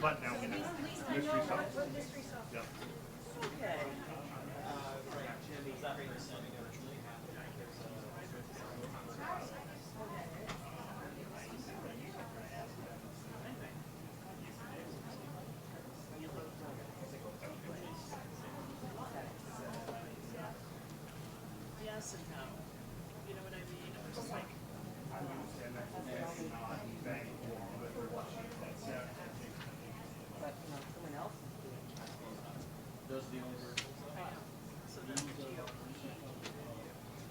But now we know. Mystery solved. Yep. Okay. Yes and no. You know what I mean? It was just like, Someone else? Those are the only versions. so then the GO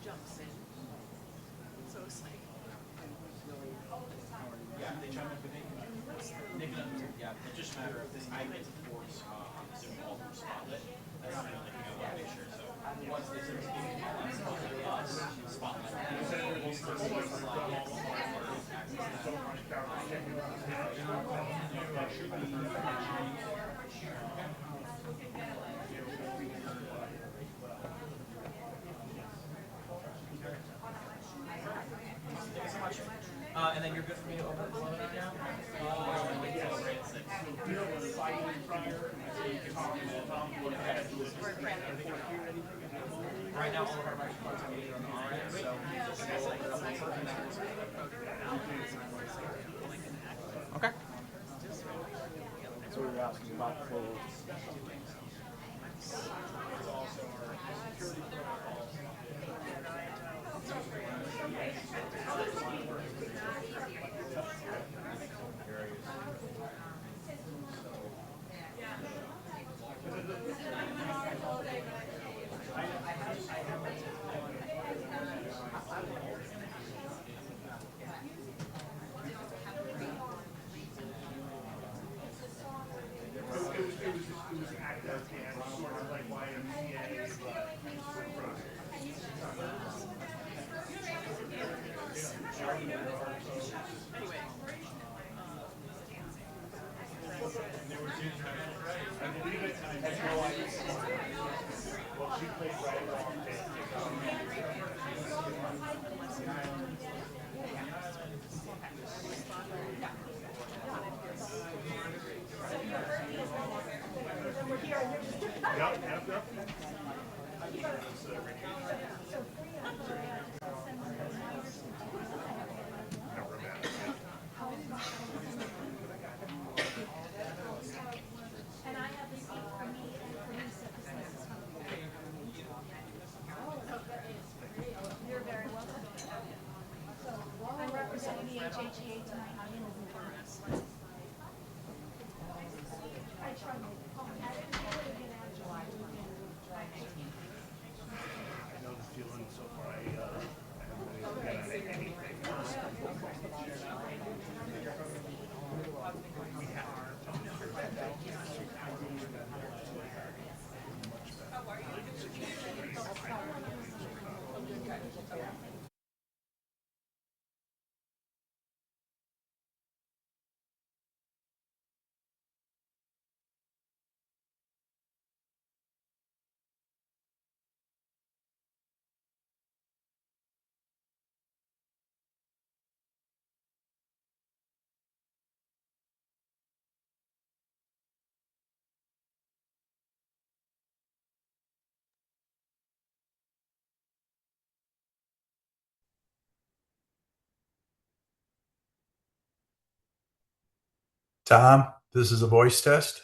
jumps in. So it's like, Yeah, they chime in with Nick and yeah, it's just a matter of this. I get to force Zoom call to respond. That's the only thing I want to make sure. So once they sort of speak us, spotlight. Thanks so much. And then you're good for me to open the webinar now? Right now, all of our microphones are muted on our end, so okay. So we were asking about for It was active and sort of like YMCA, anyway. I believe it has no idea. Well, she played right along Yep. And I have the seat for me and for Lisa because this is coming. You're very welcome. So I'm representing the HHEA tonight. I tried to I know the feeling so far. I haven't really gotten anything. Tom, this is a voice test.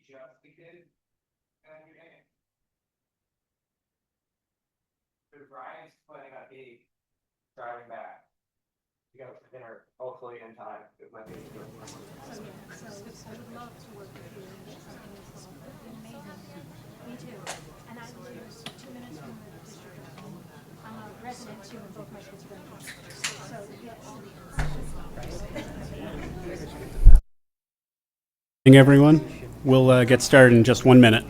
Just a kid and your name. So Brian's planning on me driving back to go for dinner, hopefully in time. It might be So I would love to work with you and get something installed. That'd be amazing. Me too. And I live 2 minutes from the district. I'm a resident too, and both my kids are residents. So yes. Good evening, everyone. We'll get started in just 1 minute.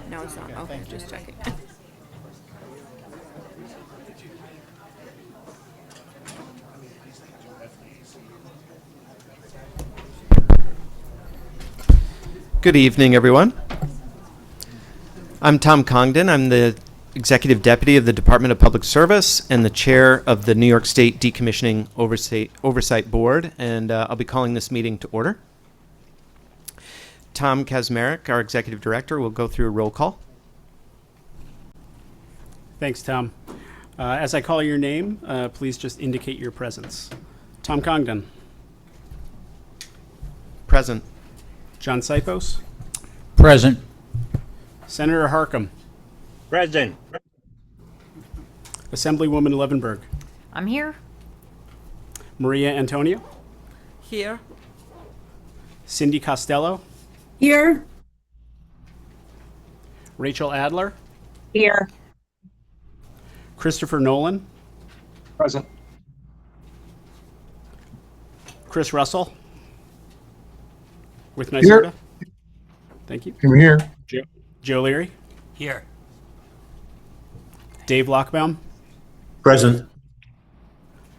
No, it's not. Okay, just checking. Good evening, everyone. I'm Tom Congdon. I'm the Executive Deputy of the Department of Public Service and the Chair of the New York State Decommissioning Oversight Board, and I'll be calling this meeting to order. Tom Kazmarek, our Executive Director, will go through a roll call. Thanks, Tom. As I call your name, please just indicate your presence. Tom Congdon. Present. John Sipos. Present. Senator Harcum. Present. Assemblywoman Levenberg. I'm here. Maria Antonio. Here. Cindy Costello. Here. Rachel Adler. Here. Christopher Nolan. present. Chris Russell. With Here. NYSERDA. Thank you. I'm here. Joe Leary. Here. Dave Lockbaum. Present.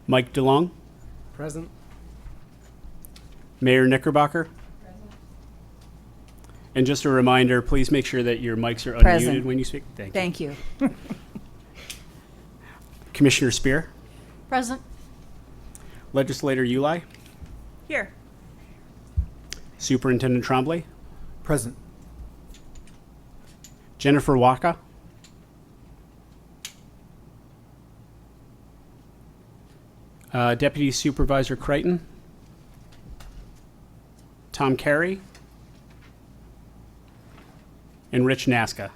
Mike DeLong. Present. Mayor Knickerbocker. And just a reminder, please make sure that your mics are unmuted Present. when you speak. Thank you. Thank you. Commissioner Spear. Present. Legislator Ulai. Here. Superintendent Trombley. Present. Jennifer Waka. Deputy Supervisor Crichton. Tom Carey. And Rich Nasca.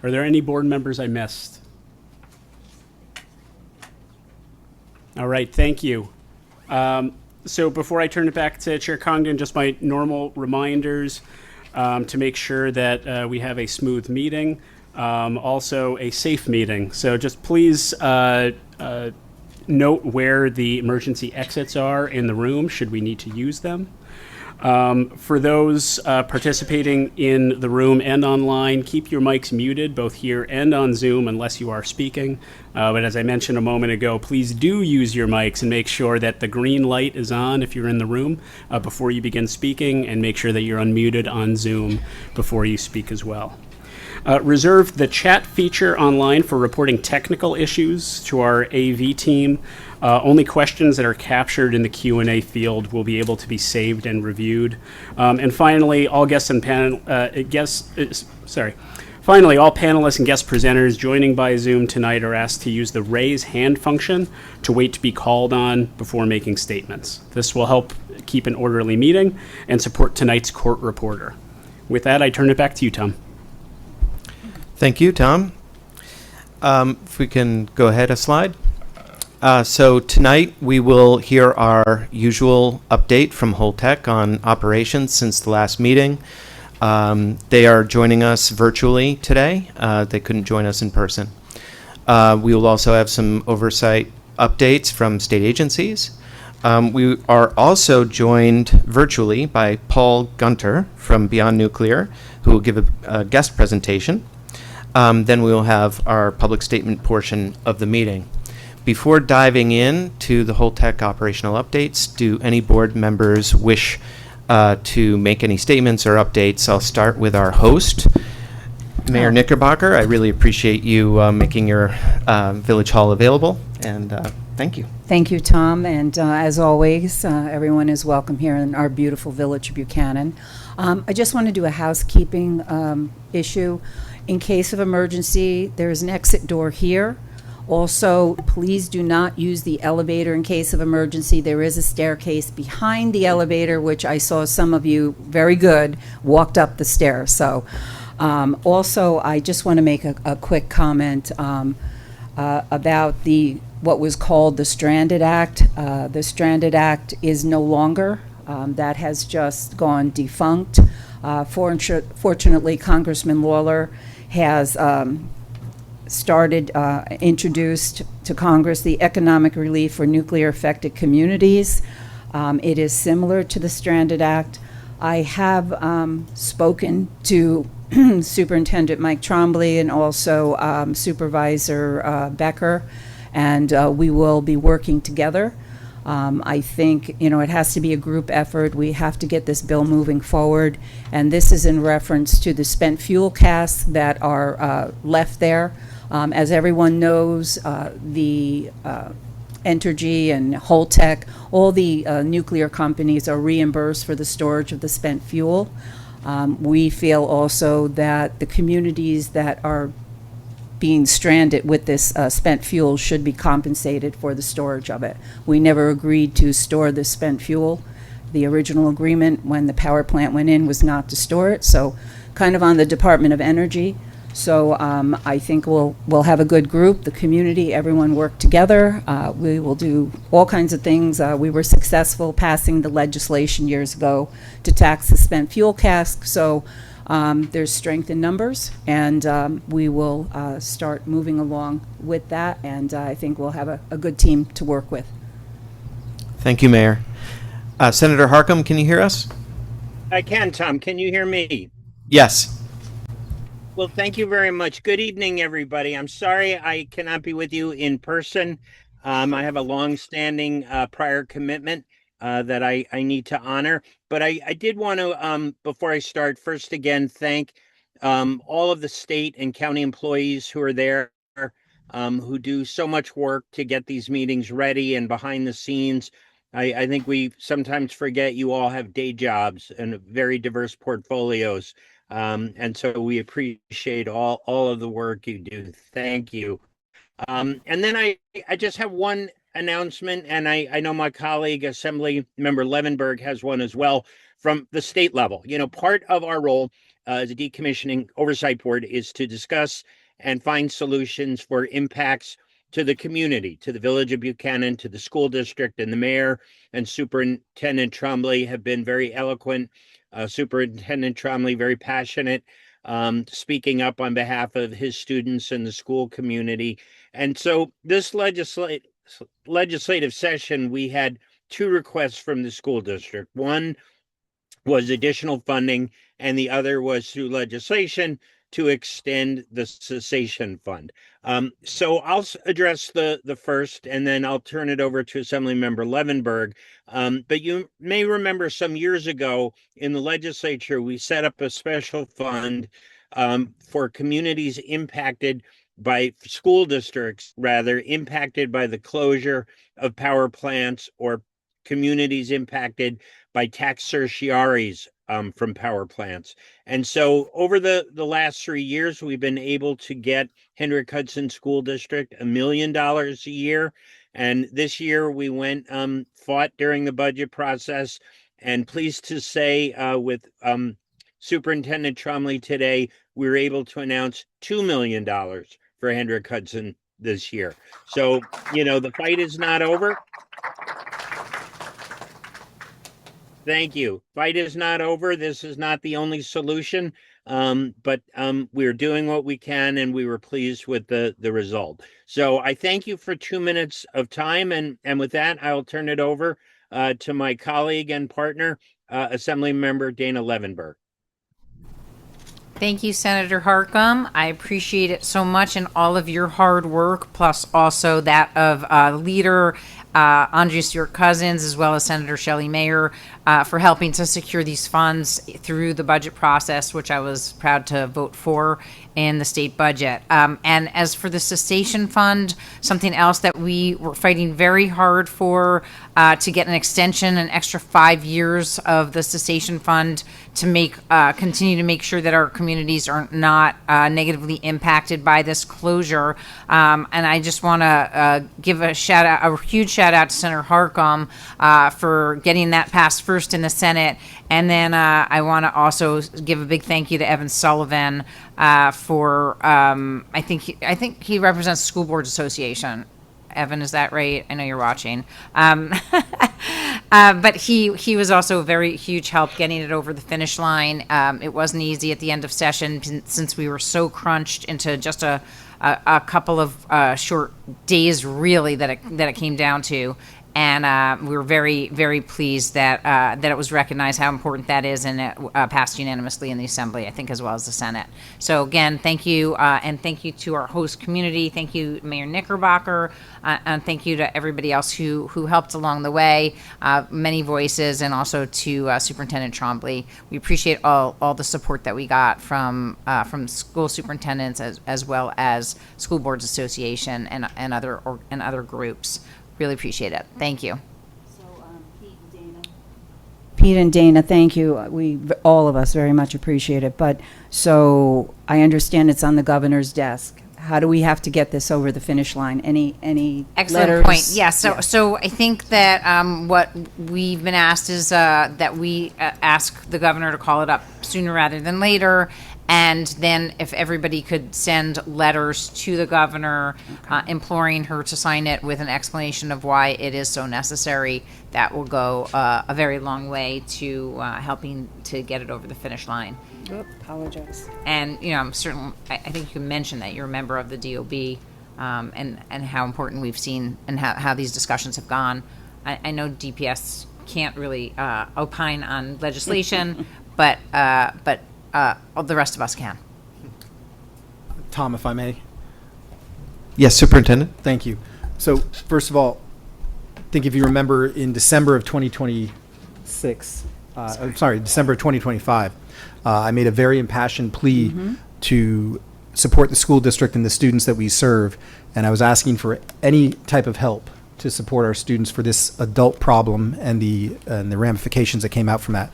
Are there any board members I missed? All right, thank you. So before I turn it back to Chair Congdon, just my normal reminders to make sure that we have a smooth meeting, also a safe meeting. So just please note where the emergency exits are in the room should we need to use them. For those participating in the room and online, keep your mics muted both here and on Zoom unless you are speaking. But as I mentioned a moment ago, please do use your mics and make sure that the green light is on if you're in the room before you begin speaking, and make sure that you're unmuted on Zoom before you speak as well. Reserve the chat feature online for reporting technical issues to our AV team. Only questions that are captured in the Q&A field will be able to be saved and reviewed. And finally, all guests and Finally, all panelists and guest presenters joining by Zoom tonight are asked to use the raise hand function to wait to be called on before making statements. This will help keep an orderly meeting and support tonight's court reporter. With that, I turn it back to you, Tom. Thank you, Tom. If we can go ahead a slide. So tonight we will hear our usual update from Holtec on operations since the last meeting. They are joining us virtually today. They couldn't join us in person. We will also have some oversight updates from state agencies. We are also joined virtually by Paul Gunter from Beyond Nuclear, who will give a guest presentation. Then we will have our public statement portion of the meeting. Before diving in to the Holtec operational updates, do any board members wish to make any statements or updates? I'll start with our host, Mayor Knickerbocker. I really appreciate you making your Village Hall available, and thank you. Thank you, Tom. And as always, everyone is welcome here in our beautiful village of Buchanan. I just want to do a housekeeping issue. In case of emergency, there is an exit door here. Also, please do not use the elevator in case of emergency. There is a staircase behind the elevator, which I saw some of you, very good, walked up the stairs. So, also, I just want to make a quick comment about what was called the Stranded Act. The Stranded Act is no longer. That has just gone defunct. Fortunately, Congressman Lawler has introduced to Congress the economic relief for nuclear affected communities. It is similar to the Stranded Act. I have spoken to Superintendent Mike Trombley and also Supervisor Becker, and we will be working together. I think, it has to be a group effort. We have to get this bill moving forward. And this is in reference to the spent fuel casks that are left there. As everyone knows, the Entergy and Holtec, all the nuclear companies are reimbursed for the storage of the spent fuel. We feel also that the communities that are being stranded with this spent fuel should be compensated for the storage of it. We never agreed to store the spent fuel. The original agreement when the power plant went in was not to store it, so kind of on the Department of Energy. So I think we'll have a good group, the community, everyone work together. We will do all kinds of things. We were successful passing the legislation years ago to tax the spent fuel cask. So there's strength in numbers, and we will start moving along with that. And I think we'll have a good team to work with. Thank you, Mayor. Senator Harcum, can you hear us? I can, Tom. Can you hear me? Yes. Well, thank you very much. Good evening, everybody. I'm sorry I cannot be with you in person. I have a long-standing prior commitment that I need to honor. But I did want to, before I start, first again, thank all of the state and county employees who are there, who do so much work to get these meetings ready and behind the scenes. I think we sometimes forget you all have day jobs and very diverse portfolios. And so we appreciate all of the work you do. Thank you. And then I just have one announcement, and I know my colleague, Assembly Member Levenberg, has one as well from the state level. Part of our role as a Decommissioning Oversight Board is to discuss and find solutions for impacts to the community, to the village of Buchanan, to the school district, and the mayor and Superintendent Trombley have been very eloquent. Superintendent Trombley, very passionate, speaking up on behalf of his students and the school community. And so this legislative session, we had two requests from the school district. One was additional funding, and the other was through legislation to extend the cessation fund. So I'll address the first, and then I'll turn it over to Assemblymember Levenberg. But you may remember some years ago in the legislature, we set up a special fund for communities impacted by school districts, rather, impacted by the closure of power plants or communities impacted by tax certiorari's from power plants. And so over the last 3 years, we've been able to get Hendrick Hudson School District $1 million a year. And this year we went, fought during the budget process, and pleased to say with Superintendent Tromley today, we were able to announce $2 million for Hendrick Hudson this year. So, the fight is not over. Thank you. Fight is not over. This is not the only solution, but we're doing what we can, and we were pleased with the result. So I thank you for 2 minutes of time, and with that, I'll turn it over to my colleague and partner, Assemblymember Dana Levenberg. Thank you, Senator Harcum. I appreciate it so much, and all of your hard work, plus also that of leader Andrea Stewart-Cousins, as well as Senator Shelley Mayer, for helping to secure these funds through the budget process, which I was proud to vote for in the state budget. And as for the cessation fund, something else that we were fighting very hard for, to get an extension, an extra 5 years of the cessation fund to continue to make sure that our communities are not negatively impacted by this closure. And I just want to give a huge shout out to Senator Harcum for getting that passed first in the Senate. And then I want to also give a big thank you to Evan Sullivan for I think he represents the School Boards Association. Evan, is that right? I know you're watching. But he was also a very huge help getting it over the finish line. It wasn't easy at the end of session since we were so crunched into just a couple of short days, really, that it came down to. And we were very, very pleased that it was recognized how important that is, and it passed unanimously in the Assembly, I think, as well as the Senate. So again, thank you, and thank you to our host community. Thank you, Mayor Knickerbocker, and thank you to everybody else who helped along the way, many voices, and also to Superintendent Trombley. We appreciate all the support that we got from school superintendents as well as School Boards Association and other groups. Really appreciate it. Thank you. So, Pete and Dana, thank you. We, all of us, very much appreciate it. But, so, I understand it's on the governor's desk. How do we have to get this over the finish line? Any Excellent letters? point. Yeah. So I think that what we've been asked is that we ask the governor to call it up sooner rather than later. And then if everybody could send letters to the governor, imploring her to sign it with an explanation of why it is so necessary, that will go a very long way to helping to get it over the finish line. Apologize. And, I'm certain, I think you can mention that you're a member of the DOB, and how important we've seen and how these discussions have gone. I know DPS can't really opine on legislation, but the rest of us can. Tom, if I may. Yes, Superintendent. Thank you. So, first of all, I think if you remember in December of 2026, December of 2025, I made a very impassioned plea to support the school district and the students that we serve, and I was asking for any type of help to support our students for this adult problem and the ramifications that came out from that.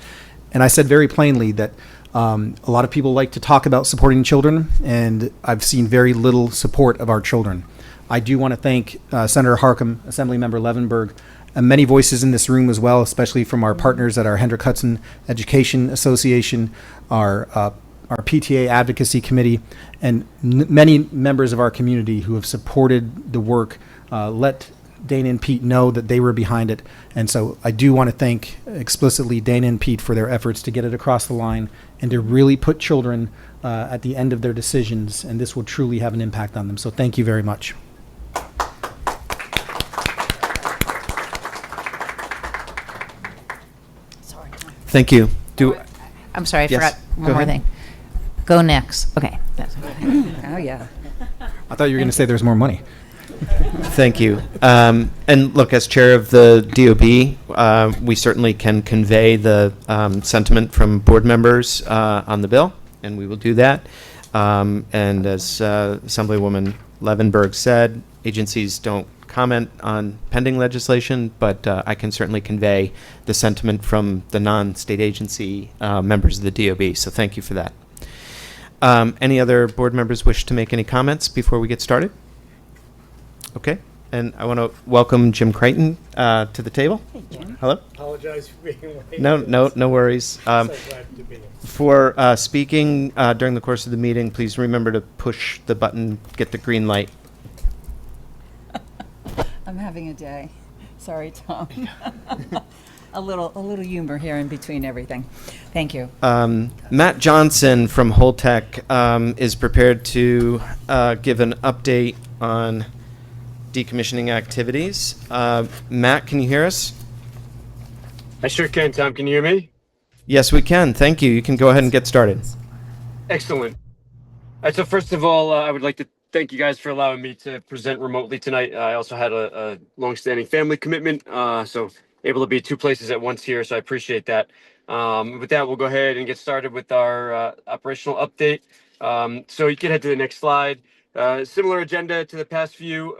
And I said very plainly that a lot of people like to talk about supporting children, and I've seen very little support of our children. I do want to thank Senator Harcum, Assemblymember Levenberg, and many voices in this room as well, especially from our partners at our Hendrick Hudson Education Association, our PTA Advocacy Committee, and many members of our community who have supported the work, let Dana and Pete know that they were behind it. And so I do want to thank explicitly Dana and Pete for their efforts to get it across the line and to really put children at the end of their decisions, and this will truly have an impact on them. So thank you very much. Sorry. Thank you. I'm sorry, I Yes, forgot go one more ahead. thing. Go next. Okay. Oh, yeah. I thought you were going to say there's more money. Thank you. And look, as chair of the DOB, we certainly can convey the sentiment from board members on the bill, and we will do that. And as Assemblywoman Levenberg said, agencies don't comment on pending legislation, but I can certainly convey the sentiment from the non-state agency members of the DOB. So thank you for that. Any other board members wish to make any comments before we get started? Okay. And I want to welcome Jim Creighton to the table. Hey, Jim. Hello. Apologize for being late. No worries. So glad to be here. For speaking during the course of the meeting, please remember to push the button, get the green light. I'm having a day. Sorry, Tom. a little humor here in between everything. Thank you. Matt Johnson from Holtec is prepared to give an update on decommissioning activities. Matt, can you hear us? I sure can, Tom. Can you hear me? Yes, we can. Thank you. You can go ahead and get started. Excellent. All right, so first of all, I would like to thank you guys for allowing me to present remotely tonight. I also had a long-standing family commitment, so able to be two places at once here, so I appreciate that. With that, we'll go ahead and get started with our operational update. So you can head to the next slide. Similar agenda to the past few.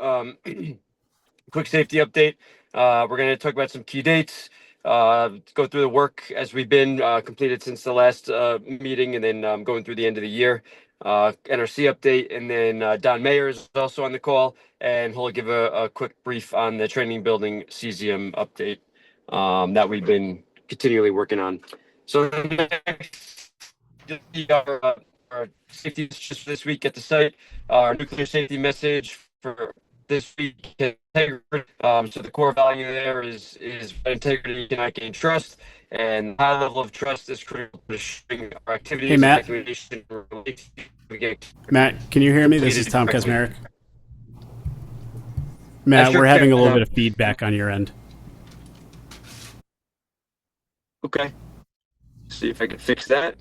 Quick safety update. We're going to talk about some key dates, go through the work as we've been completed since the last meeting, and then going through the end of the year. NRC update, and then Don Mayer is also on the call, and he'll give a quick brief on the training building cesium update that we've been continually working on. So next, our safety just for this week at the site, our nuclear safety message for this week, integrity. So the core value there is integrity cannot gain trust, and high level of trust is critical to showing our activities. Hey, Matt. And Matt, can you hear me? This is Tom Kazmarek. Matt, sure we're having a can. little bit of feedback on your end. Okay. See if I can fix that.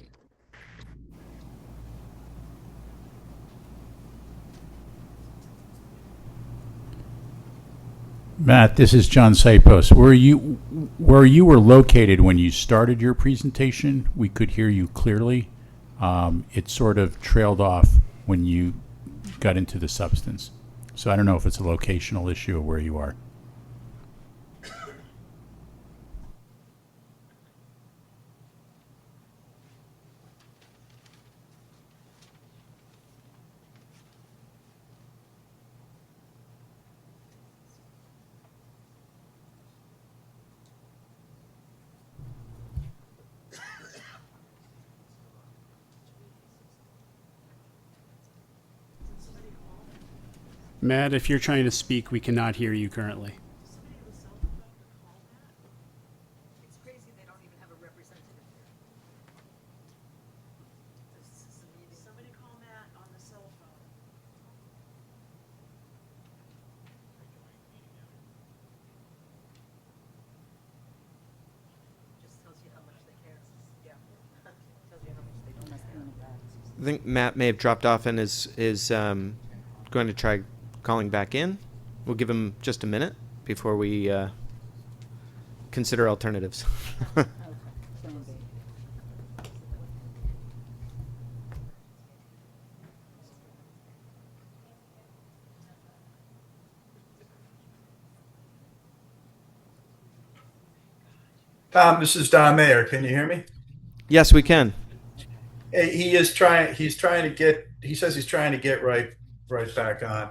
Matt, this is John Saipos. Where you were located when you started your presentation, we could hear you clearly. It sort of trailed off when you got into the substance. So I don't know if it's a locational issue of where you are. Matt, if you're trying to speak, we cannot hear you currently. It's crazy they don't even have a representative here. Somebody call Matt on the cell phone. Just tells you how much they care. Yeah. Tells you how much they don't. I think Matt may have dropped off and is going to try calling back in. We'll give him just a minute before we consider alternatives. Tom, this is Don Mayer. Can you hear me? Yes, we can. He is trying. He says he's trying to get right back on.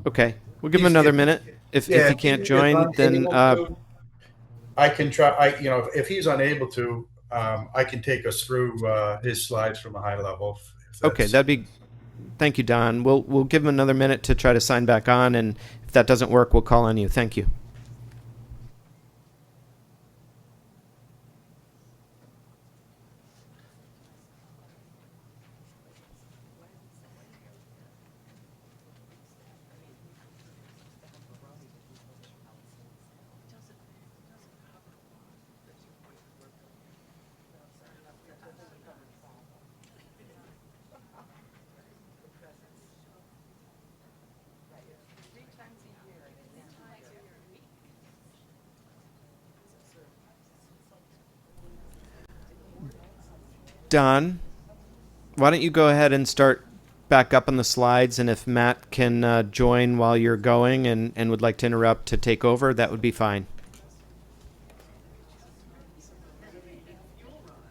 Okay, we'll give him another minute. If he can't join, then I can try. If he's unable to, I can take us through his slides from a high level. Okay, that'd be. Thank you, Don. We'll give him another minute to try to sign back on, and if that doesn't work, we'll call on you. Thank you. Don, why don't you go ahead and start back up on the slides, and if Matt can join while you're going and would like to interrupt to take over, that would be fine.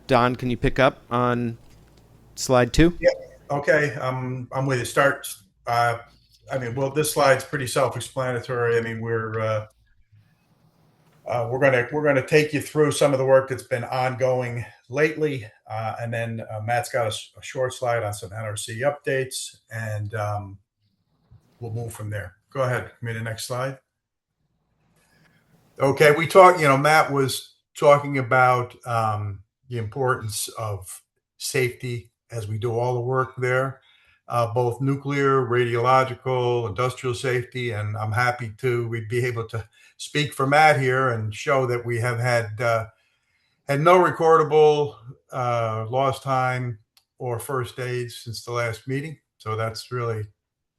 Don, can you pick up on slide 2? Yeah. Okay. I'm with you. Start. Well, this slide's pretty self-explanatory. I mean, we're gonna take you through some of the work that's been ongoing lately, and then Matt's got a short slide on some NRC updates, and we'll move from there. Go ahead. Give me the next slide. Okay, we talked. Matt was talking about the importance of safety as we do all the work there, both nuclear, radiological, industrial safety, and I'm happy we'd be able to speak for Matt here and show that we have had no recordable lost time or first aids since the last meeting. So that's really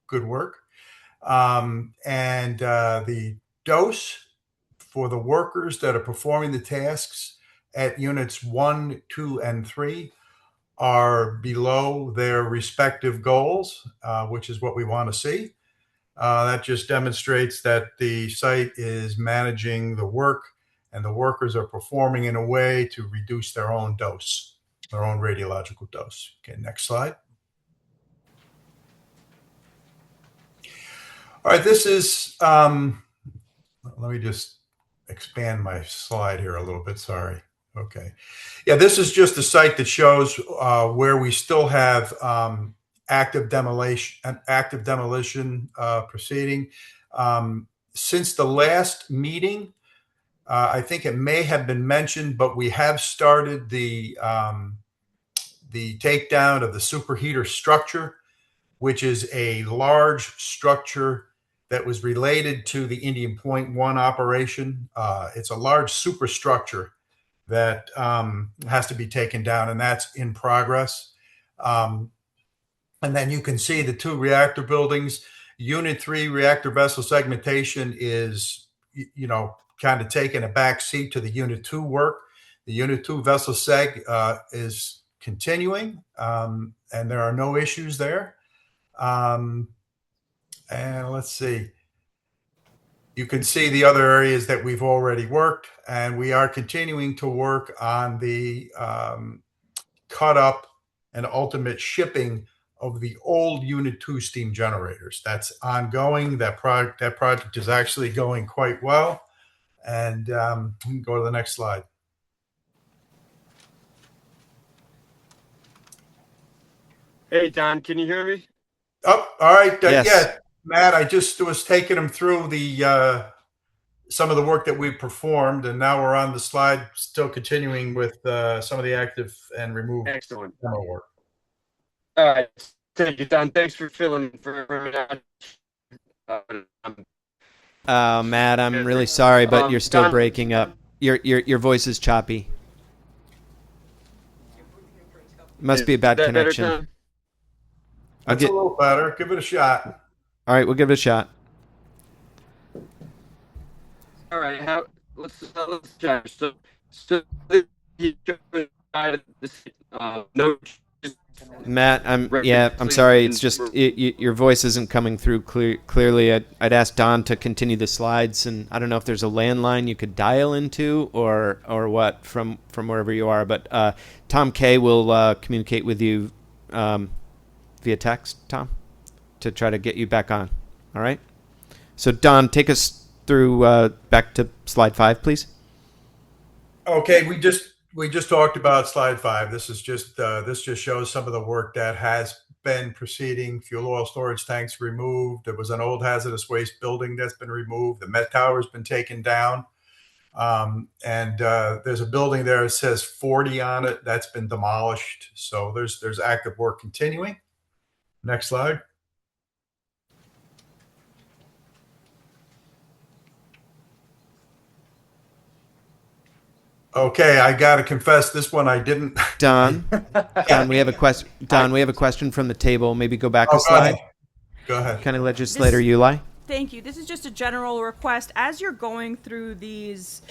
good work. And the dose for the workers that are performing the tasks at units 1, 2, and 3 are below their respective goals, which is what we want to see. That just demonstrates that the site is managing the work and the workers are performing in a way to reduce their own dose, their own radiological dose. Okay, next slide. All right, this is, let me just expand my slide here a little bit, sorry. Okay. Yeah, this is just a site that shows where we still have active demolition proceeding. Since the last meeting, I think it may have been mentioned, but we have started the takedown of the superheater structure, which is a large structure that was related to the Indian Point 1 operation. It's a large superstructure that has to be taken down, and that's in progress. And then you can see the 2 reactor buildings. Unit 3 reactor vessel segmentation is, kind of taking a back seat to the Unit 2 work. The Unit 2 vessel seg is continuing, and there are no issues there. And let's see. You can see the other areas that we've already worked, and we are continuing to work on the cut up and ultimate shipping of the old Unit 2 steam generators. That's ongoing. That project is actually going quite well. And we can go to the next slide. Hey, Don, can you hear me? Oh, all right. Yes. Yeah, Matt, I just was taking him through the some of the work that we've performed, and now we're on the slide, still continuing with some of the active and removed Excellent demo work. All right, thank you, Don. Thanks for filling for Matt, I'm really sorry, but you're still Don, breaking up. Your voice is choppy. Must be a bad connection. Better, That's a little better. Give it a shot. All right, we'll give it a shot. All right, let's try. So no. Matt, I'm sorry. It's just your voice isn't coming through clearly. I'd ask Don to continue the slides, and I don't know if there's a landline you could dial into or what from wherever you are. But Tom K will communicate with you via text, Tom, to try to get you back on. All right. So Don, take us through back to slide 5, please. Okay, we just talked about slide 5. This just shows some of the work that has been proceeding. Fuel oil storage tanks removed. There was an old hazardous waste building that's been removed. The Met Tower's been taken down. And there's a building there that says 40 on it. That's been demolished. So there's active work continuing. Next slide. Okay, I got to confess, this one I didn't. Don, we have a question. Don, we have a question from the table. Maybe go back a Go slide. ahead. Go ahead. County Legislator Uli. Thank you. This is just a general request. As you're going through these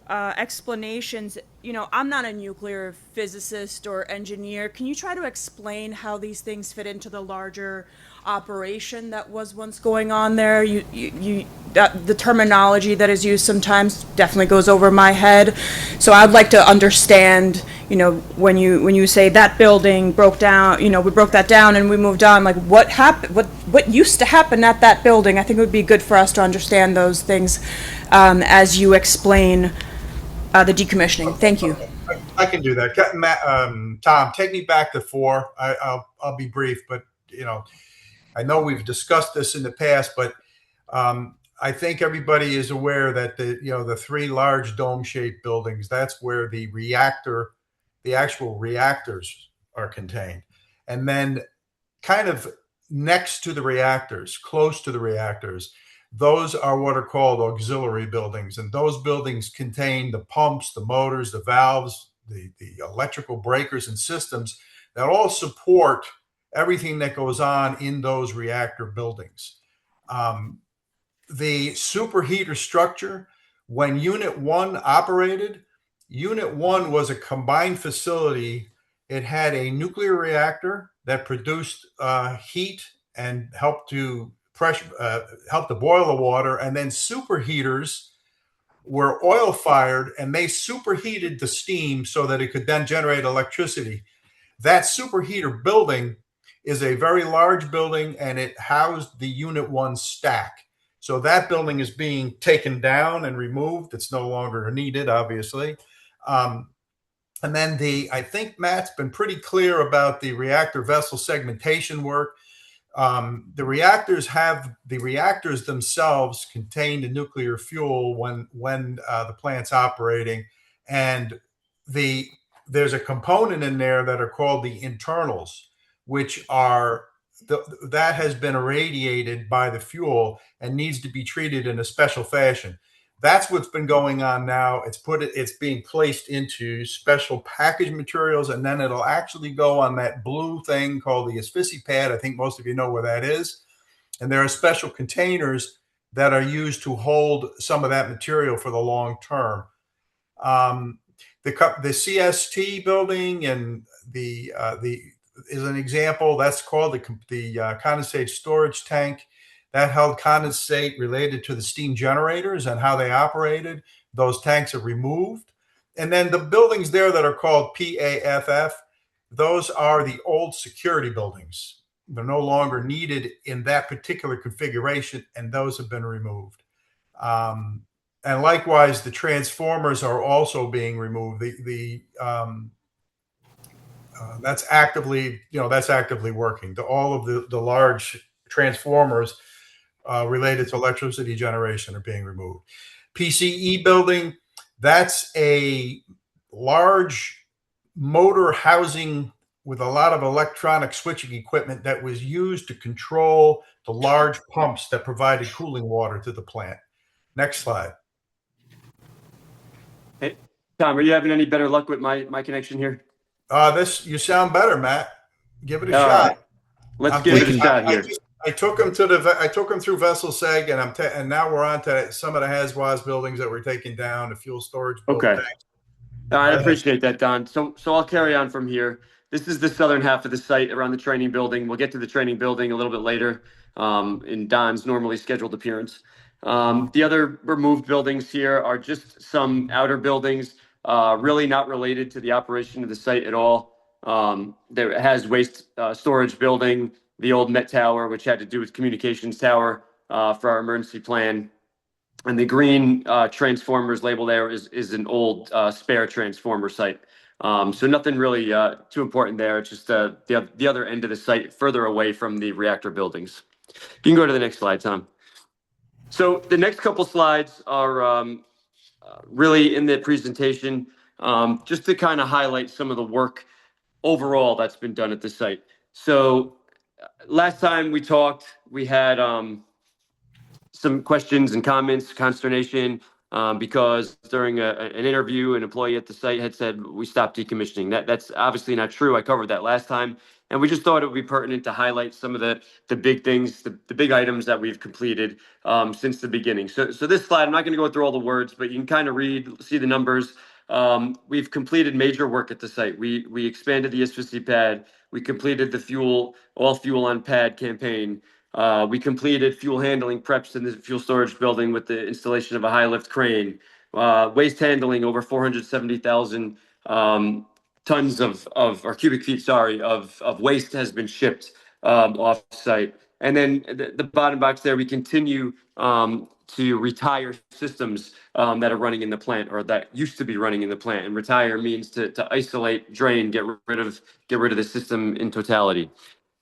explanations, you know, I'm not a nuclear physicist or engineer. Can you try to explain how these things fit into the larger operation that was once going on there? The terminology that is used sometimes definitely goes over my head. So I'd like to understand, you know, when you say that building broke down, you know, we broke that down and we moved on, like what happened, what used to happen at that building? I think it would be good for us to understand those things as you explain the decommissioning. Thank you. I can do that. Tom, take me back to 4. I'll be brief, but you know, I know we've discussed this in the past, but I think everybody is aware that the 3 large dome-shaped buildings, that's where the actual reactors are contained, and then kind of next to the reactors, close to the reactors, those are what are called auxiliary buildings. And those buildings contain the pumps, the motors, the valves, the electrical breakers and systems that all support everything that goes on in those reactor buildings. The superheater structure, when Unit 1 operated, Unit 1 was a combined facility. It had a nuclear reactor that produced heat and helped to boil the water, and then superheaters were oil fired, and they superheated the steam so that it could then generate electricity. That superheater building is a very large building, and it housed the Unit 1 stack. So that building is being taken down and removed. It's no longer needed, obviously. And then I think Matt's been pretty clear about the reactor vessel segmentation work. The reactors themselves contain the nuclear fuel when the plant's operating, and there's a component in there that are called the internals, which are that has been irradiated by the fuel and needs to be treated in a special fashion. That's what's been going on now. It's being placed into special package materials, and then it'll actually go on that blue thing called the asphyxie pad. I think most of you know where that is. And there are special containers that are used to hold some of that material for the long term. The CST building and the is an example. That's called the condensate storage tank. That held condensate related to the steam generators and how they operated. Those tanks are removed. And then the buildings there that are called PAFF, those are the old security buildings. They're no longer needed in that particular configuration, and those have been removed. And likewise, the transformers are also being removed. That's actively working. All of the large transformers related to electricity generation are being removed. PCE building, that's a large motor housing with a lot of electronic switching equipment that was used to control the large pumps that provided cooling water to the plant. Next slide. Hey, Tom, are you having any better luck with my connection here? You sound better, Matt. Give it a shot. Right. Let's give it a shot here. I took them through vessel seg, and now we're on to some of the HAZWAS buildings that we're taking down, the fuel storage building. Okay. I appreciate that, Don. So I'll carry on from here. This is the southern half of the site around the training building. We'll get to the training building a little bit later in Don's normally scheduled appearance. The other removed buildings here are just some outer buildings, really not related to the operation of the site at all. There has waste storage building, the old Met Tower, which had to do with communications tower for our emergency plan. And the green transformers label there is an old spare transformer site. So nothing really too important there. It's just the other end of the site, further away from the reactor buildings. You can go to the next slide, Tom. So the next couple slides are really in the presentation, just to kind of highlight some of the work overall that's been done at the site. So last time we talked, we had some questions and comments, consternation because during an interview, an employee at the site had said we stopped decommissioning. That's obviously not true. I covered that last time, and we just thought it would be pertinent to highlight some of the big things, the big items that we've completed since the beginning. So this slide, I'm not going to go through all the words, but you can kind of see the numbers. We've completed major work at the site. We expanded the ISFC pad. We completed the all fuel on pad campaign. We completed fuel handling preps in the fuel storage building with the installation of a high lift crane. Waste handling, over 470,000 tons or cubic feet, sorry, of waste has been shipped off site. And then the bottom box there, we continue to retire systems that are running in the plant, or that used to be running in the plant. And retire means to isolate, drain, get rid of the system in totality.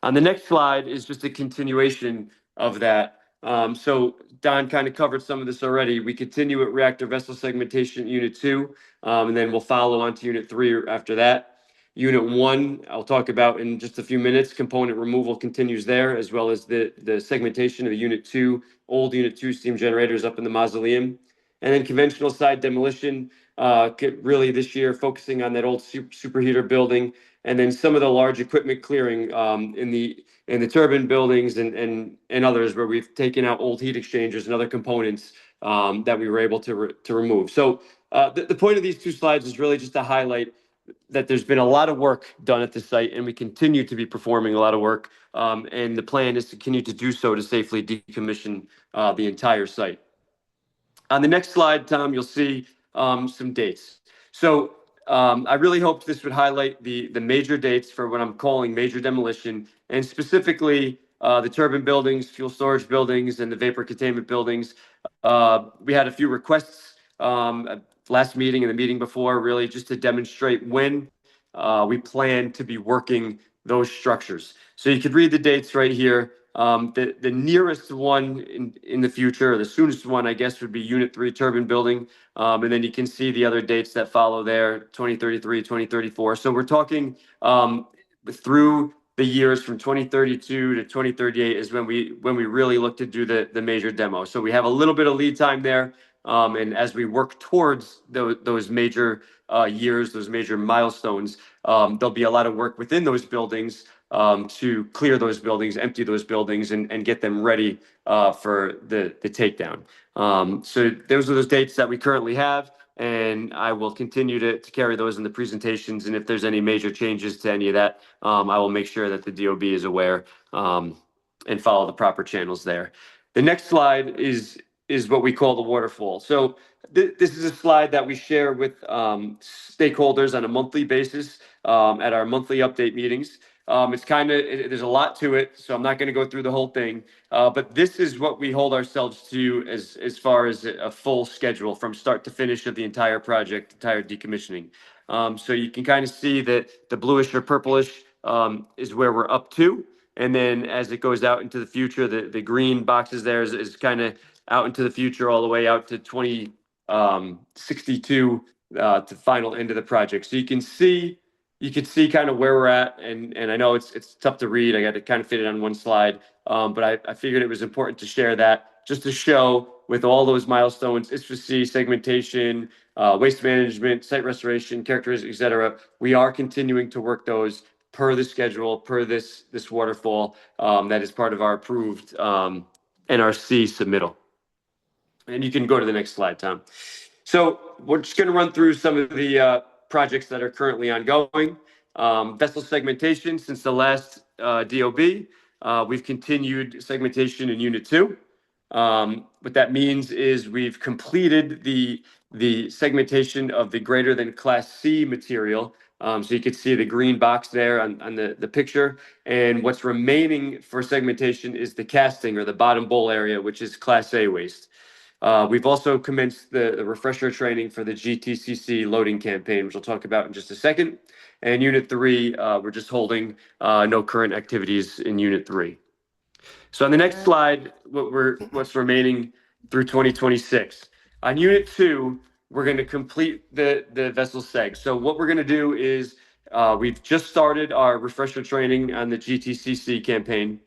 On the next slide is just a continuation of that. So Don kind of covered some of this already. We continue at reactor vessel segmentation Unit 2, and then we'll follow on to Unit 3 after that. Unit 1, I'll talk about in just a few minutes. Component removal continues there, as well as the segmentation of the Unit 2, old Unit 2 steam generators up in the mausoleum. And then conventional side demolition, really this year focusing on that old superheater building, and then some of the large equipment clearing in the turbine buildings and others, where we've taken out old heat exchangers and other components that we were able to remove. So the point of these two slides is really just to highlight that there's been a lot of work done at the site, and we continue to be performing a lot of work. And the plan is to continue to do so to safely decommission the entire site. On the next slide, Tom, you'll see some dates. So I really hoped this would highlight the major dates for what I'm calling major demolition, and specifically the turbine buildings, fuel storage buildings, and the vapor containment buildings. We had a few requests last meeting and the meeting before, really just to demonstrate when we plan to be working those structures. So you could read the dates right here. The nearest one in the future, or the soonest one, I guess, would be Unit 3 turbine building. And then you can see the other dates that follow there, 2033, 2034. So we're talking through the years from 2032 to 2038 is when we really look to do the major demo. So we have a little bit of lead time there. And as we work towards those major years, those major milestones, there'll be a lot of work within those buildings to clear those buildings, empty those buildings, and get them ready for the takedown. So those are those dates that we currently have, and I will continue to carry those in the presentations. And if there's any major changes to any of that, I will make sure that the DOB is aware and follow the proper channels there. The next slide is what we call the waterfall. So this is a slide that we share with stakeholders on a monthly basis at our monthly update meetings. It's there's a lot to it, so I'm not going to go through the whole thing. But this is what we hold ourselves to as far as a full schedule from start to finish of the entire project, entire decommissioning. So you can kind of see that the bluish or purplish is where we're up to. And then as it goes out into the future, the green boxes there is kind of out into the future, all the way out to 2062 to final end of the project. So you can see kind of where we're at, and I know it's tough to read. I got to kind of fit it on one slide, but I figured it was important to share that just to show with all those milestones, ISFC, segmentation, waste management, site restoration, characteristics, et cetera. We are continuing to work those per the schedule, per this waterfall that is part of our approved NRC submittal. And you can go to the next slide, Tom. So we're just going to run through some of the projects that are currently ongoing. Vessel segmentation since the last DOB. We've continued segmentation in Unit 2. What that means is we've completed the segmentation of the greater than Class C material. So you can see the green box there on the picture. And what's remaining for segmentation is the casting, or the bottom bowl area, which is Class A waste. We've also commenced the refresher training for the GTCC loading campaign, which we'll talk about in just a second. And Unit 3, we're just holding no current activities in Unit 3. So on the next slide, what's remaining through 2026. On Unit 2, we're going to complete the vessel seg. So what we're going to do is we've just started our refresher training on the GTCC campaign.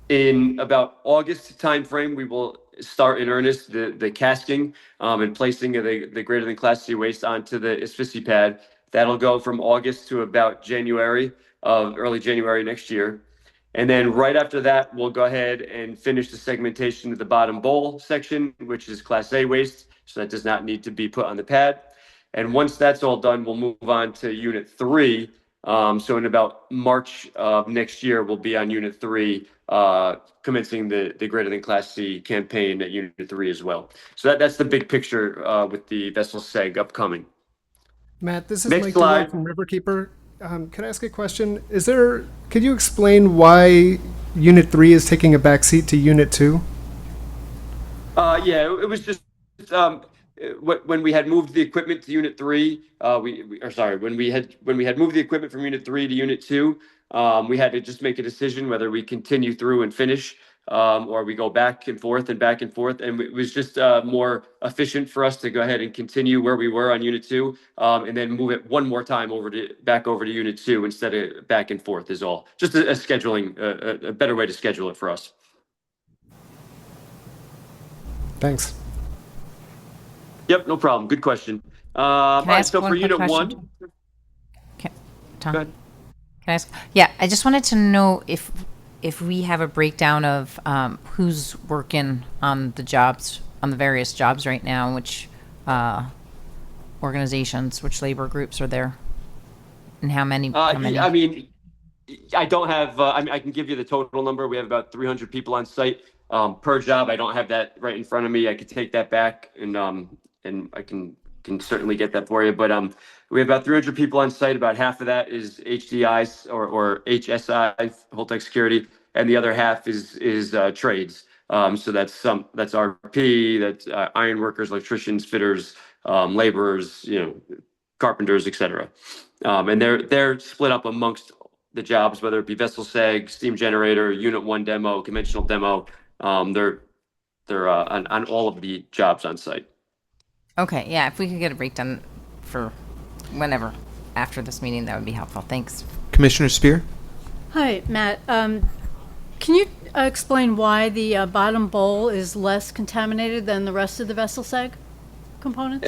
In about August timeframe, we will start in earnest the casking and placing of the greater than Class C waste onto the asphyxie pad. That'll go from August to about early January next year. And then right after that, we'll go ahead and finish the segmentation of the bottom bowl section, which is Class A waste. So that does not need to be put on the pad. And once that's all done, we'll move on to Unit 3. So in about March of next year, we'll be on Unit 3, commencing the greater than Class C campaign at Unit 3 as well. So that's the big picture with the vessel seg upcoming. Matt, this is Next Mike slide. DeWalt from Riverkeeper. Can I ask a question? Could you explain why Unit 3 is taking a backseat to Unit 2? Yeah, it was just when we had moved the equipment to Unit 3, when we had moved the equipment from Unit 3 to Unit 2, we had to just make a decision whether we continue through and finish, or we go back and forth, and it was just more efficient for us to go ahead and continue where we were on Unit 2, and then move it one more time back over to Unit 2 instead of back and forth is all. Just a scheduling, a better way to schedule it for us. Thanks. Yep, no problem. Good question. Can I ask so one for quick Unit question? 1, Tom? go ahead. Can I ask? Yeah, I just wanted to know if we have a breakdown of who's working on the various jobs right now, and which organizations, which labor groups are there, and how many? I mean, I don't have. I can give you the total number. We have about 300 people on site per job. I don't have that right in front of me. I could take that back and I can certainly get that for you. But we have about 300 people on site. About half of that is HDI or HSI, Holtec Security, and the other half is trades. So that's RP, that's iron workers, electricians, fitters, laborers, carpenters, etc. And they're split up amongst the jobs, whether it be vessel seg, steam generator, Unit 1 demo, conventional demo. They're on all of the jobs on site. Okay, yeah, if we could get a breakdown for whenever after this meeting, that would be helpful. Thanks. Commissioner Spear? Hi, Matt. Can you explain why the bottom bowl is less contaminated than the rest of the vessel seg components?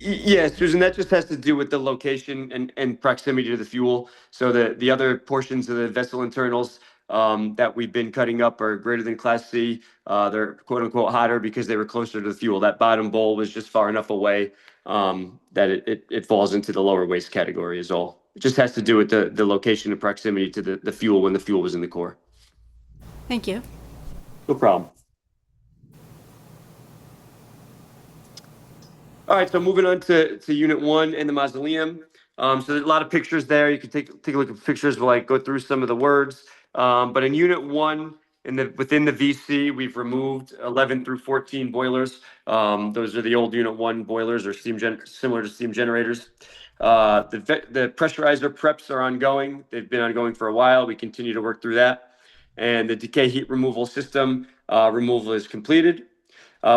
Yeah, Susan, that just has to do with the location and proximity to the fuel. So the other portions of the vessel internals that we've been cutting up are greater than Class C. They're quote unquote hotter because they were closer to the fuel. That bottom bowl was just far enough away that it falls into the lower waste category is all. It just has to do with the location and proximity to the fuel when the fuel was in the core. Thank you. No problem. All right, so moving on to Unit 1 and the mausoleum. So there's a lot of pictures there. You can take a look at pictures. We'll go through some of the words. But in Unit 1, within the VC, we've removed 11 through 14 boilers. Those are the old Unit 1 boilers, or similar to steam generators. The pressurizer preps are ongoing. They've been ongoing for a while. We continue to work through that. And the decay heat removal system removal is completed.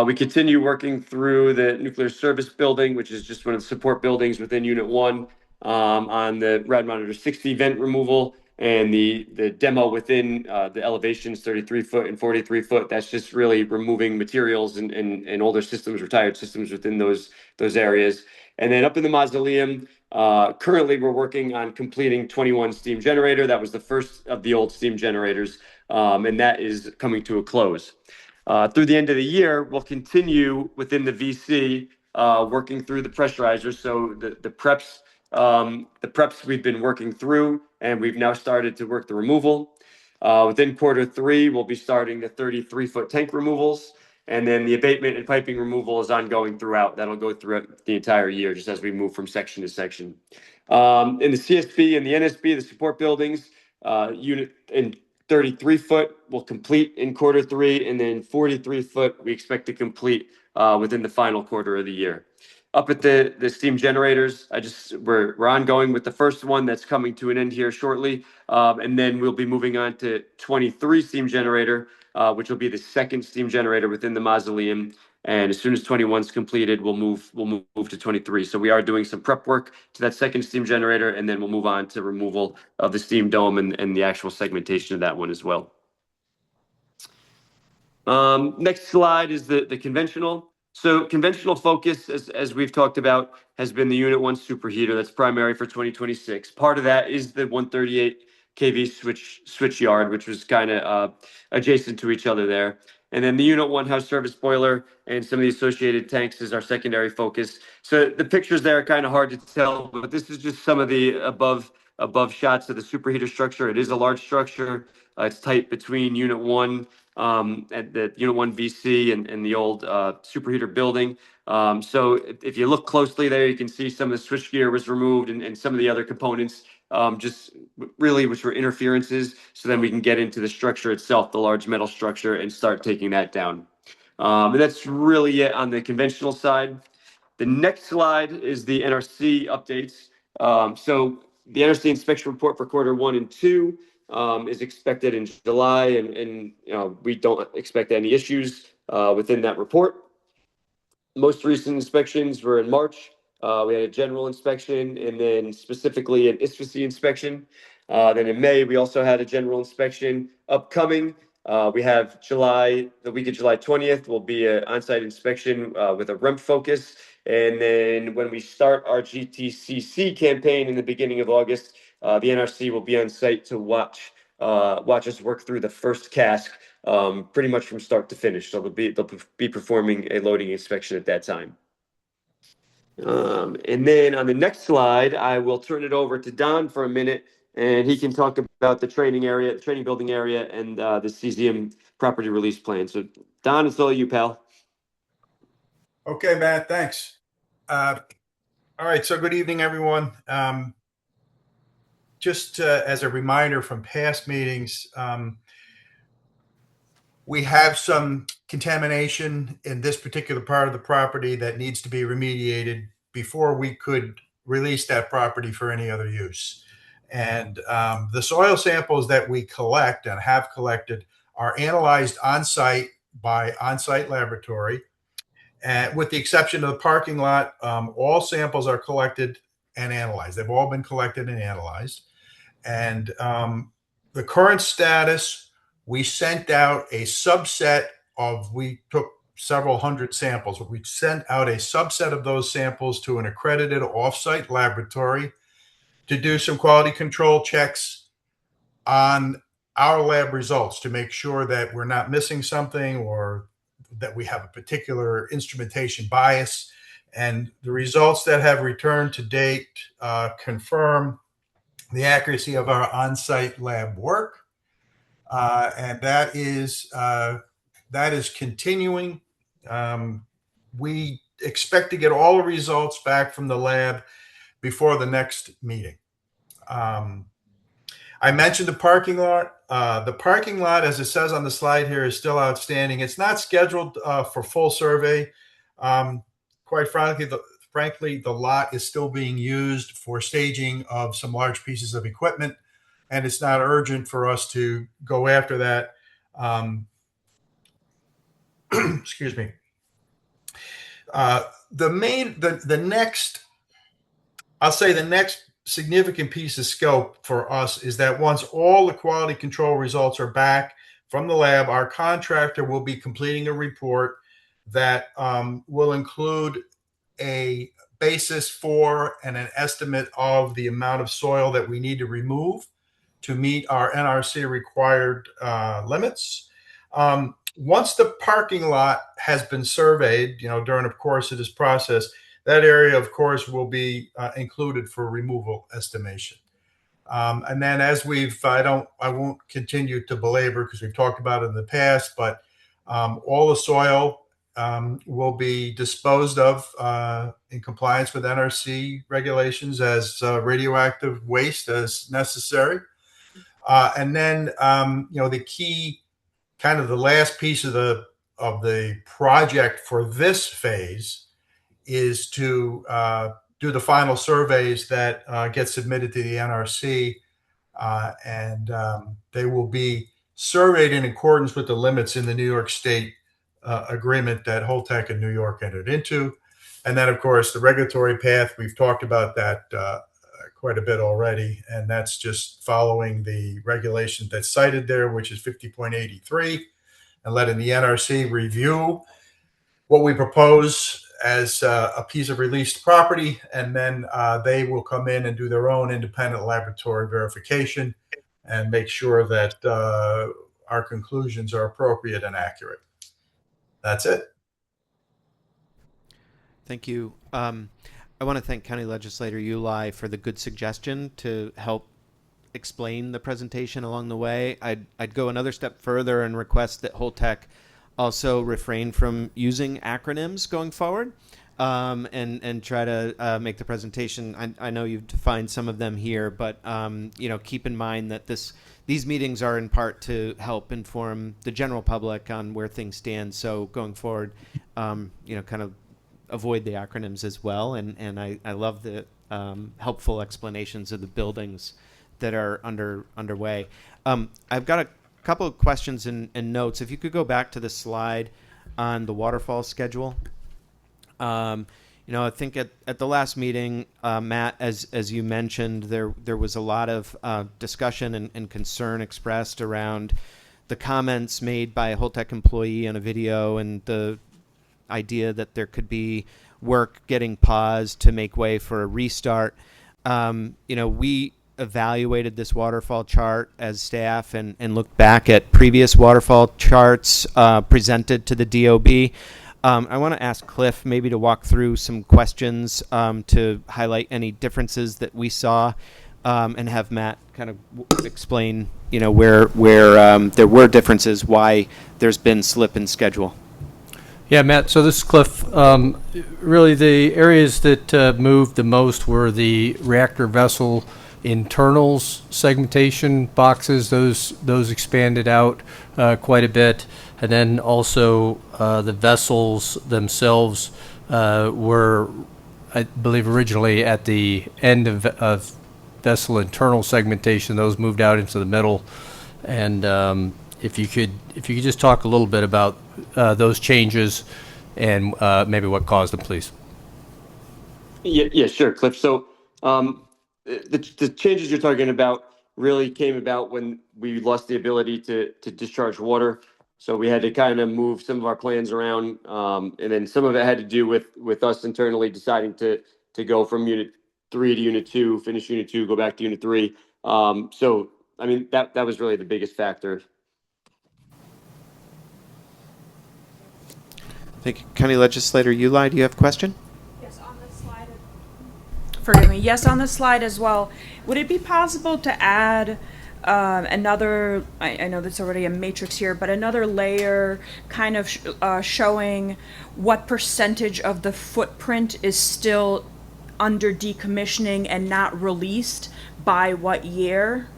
We continue working through the nuclear service building, which is just one of the support buildings within Unit 1, on the Rad Monitor 60 vent removal and the demo within the elevations 33 foot and 43 foot. That's just really removing materials and older systems, retired systems within those areas. And then up in the mausoleum, currently we're working on completing 21 steam generator. That was the first of the old steam generators, and that is coming to a close. Through the end of the year, we'll continue within the VC working through the pressurizers. So the preps we've been working through, and we've now started to work the removal. Within Q3, we'll be starting the 33-foot tank removals, and then the abatement and piping removal is ongoing throughout. That'll go throughout the entire year, just as we move from section to section. In the CSB and the NSB, the support buildings, unit in 33-foot will complete in Q3, and then 43-foot we expect to complete within the final quarter of the year. Up at the steam generators, we're ongoing with the first one that's coming to an end here shortly, and then we'll be moving on to 23 steam generator, which will be the second steam generator within the mausoleum. And as soon as 21 is completed, we'll move to 23. So we are doing some prep work to that second steam generator, and then we'll move on to removal of the steam dome and the actual segmentation of that one as well. Next slide is the conventional. So conventional focus, as we've talked about, has been the Unit 1 superheater. That's primary for 2026. Part of that is the 138 kV switch yard, which was kind of adjacent to each other there. And then the Unit 1 house service boiler and some of the associated tanks is our secondary focus. So the pictures there are kind of hard to tell, but this is just some of the above shots of the superheater structure. It is a large structure. It's tight between Unit 1 at the Unit 1 VC and the old superheater building. So if you look closely there, you can see some of the switchgear was removed and some of the other components just really which were interferences. So then we can get into the structure itself, the large metal structure, and start taking that down. And that's really it on the conventional side. The next slide is the NRC updates. So the NRC inspection report for quarter 1 and 2 is expected in July, and we don't expect any issues within that report. Most recent inspections were in March. We had a general inspection and then specifically an ISFSI inspection. Then in May, we also had a general inspection upcoming. We have the week of July 20th will be an on-site inspection with a REMP focus. And then when we start our GTCC campaign in the beginning of August, the NRC will be on site to watch us work through the first cask pretty much from start to finish. So they'll be performing a loading inspection at that time. And then on the next slide, I will turn it over to Don for a minute, and he can talk about the training building area, and the cesium property release plan. So Don, it's all you, pal. Okay, Matt, thanks. All right, so good evening, everyone. Just as a reminder from past meetings, we have some contamination in this particular part of the property that needs to be remediated before we could release that property for any other use. And the soil samples that we collect and have collected are analyzed on-site by on-site laboratory. With the exception of the parking lot, all samples are collected and analyzed. They've all been collected and analyzed. And the current status, we sent out a subset we took several hundred samples, but we sent out a subset of those samples to an accredited off-site laboratory to do some quality control checks on our lab results to make sure that we're not missing something or that we have a particular instrumentation bias. And the results that have returned to date confirm the accuracy of our on-site lab work. And that is continuing. We expect to get all the results back from the lab before the next meeting. I mentioned the parking lot. The parking lot, as it says on the slide here, is still outstanding. It's not scheduled for full survey. Quite frankly, the lot is still being used for staging of some large pieces of equipment, and it's not urgent for us to go after that. Excuse me. The next significant piece of scope for us is that once all the quality control results are back from the lab, our contractor will be completing a report that will include a basis for and an estimate of the amount of soil that we need to remove to meet our NRC required limits. Once the parking lot has been surveyed, during the course of this process, that area, of course, will be included for removal estimation. And then as I won't continue to belabor because we've talked about it in the past, but all the soil will be disposed of in compliance with NRC regulations as radioactive waste as necessary. And then, the key, kind of the last piece of the project for this phase is to do the final surveys that get submitted to the NRC, and they will be surveyed in accordance with the limits in the New York State agreement that Holtec and New York entered into. And then, of course, the regulatory path, we've talked about that quite a bit already, and that's just following the regulation that's cited there, which is 50.83. and letting the NRC review what we propose as a piece of released property, and then they will come in and do their own independent laboratory verification and make sure that our conclusions are appropriate and accurate. That's it. Thank you. I want to thank County Legislator Uli for the good suggestion to help explain the presentation along the way. I'd go another step further and request that Holtec also refrain from using acronyms going forward, and try to make the presentation. I know you've defined some of them here, but keep in mind that these meetings are in part to help inform the general public on where things stand. So going forward, kind of avoid the acronyms as well. And I love the helpful explanations of the buildings that are underway. I've got a couple of questions and notes. If you could go back to the slide on the waterfall schedule. I think at the last meeting, Matt, as you mentioned, there was a lot of discussion and concern expressed around the comments made by a Holtec employee on a video and the idea that there could be work getting paused to make way for a restart. We evaluated this waterfall chart as staff and looked back at previous waterfall charts presented to the DOB. I want to ask Cliff maybe to walk through some questions to highlight any differences that we saw, and have Matt kind of explain, where there were differences, why there's been slip in schedule. Yeah, Matt, so this is Cliff. Really, the areas that moved the most were the reactor vessel internals segmentation boxes. Those expanded out quite a bit. And then also the vessels themselves were, I believe, originally at the end of vessel internal segmentation. Those moved out into the middle. And if you could just talk a little bit about those changes and maybe what caused them, please. Yeah, sure, Cliff. So the changes you're talking about really came about when we lost the ability to discharge water. So we had to kind of move some of our plans around, and then some of it had to do with us internally deciding to go from Unit 3 to Unit 2, finish Unit 2, go back to Unit 3. So, I mean, that was really the biggest factor. Thank you. County Legislator Uli, do you have a question? Yes, on the slide. Forgive me. Yes, on the slide as well. Would it be possible to add another, I know that's already a matrix here, but another layer kind of showing what percentage of the footprint is still under decommissioning and not released by what year?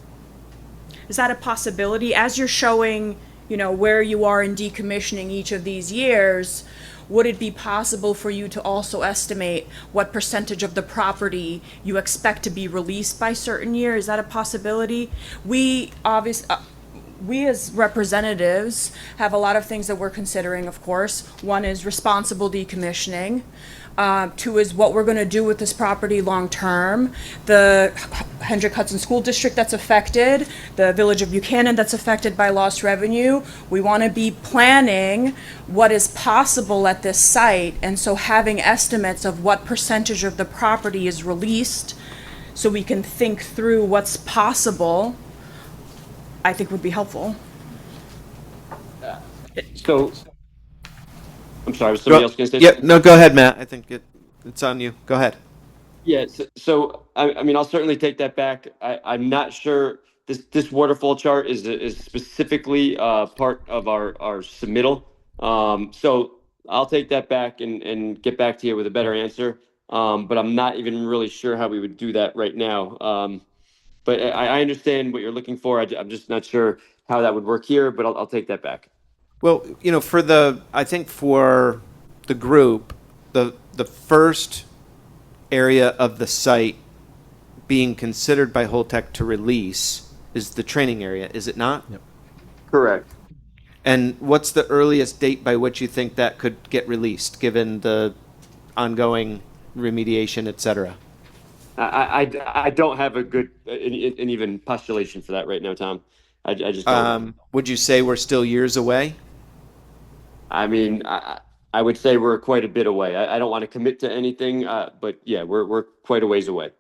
Is that a possibility? As you're showing, where you are in decommissioning each of these years, would it be possible for you to also estimate what percentage of the property you expect to be released by certain year? Is that a possibility? We as representatives have a lot of things that we're considering, of course. One is responsible decommissioning. Two is what we're going to do with this property long term. The Hendrick Hudson School District that's affected, the Village of Buchanan that's affected by lost revenue. We want to be planning what is possible at this site, and so having estimates of what percentage of the property is released so we can think through what's possible, I think would be helpful. So, I'm sorry, was somebody else going to say something? No, go ahead, Matt. I think it's on you. Go ahead. Yeah, so I mean, I'll certainly take that back. I'm not sure this waterfall chart is specifically part of our submittal. So I'll take that back and get back to you with a better answer. But I'm not even really sure how we would do that right now. But I understand what you're looking for. I'm just not sure how that would work here, but I'll take that back. Well, I think for the group, the first area of the site being considered by Holtec to release is the training area, is it not? Yep. Correct. And what's the earliest date by which you think that could get released, given the ongoing remediation, et cetera? I don't have a good an even postulation for that right now, Tom. I just don't. Would you say we're still years away? I mean, I would say we're quite a bit away. I don't want to commit to anything, but yeah, we're quite a ways away.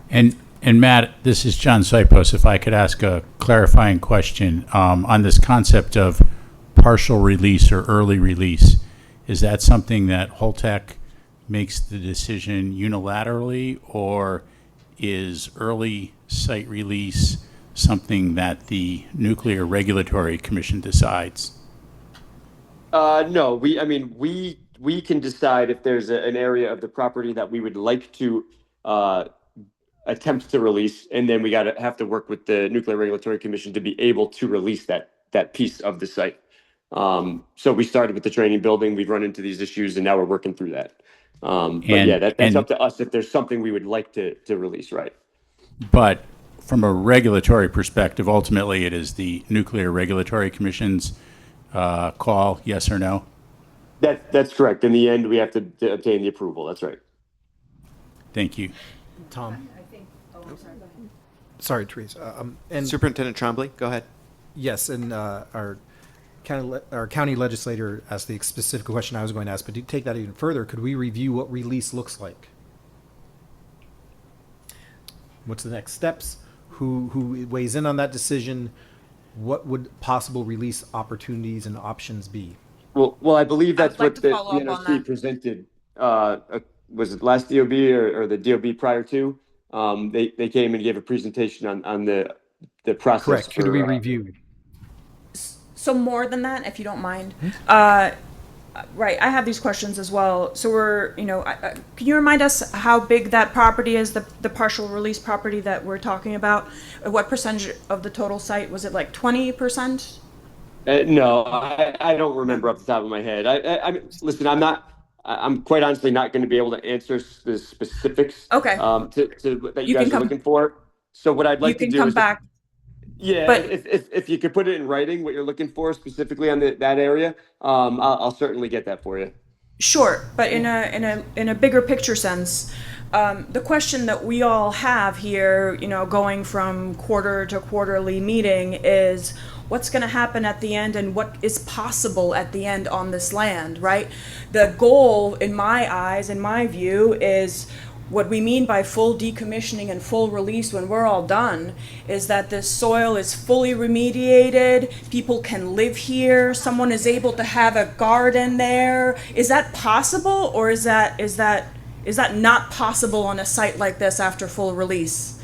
And Matt, this is John Sipos. If I could ask a clarifying question on this concept of partial release or early release, is that something that Holtec makes the decision unilaterally, or is early site release something that the Nuclear Regulatory Commission decides? No, we can decide if there's an area of the property that we would like to attempt to release, and then we have to work with the Nuclear Regulatory Commission to be able to release that piece of the site. So we started with the training building. We've run into these issues, and now we're working through that. But yeah, that's up to us if there's something we would like to release, right? But from a regulatory perspective, ultimately it is the Nuclear Regulatory Commission's call, yes or no? That's correct. In the end, we have to obtain the approval. That's right. Thank you. Tom. Sorry, Teresa. And Superintendent Trombley, go ahead. Yes, and our county legislator asked the specific question I was going to ask, but to take that even further, could we review what release looks like? What's the next steps? Who weighs in on that decision? What would possible release opportunities and options be? Well, I believe that's like what to the follow up on NRC that. presented. Was it last DOB or the DOB prior to? They came and gave a presentation on the process. Correct. Could we review? So more than that, if you don't mind. Right, I have these questions as well. So can you remind us how big that property is, the partial release property that we're talking about? What percentage of the total site? Was it like 20%? No, I don't remember off the top of my head. I mean, listen, I'm quite honestly not going to be able to answer the specifics. Okay. To that you guys are looking for. So what I'd like to do is come back. Yeah, but if you could put it in writing, what you're looking for specifically on that area, I'll certainly get that for you. Sure, but in a bigger picture sense, the question that we all have here, going from quarter to quarterly meeting is what's going to happen at the end and what is possible at the end on this land, right? The goal, in my eyes, in my view, is what we mean by full decommissioning and full release when we're all done is that this soil is fully remediated, people can live here, someone is able to have a garden there. Is that possible, or is that not possible on a site like this after full release?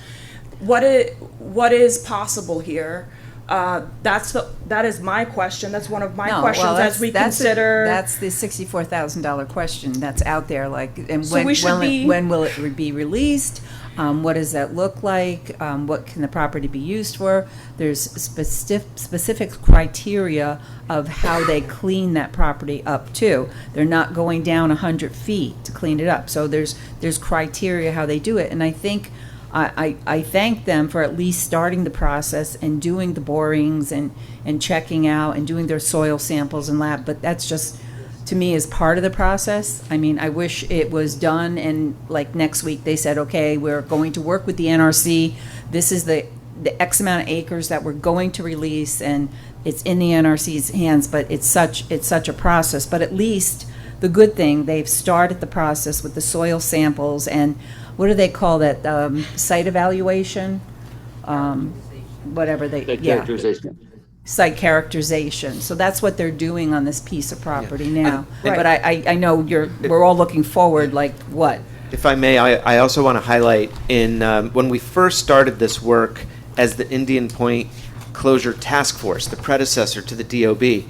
What is possible here? That is my question. That's one of my questions as we consider. That's the $64,000 question that's out there. And so when will it be released? What does that look like? What can the property be used for? There's specific criteria of how they clean that property up too. They're not going down 100 feet to clean it up. So there's criteria how they do it, and I think. I thank them for at least starting the process and doing the borings and checking out and doing their soil samples and lab, but that's just, to me, is part of the process. I mean, I wish it was done and like next week they said, okay, we're going to work with the NRC. This is the X amount of acres that we're going to release, and it's in the NRC's hands, but it's such a process. But at least the good thing, they've started the process with the soil samples and what do they call that? Site evaluation? Whatever Characterization. Site characterization. So that's what they're doing on this piece of property now. But I know we're all looking forward, like what? If I may, I also want to highlight when we first started this work as the Indian Point Closure Task Force, the predecessor to the DOB,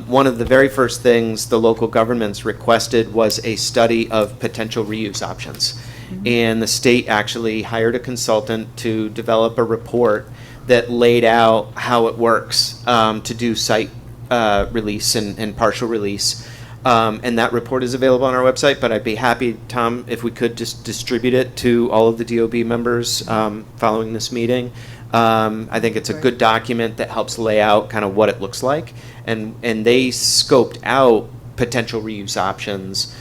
one of the very first things the local governments requested was a study of potential reuse options. And the state actually hired a consultant to develop a report that laid out how it works to do site release and partial release. And that report is available on our website, but I'd be happy, Tom, if we could just distribute it to all of the DOB members following this meeting. I think it's a good document that helps lay out kind of what it looks like. And they scoped out potential reuse options.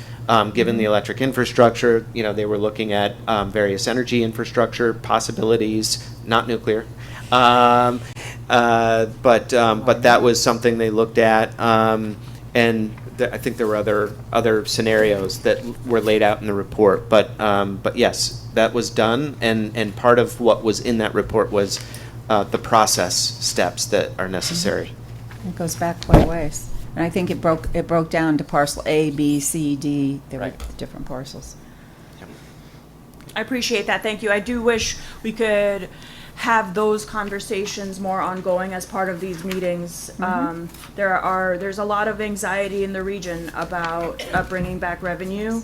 Given the electric infrastructure, they were looking at various energy infrastructure possibilities, not nuclear, but that was something they looked at, and I think there were other scenarios that were laid out in the report. But yes, that was done, and part of what was in that report was the process steps that are necessary. It goes back quite a ways. And I think it broke down to parcel A, B, C, D. There were different parcels. I appreciate that. Thank you. I do wish we could have those conversations more ongoing as part of these meetings. There's a lot of anxiety in the region about bringing back revenue,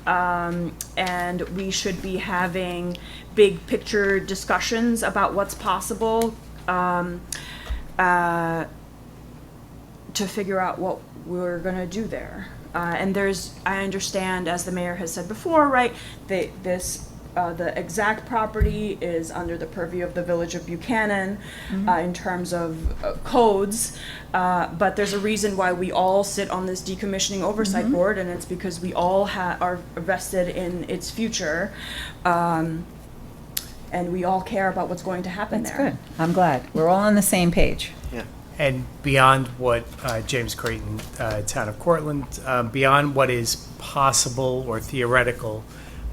and we should be having big picture discussions about what's possible to figure out what we're going to do there. And I understand, as the mayor has said before, right, the exact property is under the purview of the Village of Buchanan in terms of codes, but there's a reason why we all sit on this Decommissioning Oversight Board, and it's because we all are vested in its future, and we all care about what's going to happen there. That's good. I'm glad. We're all on the same page. Yeah. And beyond what James Creighton, Town of Cortland, beyond what is possible or theoretical,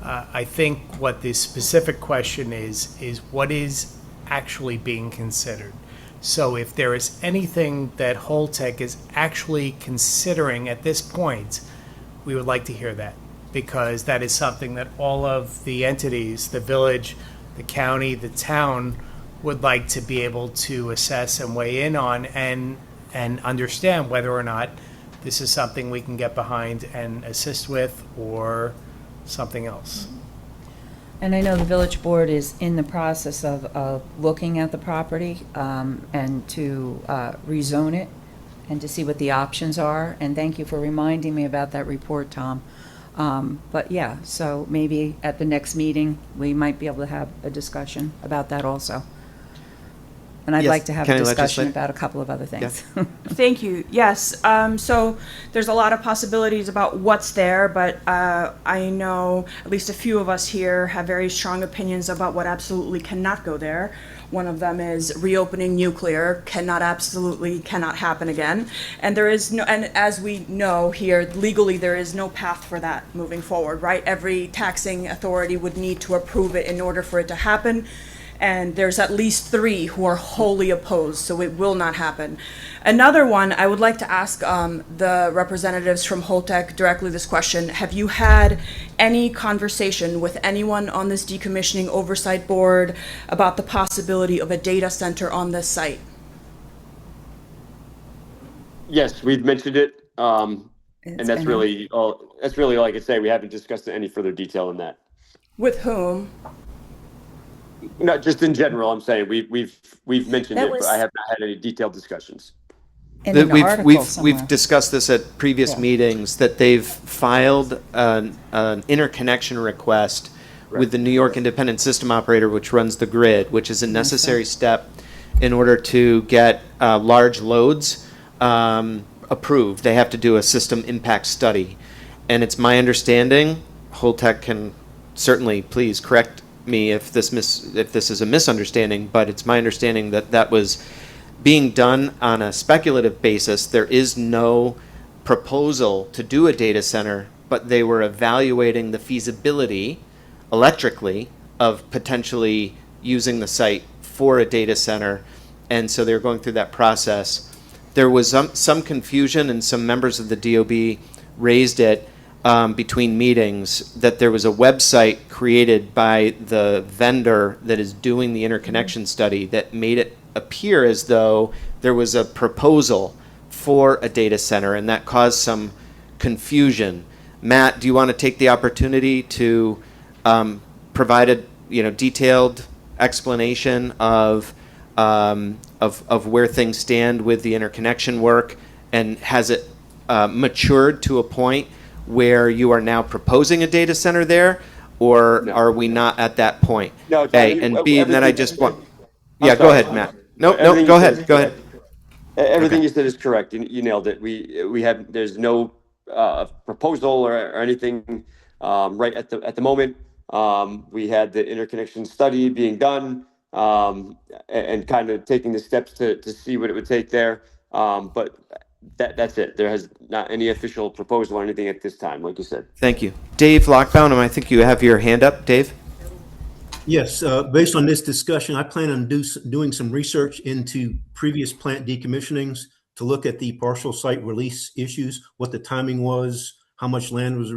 I think what the specific question is what is actually being considered. So if there is anything that Holtec is actually considering at this point, we would like to hear that, because that is something that all of the entities, the village, the county, the town, would like to be able to assess and weigh in on and understand whether or not this is something we can get behind and assist with, or something else. And I know the village board is in the process of looking at the property and to rezone it and to see what the options are. And thank you for reminding me about that report, Tom. But yeah, so maybe at the next meeting, we might be able to have a discussion about that also. And I'd like to have a discussion about a couple of other things. Yeah. Thank you. Yes. So there's a lot of possibilities about what's there, but I know at least a few of us here have very strong opinions about what absolutely cannot go there. One of them is reopening nuclear cannot happen again. And there is no, and as we know here, legally there is no path for that moving forward, right? Every taxing authority would need to approve it in order for it to happen. And there's at least 3 who are wholly opposed, so it will not happen. Another one, I would like to ask the representatives from Holtec directly this question. Have you had any conversation with anyone on this Decommissioning Oversight Board about the possibility of a data center on this site? Yes, we've mentioned it, and that's really all I can say. We haven't discussed any further detail in that. With whom? Not just in general. I'm saying we've mentioned it, but I have not had any detailed discussions. We've discussed this at previous meetings, that they've filed an interconnection request with the New York Independent System Operator, which runs the grid, which is a necessary step in order to get large loads approved. They have to do a system impact study, and it's my understanding, Holtec can certainly please correct me if this is a misunderstanding, but it's my understanding that that was being done on a speculative basis. There is no proposal to do a data center, but they were evaluating the feasibility electrically of potentially using the site for a data center, and so they're going through that process. There was some confusion, and some members of the DOB raised it between meetings, that there was a website created by the vendor that is doing the interconnection study that made it appear as though there was a proposal for a data center, and that caused some confusion. Matt, do you want to take the opportunity to provide a detailed explanation of where things stand with the interconnection work, and has it matured to a point where you are now proposing a data center there, or are we not at that point? No. A, and B, and then I just want... Yeah, go ahead, Matt. No, go ahead. Everything you said is correct. You nailed it. There's no proposal or anything right at the moment. We had the interconnection study being done. and kind of taking the steps to see what it would take there. But that's it. There has not any official proposal or anything at this time, like you said. Thank you. Dave Lockbaum, and I think you have your hand up. Dave? Yes, based on this discussion, I plan on doing some research into previous plant decommissionings to look at the partial site release issues, what the timing was, how much land was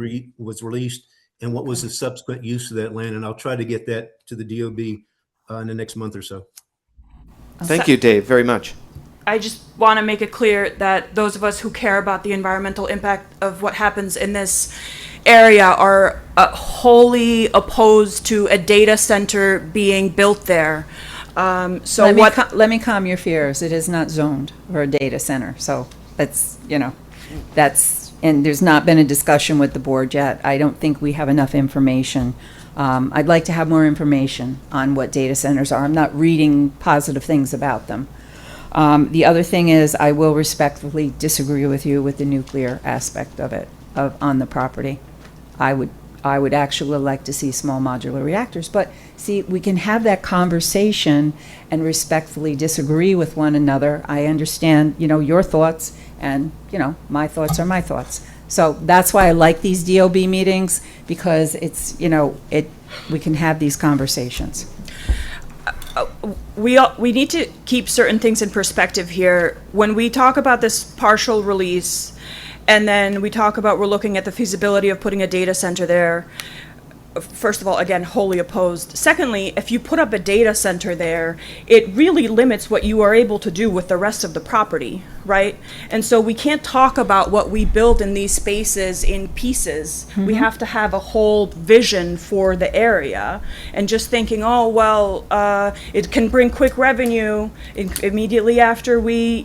released, and what was the subsequent use of that land. And I'll try to get that to the DOB in the next month or so. Thank you, Dave, very much. I just want to make it clear that those of us who care about the environmental impact of what happens in this area are wholly opposed to a data center being built there. So let me calm your fears. It is not zoned for a data center. So that's, and there's not been a discussion with the board yet. I don't think we have enough information. I'd like to have more information on what data centers are. I'm not reading positive things about them. The other thing is, I will respectfully disagree with you with the nuclear aspect of it, on the property. I would actually like to see small modular reactors, but see, we can have that conversation and respectfully disagree with one another. I understand, your thoughts, and, my thoughts are my thoughts. So that's why I like these DOB meetings, because it's, we can have these conversations. We need to keep certain things in perspective here. When we talk about this partial release, and then we talk about we're looking at the feasibility of putting a data center there, first of all, again, wholly opposed. Secondly, if you put up a data center there, it really limits what you are able to do with the rest of the property, right? And so we can't talk about what we build in these spaces in pieces. We have to have a whole vision for the area. And just thinking, oh, well, it can bring quick revenue immediately after we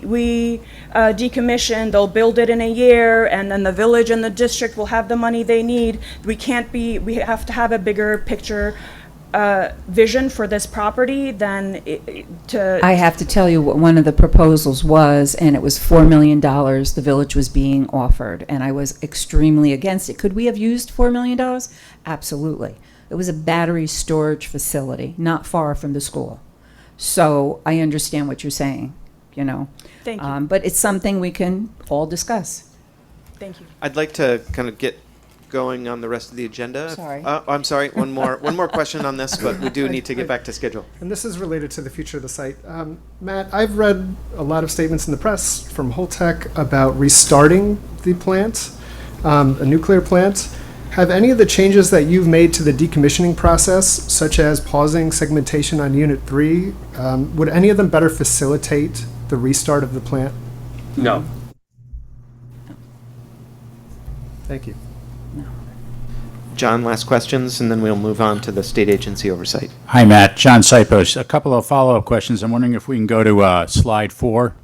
decommission, they'll build it in a year, and then the village and the district will have the money they need. We have to have a bigger picture vision for this property than I have to tell you what one of the proposals was, and it was $4 million the village was being offered, and I was extremely against it. Could we have used $4 million? Absolutely. It was a battery storage facility not far from the school. So I understand what you're saying, Thank you. But it's something we can all discuss. Thank you. I'd like to kind of get going on the rest of the agenda. Sorry. I'm sorry. One more question on this, but we do need to get back to schedule. And this is related to the future of the site. Matt, I've read a lot of statements in the press from Holtec about restarting the plant, a nuclear plant. Have any of the changes that you've made to the decommissioning process, such as pausing segmentation on Unit 3, would any of them better facilitate the restart of the plant? No. Thank you. John, last questions, and then we'll move on to the state agency oversight. Hi, Matt. John Sipos. A couple of follow-up questions. I'm wondering if we can go to slide 4.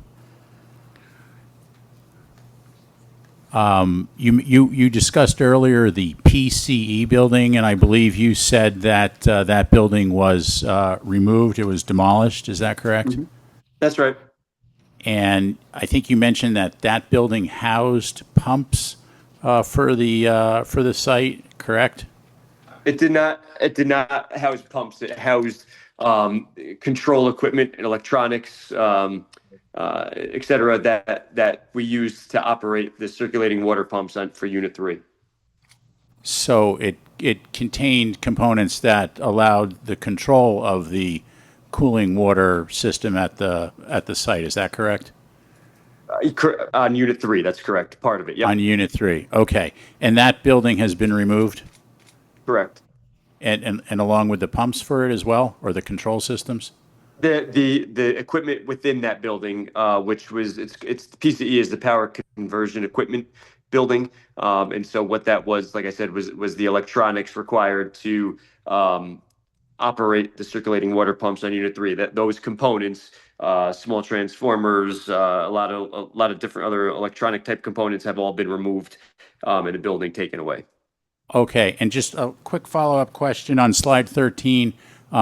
You discussed earlier the PCE building, and I believe you said that that building was removed. It was demolished. Is that correct? Mm-hmm. That's right. And I think you mentioned that that building housed pumps for the site. Correct? It did not house pumps. It housed control equipment and electronics, et cetera, that we use to operate the circulating water pumps for Unit 3. So it contained components that allowed the control of the cooling water system at the site. Is that correct? On Unit 3, that's correct. Part of it, yeah. On Unit 3, okay. And that building has been removed? Correct. And along with the pumps for it as well, or the control systems? The equipment within that building, which was it's PCE is the power conversion equipment building, and so what that was, like I said, was the electronics required to operate the circulating water pumps on Unit 3. Those components. Small transformers, a lot of different other electronic type components have all been removed and the building taken away. Okay, and just a quick follow-up question on slide 13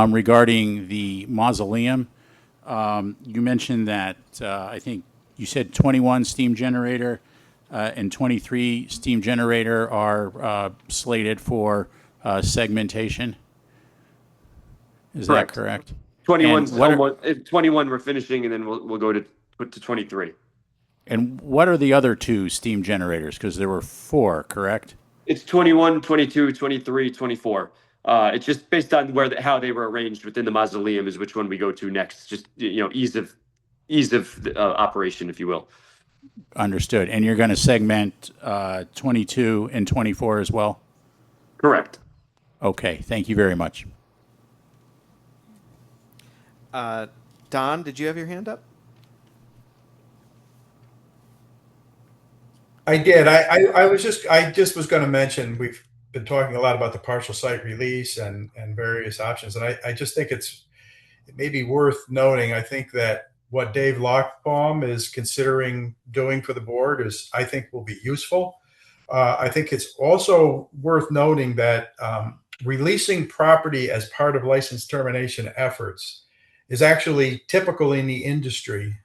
regarding the mausoleum. You mentioned that I think you said 21 steam generator and 23 steam generator are slated for segmentation. Is Correct. that correct? 21, And what are- almost, 21 we're finishing, and then we'll go to 23. And what are the other two steam generators? Because there were four, correct? It's 21, 22, 23, 24. It's just based on how they were arranged within the mausoleum is which one we go to next. Just ease of operation, if you will. Understood. And you're going to segment 22 and 24 as well? Correct. Okay. Thank you very much. Don, did you have your hand up? I did. I just was going to mention, we've been talking a lot about the partial site release and various options. And I just think it may be worth noting. I think that what Dave Lochbaum is considering doing for the board I think will be useful. I think it's also worth noting that releasing property as part of license termination efforts is actually typical in the industry.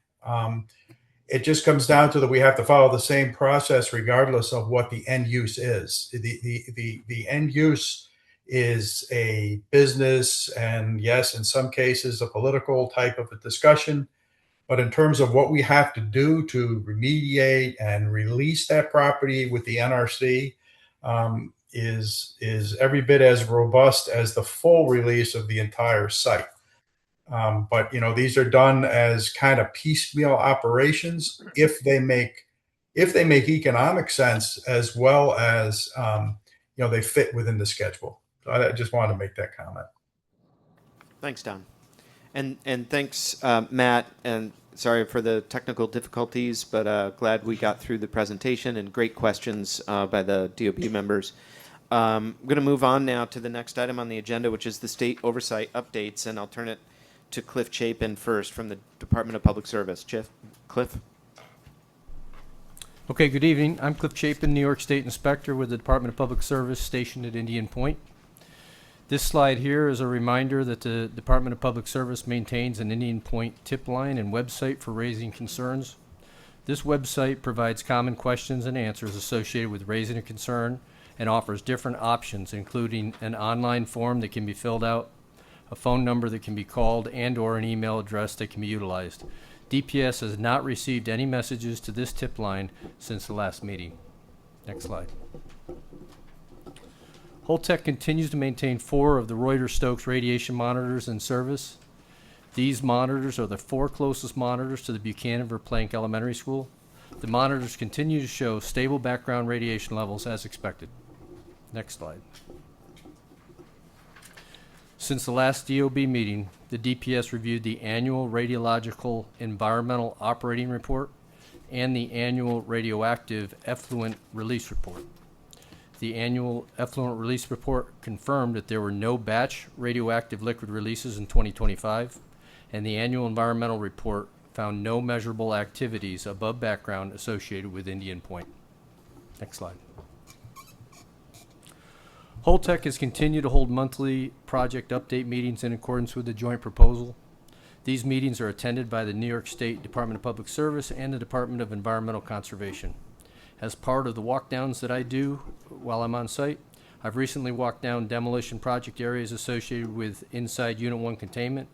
It just comes down to that we have to follow the same process regardless of what the end use is. The end use is a business and, yes, in some cases, a political type of a discussion. But in terms of what we have to do to remediate and release that property with the NRC is every bit as robust as the full release of the entire site. But these are done as kind of piecemeal operations if they make economic sense, as well as they fit within the schedule. So I just wanted to make that comment. Thanks, Don. And thanks, Matt, and sorry for the technical difficulties, but glad we got through the presentation and great questions by the DOB members. I'm going to move on now to the next item on the agenda, which is the state oversight updates, and I'll turn it to Cliff Chapin first from the Department of Public Service. Cliff? Okay, good evening. I'm Cliff Chapin, New York State Inspector with the Department of Public Service stationed at Indian Point. This slide here is a reminder that the Department of Public Service maintains an Indian Point tip line and website for raising concerns. This website provides common questions and answers associated with raising a concern and offers different options, including an online form that can be filled out, a phone number that can be called, and/or an email address that can be utilized. DPS has not received any messages to this tip line since the last meeting. Next slide. Holtec continues to maintain 4 of the Reuters-Stokes radiation monitors in service. These monitors are the 4 closest monitors to the Buchanan-Verplanck Elementary School. The monitors continue to show stable background radiation levels as expected. Next slide. Since the last DOB meeting, the DPS reviewed the annual radiological environmental operating report and the annual radioactive effluent release report. The annual effluent release report confirmed that there were no batch radioactive liquid releases in 2025, and the annual environmental report found no measurable activities above background associated with Indian Point. Next slide. Holtec has continued to hold monthly project update meetings in accordance with the joint proposal. These meetings are attended by the New York State Department of Public Service and the Department of Environmental Conservation. As part of the walkdowns that I do while I'm on site, I've recently walked down demolition project areas associated with inside Unit 1 containment,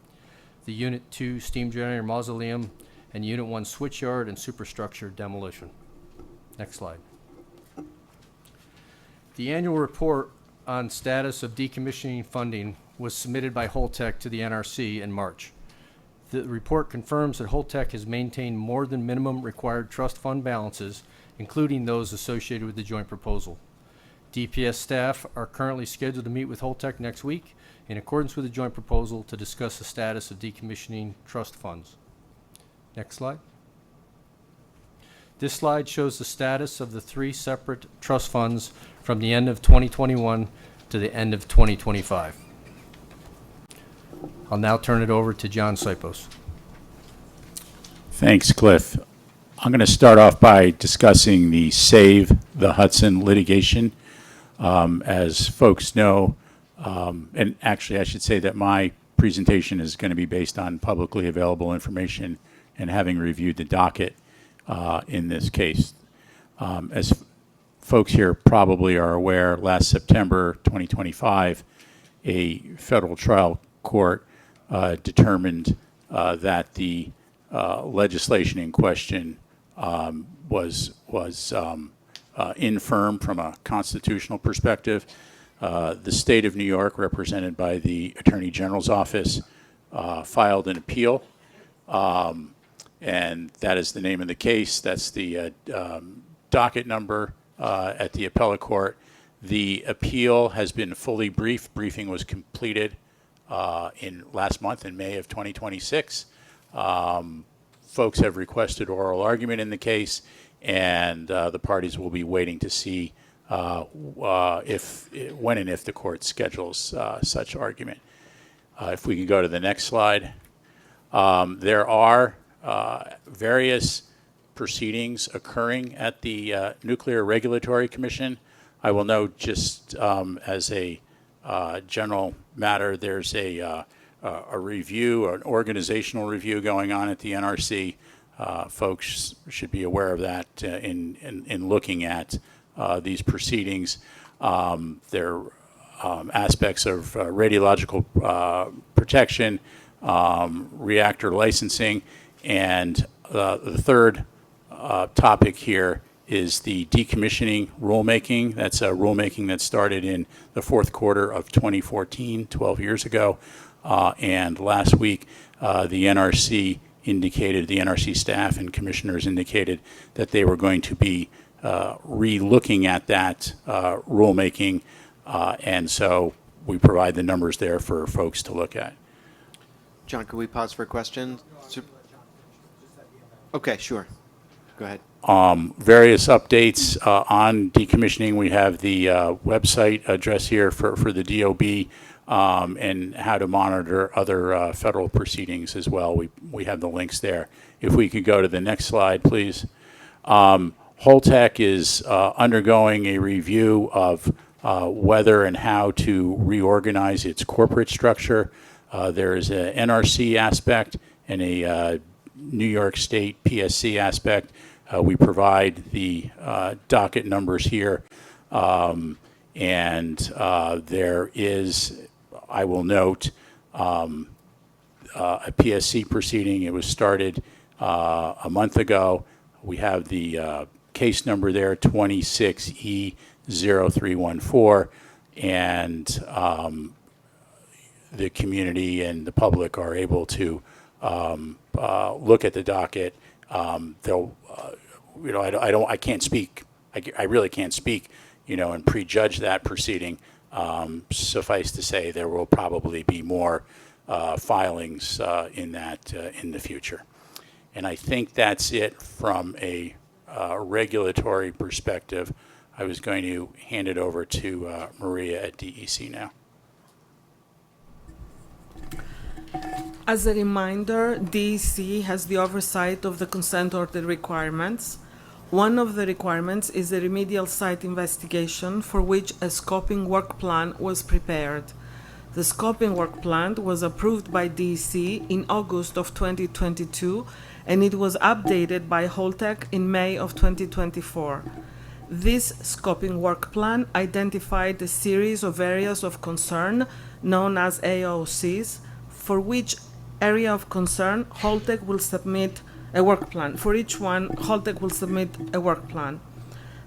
the Unit 2 steam generator mausoleum, and Unit 1 switchyard and superstructure demolition. Next slide. The annual report on status of decommissioning funding was submitted by Holtec to the NRC in March. The report confirms that Holtec has maintained more than minimum required trust fund balances, including those associated with the joint proposal. DPS staff are currently scheduled to meet with Holtec next week in accordance with the joint proposal to discuss the status of decommissioning trust funds. Next slide. This slide shows the status of the 3 separate trust funds from the end of 2021 to the end of 2025. I'll now turn it over to John Sipos. Thanks, Cliff. I'm going to start off by discussing the Save the Hudson litigation. As folks know, and actually I should say that my presentation is going to be based on publicly available information and having reviewed the docket in this case. As folks here probably are aware, last September 2025, a federal trial court determined that the legislation in question was infirm from a constitutional perspective. The state of New York, represented by the Attorney General's office, filed an appeal, and that is the name of the case. That's the docket number at the appellate court. The appeal has been fully briefed. Briefing was completed in last month in May of 2026. Folks have requested oral argument in the case, and the parties will be waiting to see when and if the court schedules such argument. If we can go to the next slide. There are various proceedings occurring at the Nuclear Regulatory Commission. I will note, just as a general matter, there's a review, an organizational review going on at the NRC. Folks should be aware of that in looking at these proceedings. There are aspects of radiological protection, reactor licensing, and the third topic here is the decommissioning rulemaking. That's a rulemaking that started in the fourth quarter of 2014, 12 years ago. And last week, the NRC staff and commissioners indicated that they were going to be re-looking at that rulemaking. And so we provide the numbers there for folks to look at. John, could we pause for questions? Okay, sure. Go ahead. Various updates on decommissioning. We have the website address here for the DOB and how to monitor other federal proceedings as well. We have the links there. If we could go to the next slide, please. Holtec is undergoing a review of whether and how to reorganize its corporate structure. There is an NRC aspect and a New York State PSC aspect. We provide the docket numbers here. And there is, I will note, a PSC proceeding. It was started a month ago. We have the case number there, 26E0314, and the community and the public are able to look at the docket. They'll, I can't speak. I really can't speak, and prejudge that proceeding. Suffice to say, there will probably be more filings in the future. And I think that's it from a regulatory perspective. I was going to hand it over to Maria at DEC now. As a reminder, DEC has the oversight of the consent order requirements. One of the requirements is a remedial site investigation for which a scoping work plan was prepared. The scoping work plan was approved by DEC in August of 2022, and it was updated by Holtec in May of 2024. This scoping work plan identified a series of areas of concern known as AOCs, for which area of concern Holtec will submit a work plan. For each one, Holtec will submit a work plan.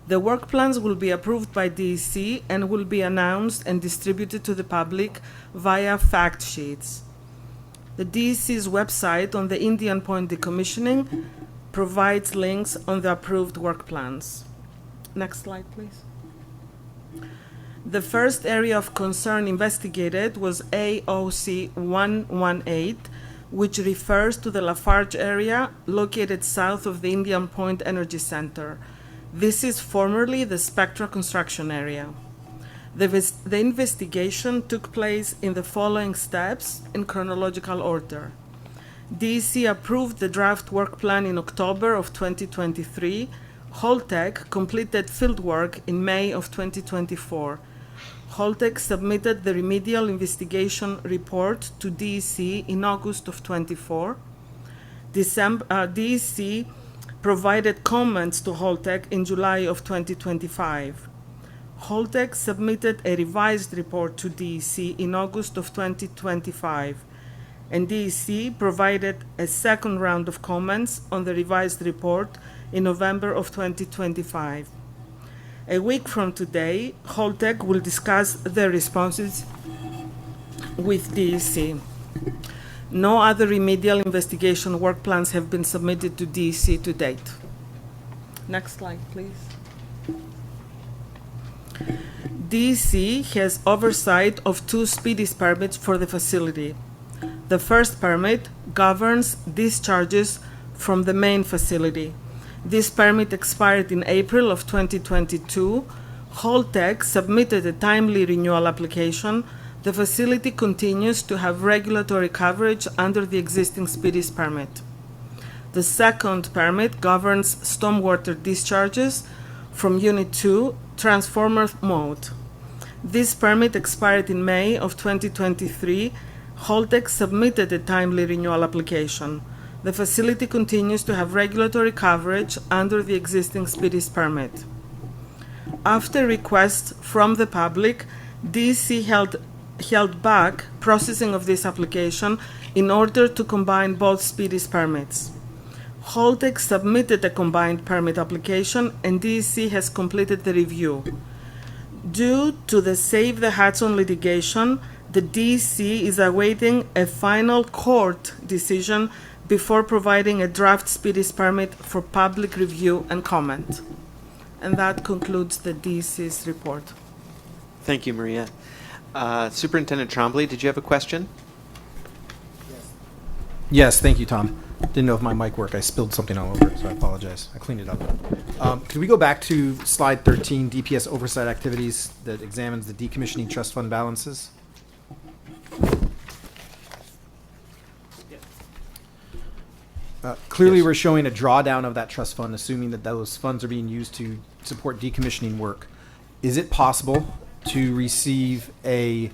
The work plans will be approved by DEC and will be announced and distributed to the public via fact sheets. The DEC's website on the Indian Point decommissioning provides links on the approved work plans. Next slide, please. The first area of concern investigated was AOC 118, which refers to the Lafarge area located south of the Indian Point Energy Center. This is formerly the Spectra construction area. The investigation took place in the following steps in chronological order. DEC approved the draft work plan in October of 2023. Holtec completed fieldwork in May of 2024. Holtec submitted the remedial investigation report to DEC in August of 24. DEC provided comments to Holtec in July of 2025. Holtec submitted a revised report to DEC in August of 2025. and DEC provided a second round of comments on the revised report in November of 2025. A week from today, Holtec will discuss their responses with DEC. No other remedial investigation work plans have been submitted to DEC to date. Next slide, please. DEC has oversight of 2 speedies permits for the facility. The first permit governs discharges from the main facility. This permit expired in April of 2022. Holtec submitted a timely renewal application. The facility continues to have regulatory coverage under the existing speedies permit. The second permit governs stormwater discharges from Unit 2, transformer mode. This permit expired in May of 2023. Holtec submitted a timely renewal application. The facility continues to have regulatory coverage under the existing speedies permit. After requests from the public, DEC held back processing of this application in order to combine both speedies permits. Holtec submitted a combined permit application and DEC has completed the review. Due to the Save the Hudson litigation, the DEC is awaiting a final court decision before providing a draft speedies permit for public review and comment. And that concludes the DEC's report. Thank you, Maria. Superintendent Trombley, did you have a question? Yes, thank you, Tom. Didn't know if my mic worked. I spilled something all over it, so I apologize. I cleaned it up. Could we go back to slide 13, DPS oversight activities that examines the decommissioning trust fund balances? Clearly, we're showing a drawdown of that trust fund, assuming that those funds are being used to support decommissioning work. Is it possible to receive a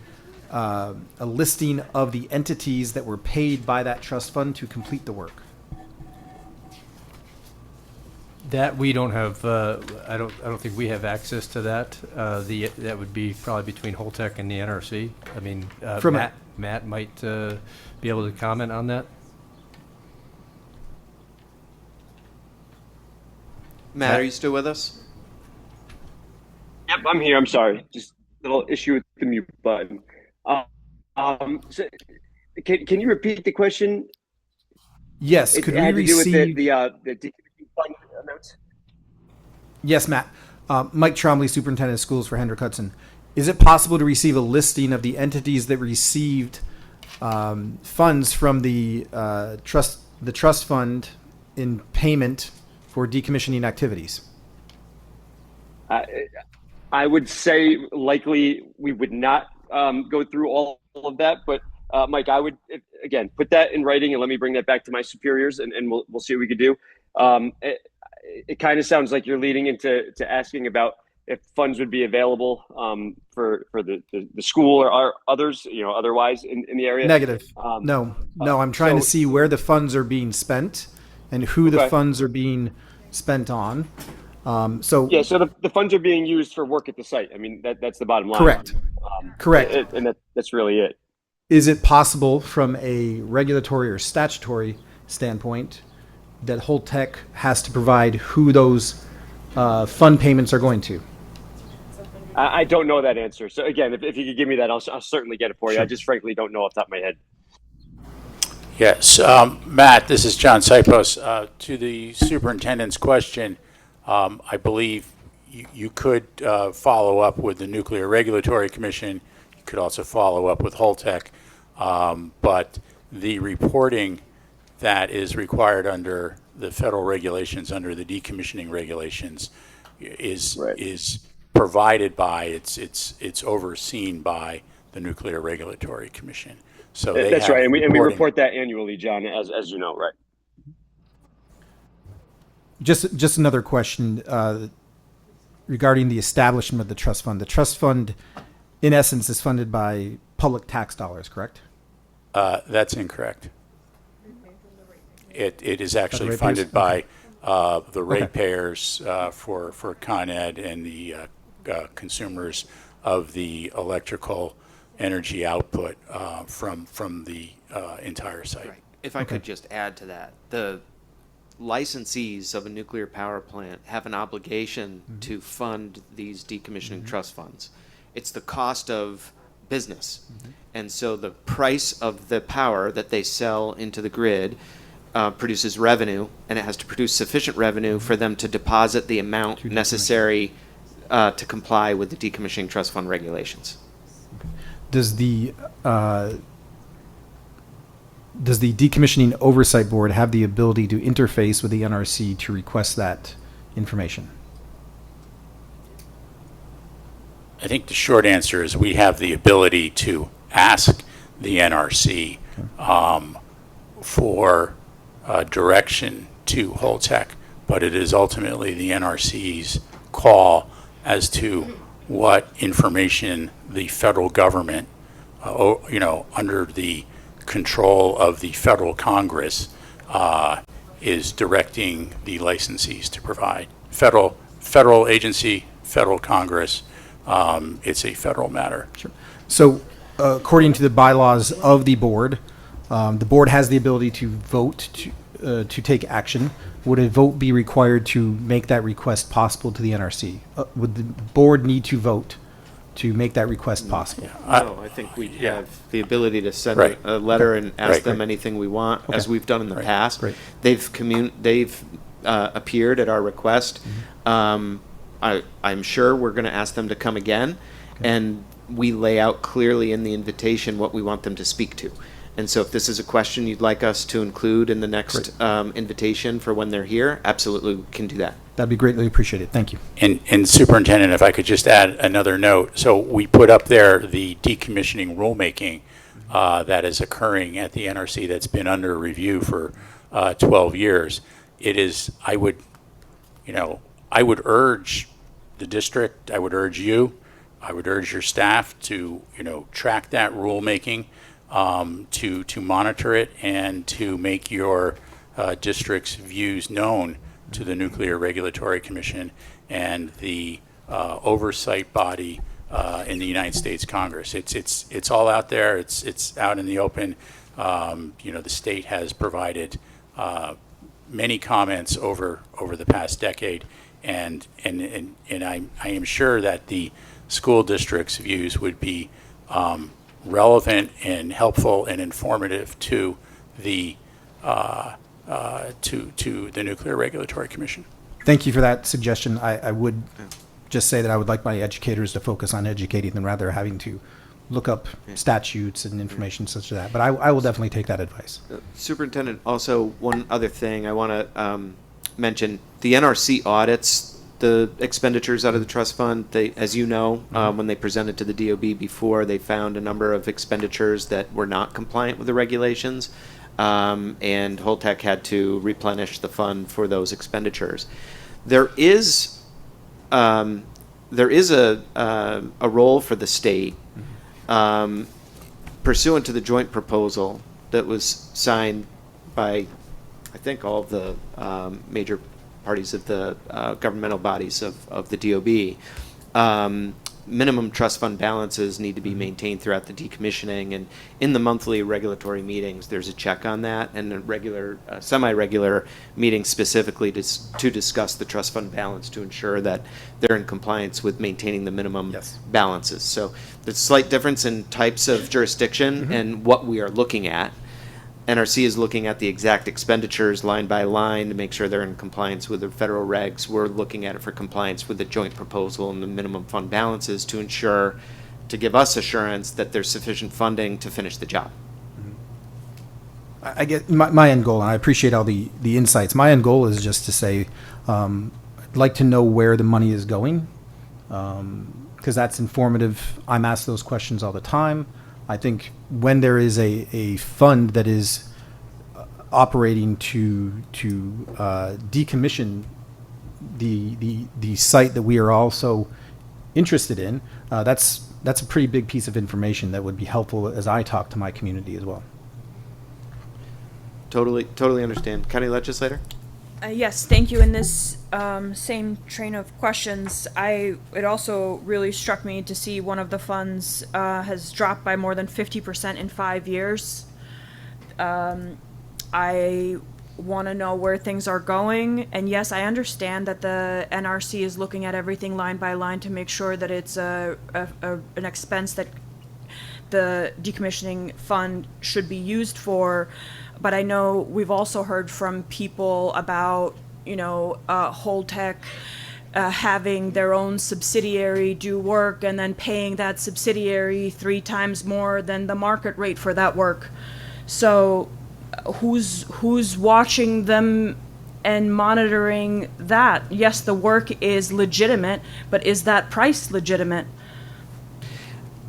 listing of the entities that were paid by that trust fund to complete the work? That we don't have. I don't think we have access to that. That would be probably between Holtec and the NRC. I mean, Matt might be able to comment on that. Matt, are you still with us? Yep, I'm here. I'm sorry. Just a little issue with the mute button. So can you repeat the question? Yes. Could we receive the decommissioning fund amounts? Yes, Matt. Mike Trombley, Superintendent of Schools for Hendrick Hudson. Is it possible to receive a listing of the entities that received funds from the trust fund in payment for decommissioning activities? I would say likely we would not go through all of that, but Mike, I would again put that in writing and let me bring that back to my superiors, and we'll see what we could do. It kind of sounds like you're leading into asking about if funds would be available for the school or others, otherwise in the area. Negative. No, I'm trying to see where the funds are being spent and who the funds are being spent on. So the funds are being used for work at the site. I mean, that's the bottom line. Correct. Correct. And that's really it. Is it possible from a regulatory or statutory standpoint that Holtec has to provide who those fund payments are going to? I don't know that answer. So again, if you could give me that, I'll certainly get it for you. Sure. I just frankly don't know off the top of my head. Yes, Matt, this is John Sipos. To the superintendent's question, I believe you could follow up with the Nuclear Regulatory Commission. You could also follow up with Holtec. But the reporting that is required under the federal regulations, under the decommissioning regulations, is provided by, it's overseen by the Nuclear Regulatory Commission. So that's right, and we report that annually, John, as you know, right? Just another question regarding the establishment of the trust fund. The trust fund, in essence, is funded by public tax dollars, correct? That's incorrect. It is actually funded by the ratepayers for Con Ed and the consumers of the electrical energy output from the entire site. Right. If I could just add to that, the licensees of a nuclear power plant have an obligation to fund these decommissioning trust funds. It's the cost of business. And so the price of the power that they sell into the grid produces revenue, and it has to produce sufficient revenue for them to deposit the amount necessary to comply with the decommissioning trust fund regulations. Does the Decommissioning Oversight Board have the ability to interface with the NRC to request that information? I think the short answer is we have the ability to ask the NRC for direction to Holtec, but it is ultimately the NRC's call as to what information the federal government, under the control of the federal Congress, is directing the licensees to provide. Federal agency, federal Congress, it's a federal matter. Sure. So, according to the bylaws of the board has the ability to vote to take action. Would a vote be required to make that request possible to the NRC? Would the board need to vote to make that request possible? No, I think we have the ability to send a letter and ask them anything we want, as we've done in the past. They've appeared at our request. I'm sure we're going to ask them to come again, and we lay out clearly in the invitation what we want them to speak to. And so if this is a question you'd like us to include in the next invitation for when they're here, absolutely we can do that. That'd be greatly appreciated. Thank you. And Superintendent, if I could just add another note. So we put up there the decommissioning rulemaking that is occurring at the NRC that's been under review for 12 years. It is, I would urge the district, I would urge you, I would urge your staff to, track that rulemaking, to monitor it and to make your district's views known to the Nuclear Regulatory Commission and the oversight body in the United States Congress. It's all out there. It's out in the open. The state has provided many comments over the past decade, and I am sure that the school district's views would be relevant and helpful and informative to the to the Nuclear Regulatory Commission. Thank you for that suggestion. I would just say that I would like my educators to focus on educating them rather than having to look up statutes and information such as that. But I will definitely take that advice. Superintendent, also one other thing I want to mention. The NRC audits the expenditures out of the trust fund. They, as you know, when they presented to the DOB before, they found a number of expenditures that were not compliant with the regulations, and Holtec had to replenish the fund for those expenditures. There is a role for the state, pursuant to the joint proposal that was signed by, I think, all of the major parties of the governmental bodies of the DOB. Minimum trust fund balances need to be maintained throughout the decommissioning, and in the monthly regulatory meetings, there's a check on that, and a regular, semi-regular meeting specifically to discuss the trust fund balance to ensure that they're in compliance with maintaining the minimum balances. So there's a slight difference in types of jurisdiction and what we are looking at. NRC is looking at the exact expenditures line by line to make sure they're in compliance with the federal regs. We're looking at it for compliance with the joint proposal and the minimum fund balances to give us assurance that there's sufficient funding to finish the job. I get my end goal, and I appreciate all the insights. My end goal is just to say, I'd like to know where the money is going, because that's informative. I'm asked those questions all the time. I think when there is a fund that is operating to decommission the site that we are also interested in, that's a pretty big piece of information that would be helpful as I talk to my community as well. Totally understand. County legislator? Yes, thank you. In this same train of questions, it also really struck me to see one of the funds has dropped by more than 50% in 5 years. I want to know where things are going. And yes, I understand that the NRC is looking at everything line by line to make sure that it's an expense that the decommissioning fund should be used for. But I know we've also heard from people about, Holtec having their own subsidiary do work and then paying that subsidiary 3 times more than the market rate for that work. So who's watching them and monitoring that? Yes, the work is legitimate, but is that price legitimate?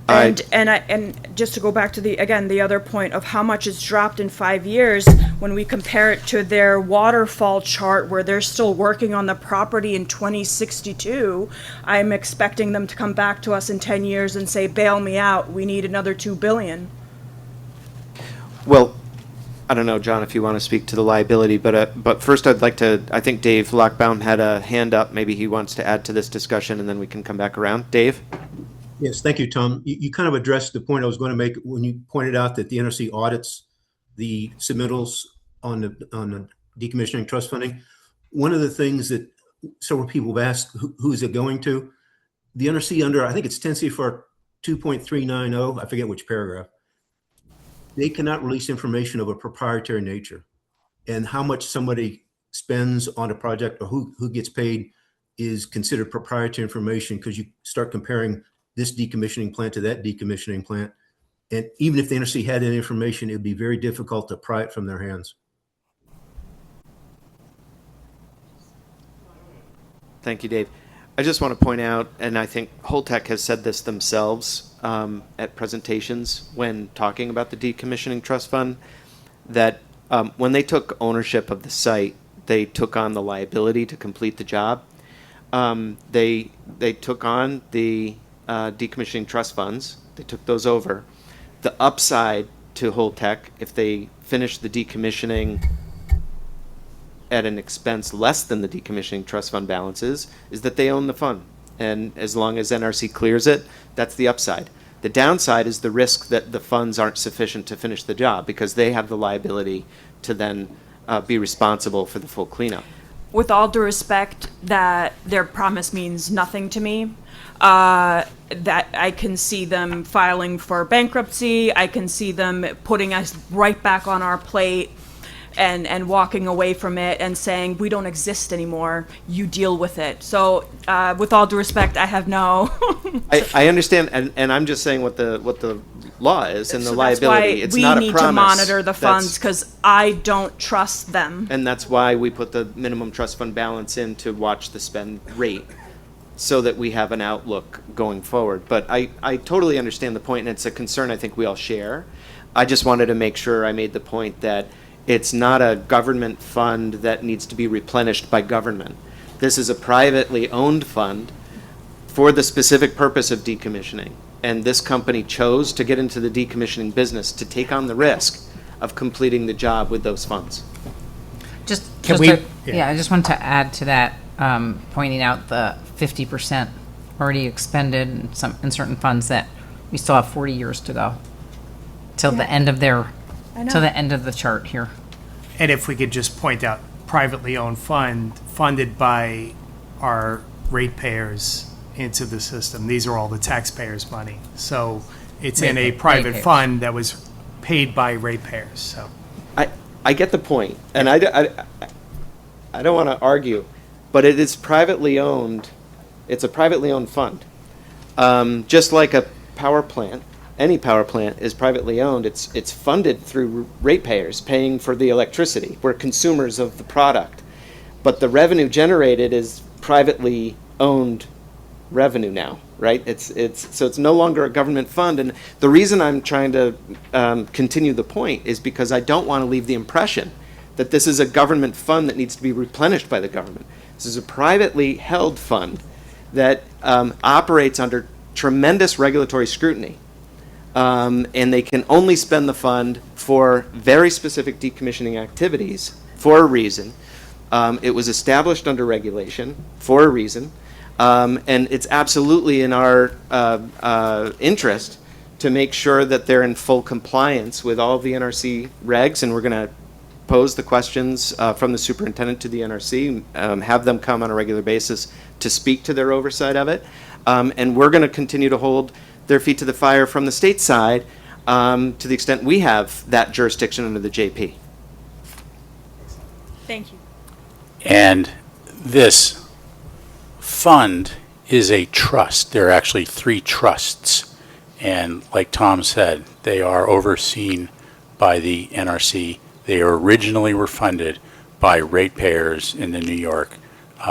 And just to go back to the other point of how much it's dropped in 5 years, when we compare it to their waterfall chart where they're still working on the property in 2062, I'm expecting them to come back to us in 10 years and say, bail me out, we need another $2 billion. Well, I don't know, John, if you want to speak to the liability, but first I'd like to, I think Dave Lockbaum had a hand up. Maybe he wants to add to this discussion and then we can come back around. Dave? Yes, thank you, Tom. You kind of addressed the point I was going to make when you pointed out that the NRC audits the submittals on the decommissioning trust funding. One of the things that several people have asked, who is it going to? The NRC under, I think it's 10 CFR 2.390, I forget which paragraph, they cannot release information of a proprietary nature. And how much somebody spends on a project or who gets paid is considered proprietary information, because you start comparing this decommissioning plant to that decommissioning plant. And even if the NRC had that information, it would be very difficult to pry it from their hands. Thank you, Dave. I just want to point out, and I think Holtec has said this themselves at presentations when talking about the Decommissioning Trust Fund, that when they took ownership of the site, they took on the liability to complete the job. They took on the decommissioning trust funds. They took those over. The upside to Holtec, if they finish the decommissioning at an expense less than the decommissioning trust fund balances, is that they own the fund. And as long as NRC clears it, that's the upside. The downside is the risk that the funds aren't sufficient to finish the job, because they have the liability to then be responsible for the full cleanup. With all due respect, that their promise means nothing to me. That I can see them filing for bankruptcy. I can see them putting us right back on our plate and walking away from it and saying, we don't exist anymore, you deal with it. So with all due respect, I have no... I understand, and I'm just saying what the law is and the So liability. that's It's why not we a need promise. to monitor the funds, because I don't trust them. And that's why we put the minimum trust fund balance in to watch the spend rate, so that we have an outlook going forward. But I totally understand the point, and it's a concern I think we all share. I just wanted to make sure I made the point that it's not a government fund that needs to be replenished by government. This is a privately owned fund for the specific purpose of decommissioning. And this company chose to get into the decommissioning business to take on the risk of completing the job with those funds. I just want to add to that, pointing out the 50% already expended in certain funds, that we still have 40 years to go till the end of the end of the chart here. And if we could just point out, privately owned fund funded by our ratepayers into the system. These are all the taxpayers' money. So it's in a private Ratepayers. fund that was paid by ratepayers. So I get the point, and I don't want to argue, but it is privately owned. It's a privately owned fund. Just like a power plant, any power plant is privately owned. It's funded through ratepayers paying for the electricity. We're consumers of the product, but the revenue generated is privately owned revenue now, right? It's no longer a government fund. And the reason I'm trying to continue the point is because I don't want to leave the impression that this is a government fund that needs to be replenished by the government. This is a privately held fund that operates under tremendous regulatory scrutiny. And they can only spend the fund for very specific decommissioning activities for a reason. It was established under regulation for a reason, and it's absolutely in our interest to make sure that they're in full compliance with all of the NRC regs, and we're going to pose the questions from the superintendent to the NRC, have them come on a regular basis to speak to their oversight of it, and we're going to continue to hold their feet to the fire from the state side to the extent we have that jurisdiction under the JP. Thank you. And this fund is a trust. There are actually 3 trusts. And like Tom said, they are overseen by the NRC. They originally were funded by ratepayers in the New York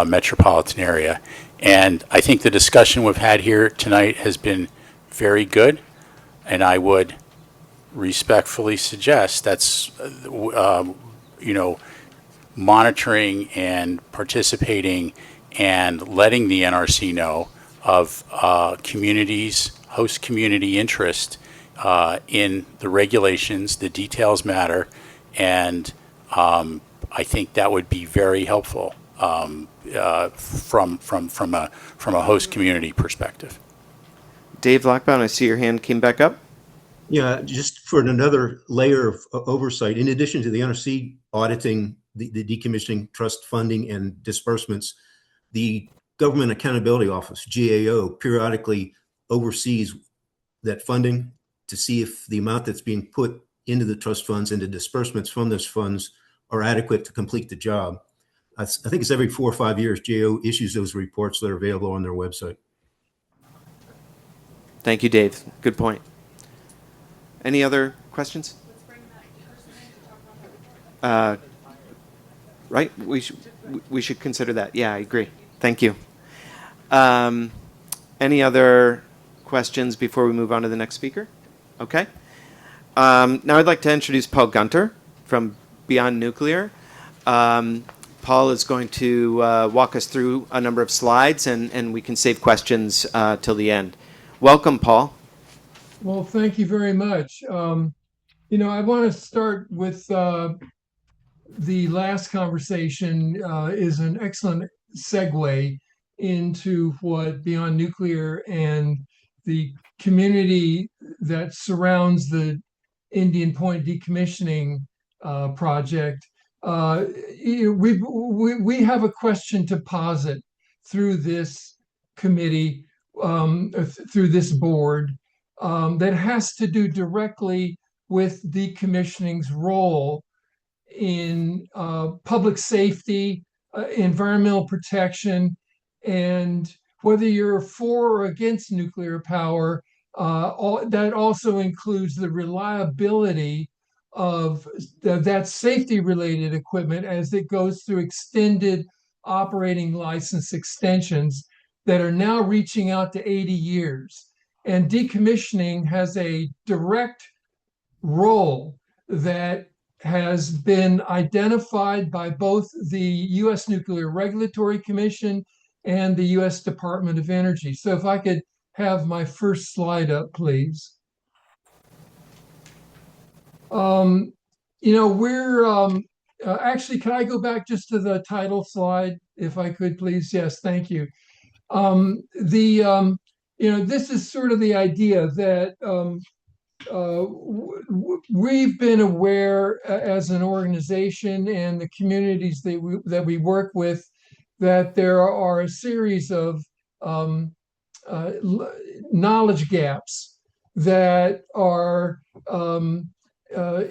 metropolitan area. And I think the discussion we've had here tonight has been very good. And I would respectfully suggest that's, monitoring and participating and letting the NRC know of communities, host community interest in the regulations. The details matter, and I think that would be very helpful from a host community perspective. Dave Lockbaum, I see your hand came back up. Yeah, just for another layer of oversight, in addition to the NRC auditing the decommissioning trust funding and disbursements, the Government Accountability Office, GAO, periodically oversees that funding to see if the amount that's being put into the trust funds and the disbursements from those funds are adequate to complete the job. I think it's every 4 or 5 years GAO issues those reports that are available on their website. Thank you, Dave. Good point. Any other questions? Right, we should consider that. Yeah, I agree. Thank you. Any other questions before we move on to the next speaker? Okay. Now I'd like to introduce Paul Gunter from Beyond Nuclear. Paul is going to walk us through a number of slides, and we can save questions till the end. Welcome, Paul. Well, thank you very much. I want to start with the last conversation is an excellent segue into what Beyond Nuclear and the community that surrounds the Indian Point decommissioning project. We have a question to posit through this committee, through this board, that has to do directly with decommissioning's role in public safety, environmental protection, and whether you're for or against nuclear power, that also includes the reliability of that safety-related equipment as it goes through extended operating license extensions that are now reaching out to 80 years. And decommissioning has a direct role that has been identified by both the U.S. Nuclear Regulatory Commission and the U.S. Department of Energy. So if I could have my first slide up, please. We're actually, can I go back just to the title slide, if I could, please? Yes, thank you. This is sort of the idea that we've been aware as an organization and the communities that we work with that there are a series of knowledge gaps that are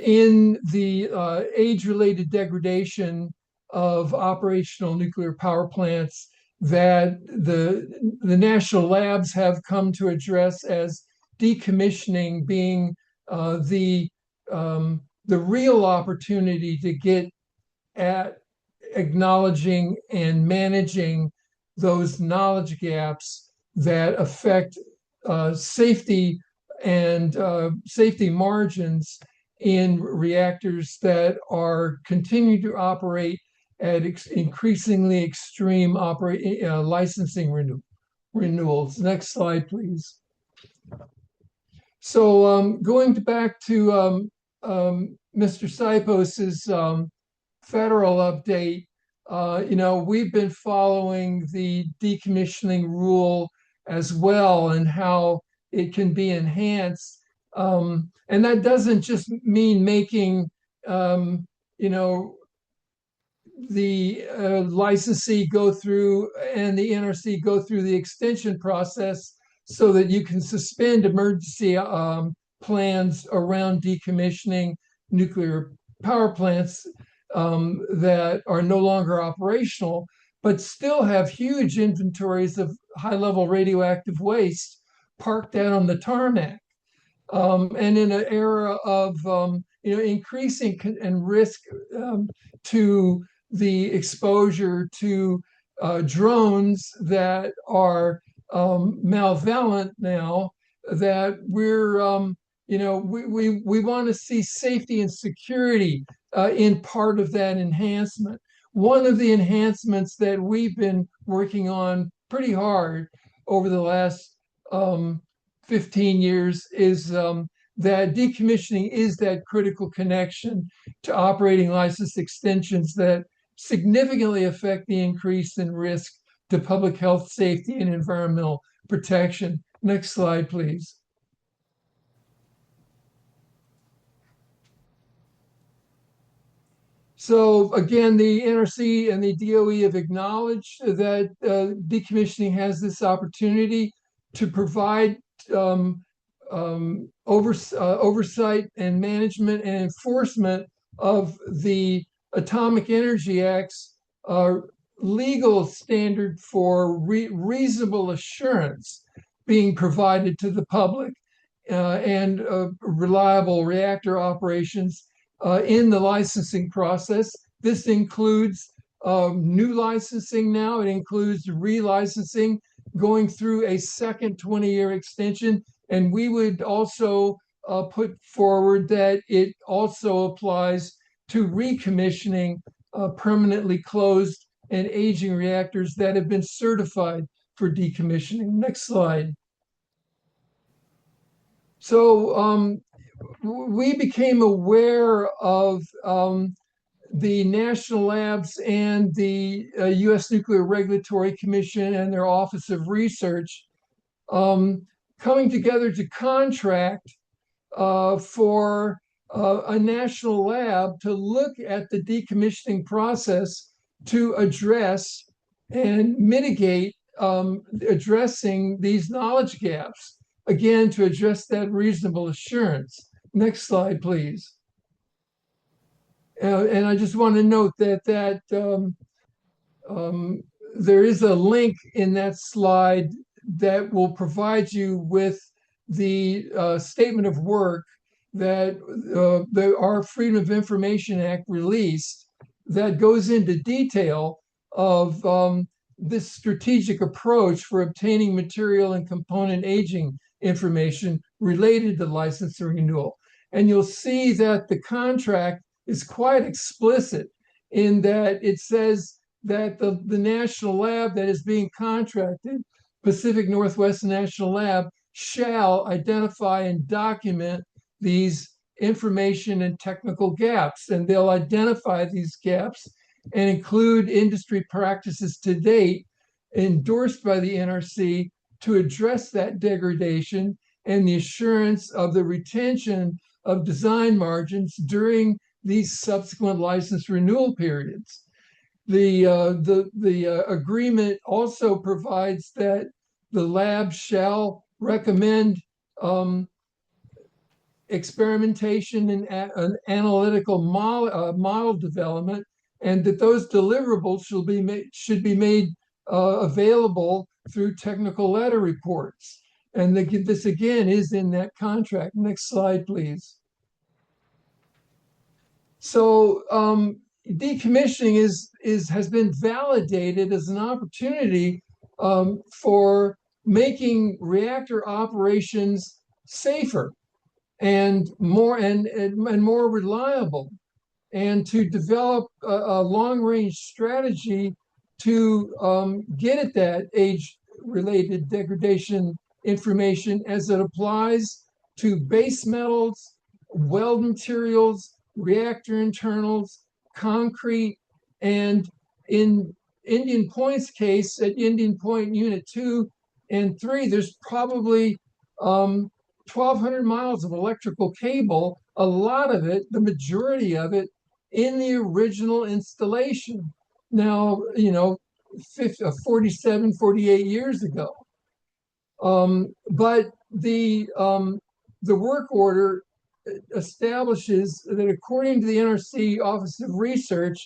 in the age-related degradation of operational nuclear power plants that the national labs have come to address as decommissioning being the real opportunity to get at acknowledging and managing those knowledge gaps that affect safety and safety margins in reactors that are continuing to operate at increasingly extreme licensing renewals. Next slide, please. So going back to Mr. Saipos's federal update, we've been following the decommissioning rule as well and how it can be enhanced. And that doesn't just mean making, you know, the licensee go through and the NRC go through the extension process so that you can suspend emergency plans around decommissioning nuclear power plants that are no longer operational, but still have huge inventories of high-level radioactive waste parked out on the tarmac. And in an era of increasing and risk to the exposure to drones that are malvalent now, that we want to see safety and security in part of that enhancement. One of the enhancements that we've been working on pretty hard over the last 15 years is that decommissioning is that critical connection to operating license extensions that significantly affect the increase in risk to public health, safety, and environmental protection. Next slide, please. So again, the NRC and the DOE have acknowledged that decommissioning has this opportunity to provide oversight and management and enforcement of the Atomic Energy Act's legal standard for reasonable assurance being provided to the public and reliable reactor operations in the licensing process. This includes new licensing now. It includes relicensing, going through a second 20-year extension. And we would also put forward that it also applies to recommissioning permanently closed and aging reactors that have been certified for decommissioning. Next slide. So we became aware of the national labs and the U.S. Nuclear Regulatory Commission and their Office of Research coming together to contract for a national lab to look at the decommissioning process to address and mitigate addressing these knowledge gaps, again, to address that reasonable assurance. Next slide, please. And I just want to note that there is a link in that slide that will provide you with the statement of work that our Freedom of Information Act released that goes into detail of this strategic approach for obtaining material and component aging information related to license renewal. And you'll see that the contract is quite explicit in that it says that the national lab that is being contracted, Pacific Northwest National Lab, shall identify and document these information and technical gaps. And they'll identify these gaps and include industry practices to date endorsed by the NRC to address that degradation and the assurance of the retention of design margins during these subsequent license renewal periods. The agreement also provides that the lab shall recommend experimentation and analytical model development, and that those deliverables should be made available through technical letter reports. And this again is in that contract. Next slide, please. So decommissioning has been validated as an opportunity for making reactor operations safer and more reliable, and to develop a long-range strategy to get at that age-related degradation information as it applies to base metals, weld materials, reactor internals, concrete, and in Indian Point's case, at Indian Point Unit 2 and 3, there's probably 1,200 miles of electrical cable, a lot of it, the majority of it, in the original installation. Now, 47, 48 years ago. But the work order establishes that according to the NRC Office of Research,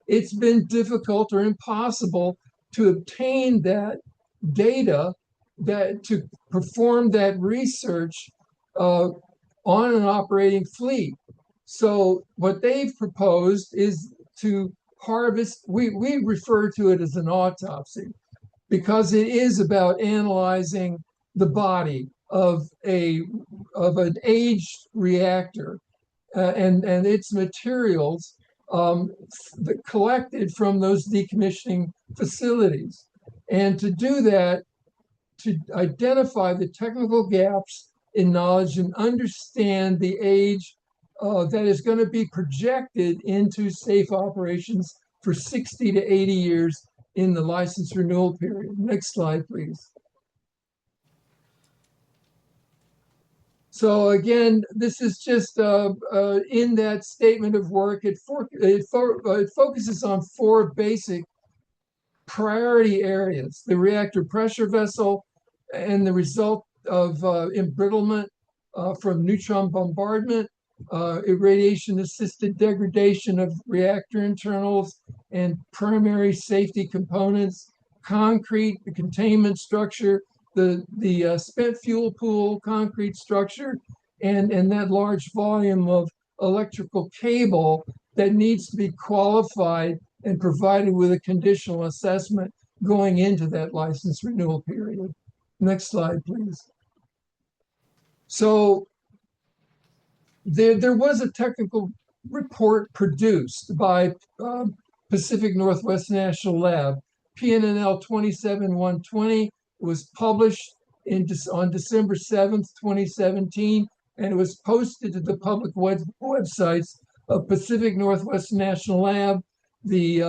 it's been difficult or impossible to obtain that data to perform that research on an operating fleet. So what they've proposed is to harvest, we refer to it as an autopsy, because it is about analyzing the body of an aged reactor and its materials collected from those decommissioning facilities. And to do that, to identify the technical gaps in knowledge and understand the age that is going to be projected into safe operations for 60 to 80 years in the license renewal period. Next slide, please. So again, this is just in that statement of work. It focuses on 4 basic priority areas: the reactor pressure vessel and the result of embrittlement from neutron bombardment, irradiation-assisted degradation of reactor internals and primary safety components, concrete, the containment structure, the spent fuel pool, concrete structure, and that large volume of electrical cable that needs to be qualified and provided with a conditional assessment going into that license renewal period. Next slide, please. So there was a technical report produced by Pacific Northwest National Lab, PNNL 27120. It was published on December 7th, 2017, and it was posted to the public websites of Pacific Northwest National Lab, the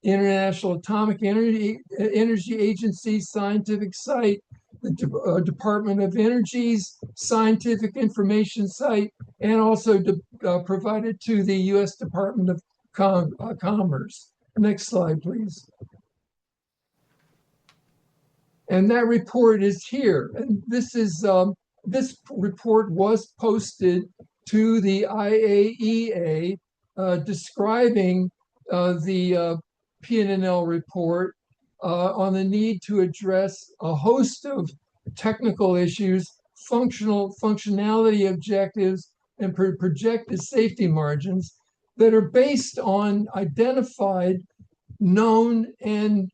International Atomic Energy Agency scientific site, the Department of Energy's scientific information site, and also provided to the U.S. Department of Commerce. Next slide, please. And that report is here. And this report was posted to the IAEA describing the PNNL report on the need to address a host of technical issues, functionality objectives, and projected safety margins that are based on identified, known, and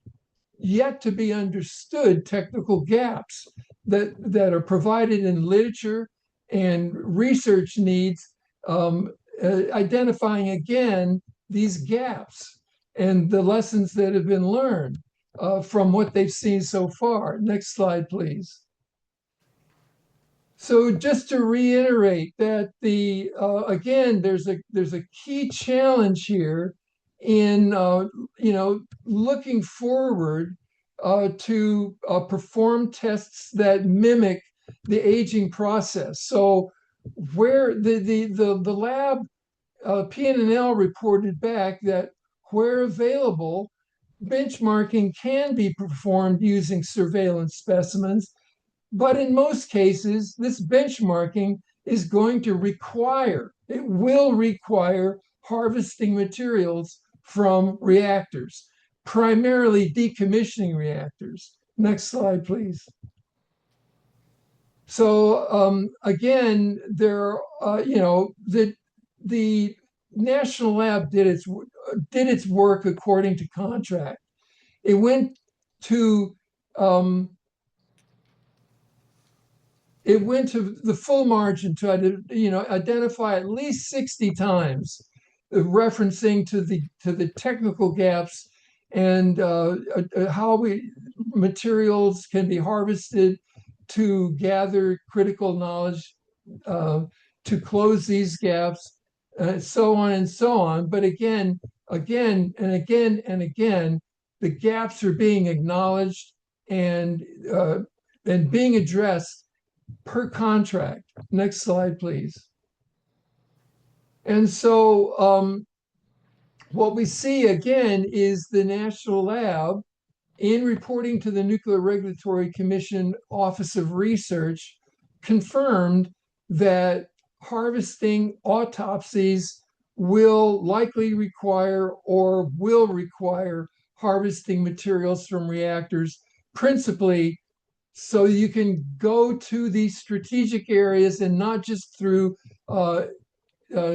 yet to be understood technical gaps that are provided in literature and research needs, identifying again these gaps and the lessons that have been learned from what they've seen so far. Next slide, please. So just to reiterate that again, there's a key challenge here in looking forward to perform tests that mimic the aging process. So where the lab PNNL reported back that where available, benchmarking can be performed using surveillance specimens, but in most cases, this benchmarking is going to will require harvesting materials from reactors, primarily decommissioning reactors. Next slide, please. So again, the National Lab did its work according to contract. It went to the full margin to identify at least 60 times referencing to the technical gaps and how materials can be harvested to gather critical knowledge to close these gaps, so on and so on. But again, again and again and again, the gaps are being acknowledged and being addressed per contract. Next slide, please. And so what we see again is the National Lab, in reporting to the Nuclear Regulatory Commission Office of Research, confirmed that harvesting autopsies will likely require or will require harvesting materials from reactors, principally so you can go to these strategic areas and not just through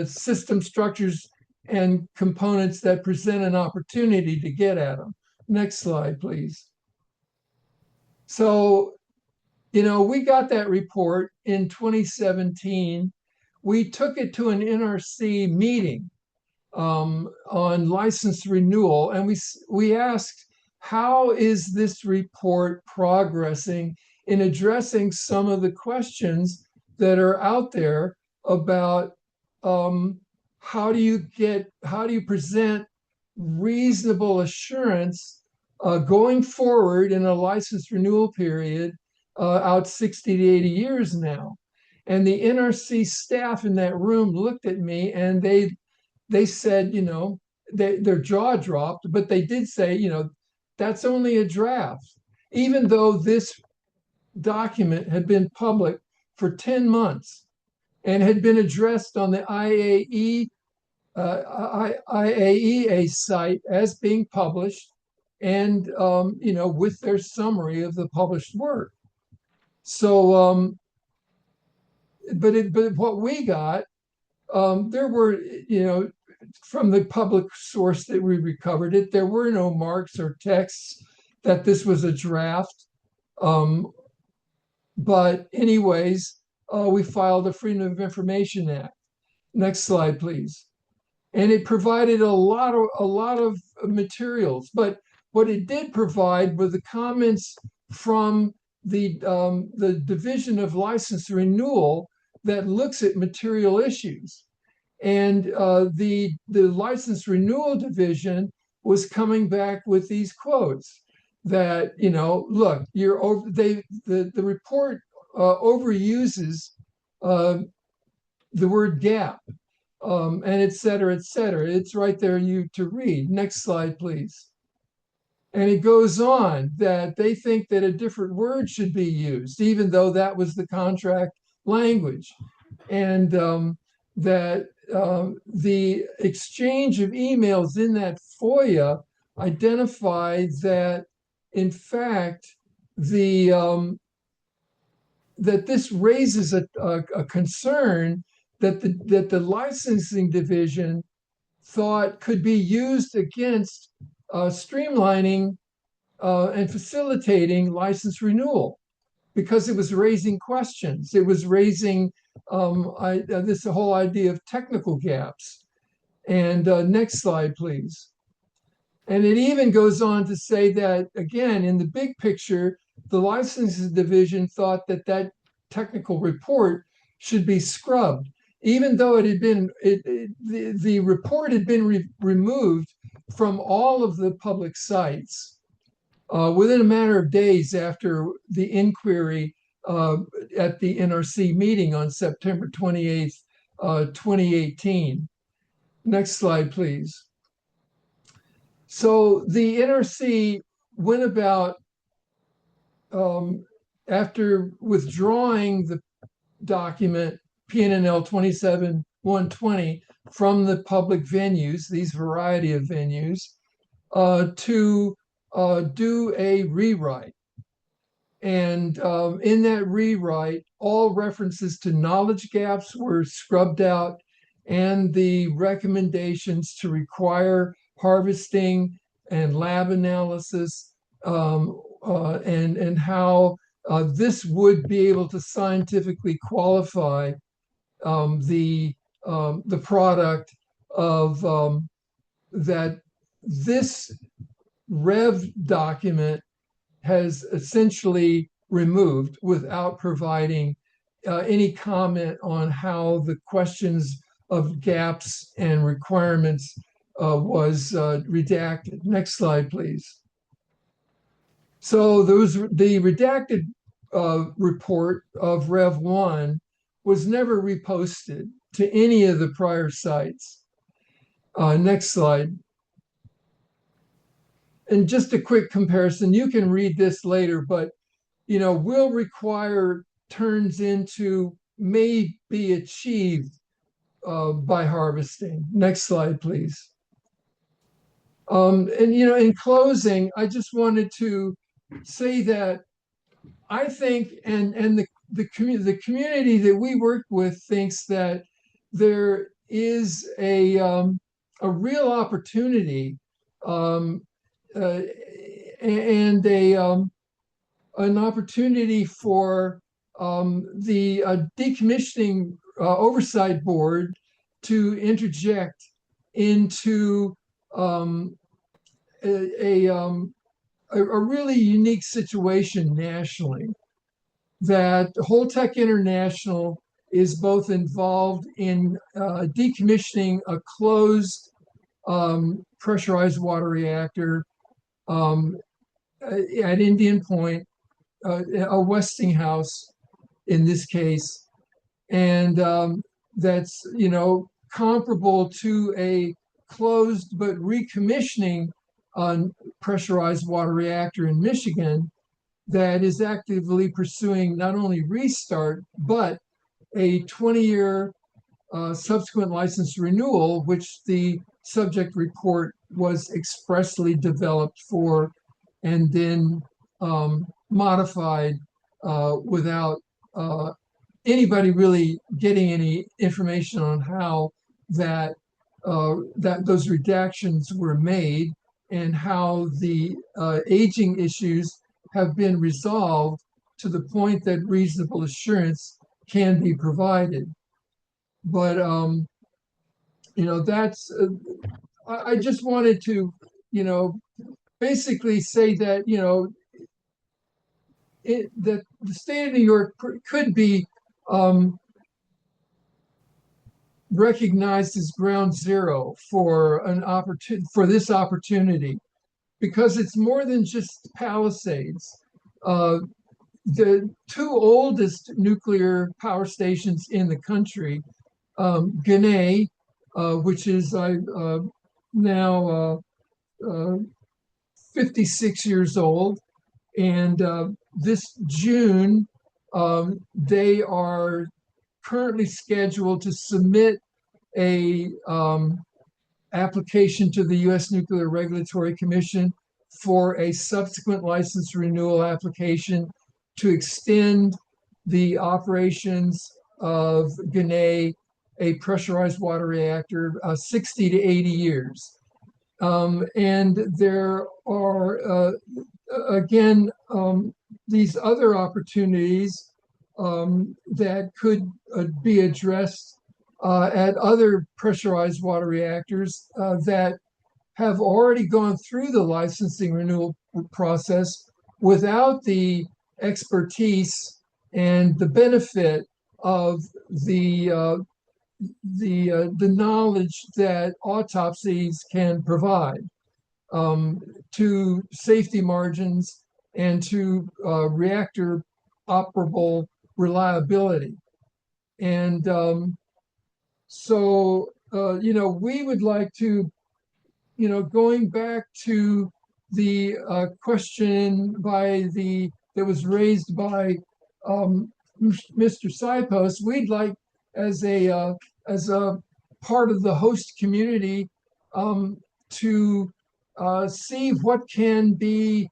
system structures and components that present an opportunity to get at them. Next slide, please. So, we got that report in 2017. We took it to an NRC meeting on license renewal, and we asked, how is this report progressing in addressing some of the questions that are out there about how do you present reasonable assurance going forward in a license renewal period out 60 to 80 years now. And the NRC staff in that room looked at me and they said, their jaw dropped, but they did say, that's only a draft. Even though this document had been public for 10 months and had been addressed on the IAEA site as being published, and with their summary of the published work. So, but what we got, there were, from the public source that we recovered it, there were no marks or texts that this was a draft. But anyways, we filed a Freedom of Information Act. Next slide, please. And it provided a lot of materials, but what it did provide were the comments from the Division of License Renewal that looks at material issues. And the License Renewal Division was coming back with these quotes that, look, the report overuses the word gap. And et cetera, et cetera. It's right there to read. Next slide, please. And it goes on that they think that a different word should be used, even though that was the contract language. And that the exchange of emails in that FOIA identified that, in fact, that this raises a concern that the licensing division thought could be used against streamlining and facilitating license renewal, because it was raising questions. It was raising this whole idea of technical gaps. And next slide, please. And it even goes on to say that, again, in the big picture, the licensing division thought that technical report should be scrubbed, even though it had been, the report had been removed from all of the public sites within a matter of days after the inquiry at the NRC meeting on September 28th, 2018. Next slide, please. So the NRC went about, after withdrawing the document PNNL 27120 from the public venues, these variety of venues, to do a rewrite. And in that rewrite, all references to knowledge gaps were scrubbed out, and the recommendations to require harvesting and lab analysis, and how this would be able to scientifically qualify the product of that this Rev document has essentially removed without providing any comment on how the questions of gaps and requirements was redacted. Next slide, please. So the redacted report of Rev 1 was never reposted to any of the prior sites. Next slide. And just a quick comparison, you can read this later, but will require turns into may be achieved by harvesting. Next slide, please. And in closing, I just wanted to say that I think, and the community that we work with thinks that there is a real opportunity and an opportunity for the Decommissioning Oversight Board to interject into a really unique situation nationally, that Holtec International is both involved in decommissioning a closed pressurized water reactor at Indian Point, a Westinghouse in this case, and that's comparable to a closed but recommissioning pressurized water reactor in Michigan that is actively pursuing not only restart but a 20-year subsequent license renewal, which the subject report was expressly developed for and then modified without anybody really getting any information on how that those redactions were made and how the aging issues have been resolved to the point that reasonable assurance can be provided. But that's I just wanted to basically say that that the state of New York could be recognized as ground zero for this opportunity, because it's more than just Palisades. The two oldest nuclear power stations in the country, Gunay, which is now 56 years old, and this June they are currently scheduled to submit a application to the U.S. Nuclear Regulatory Commission for a subsequent license renewal application to extend the operations of Gunay, a pressurized water reactor, 60 to 80 years. And there are, again, these other opportunities that could be addressed at other pressurized water reactors that have already gone through the licensing renewal process without the expertise and the benefit of the knowledge that autopsies can provide to safety margins and to reactor operable reliability. And so, we would like to, going back to the question that was raised by Mr. Sipos, we'd like, as a part of the host community, to see what can the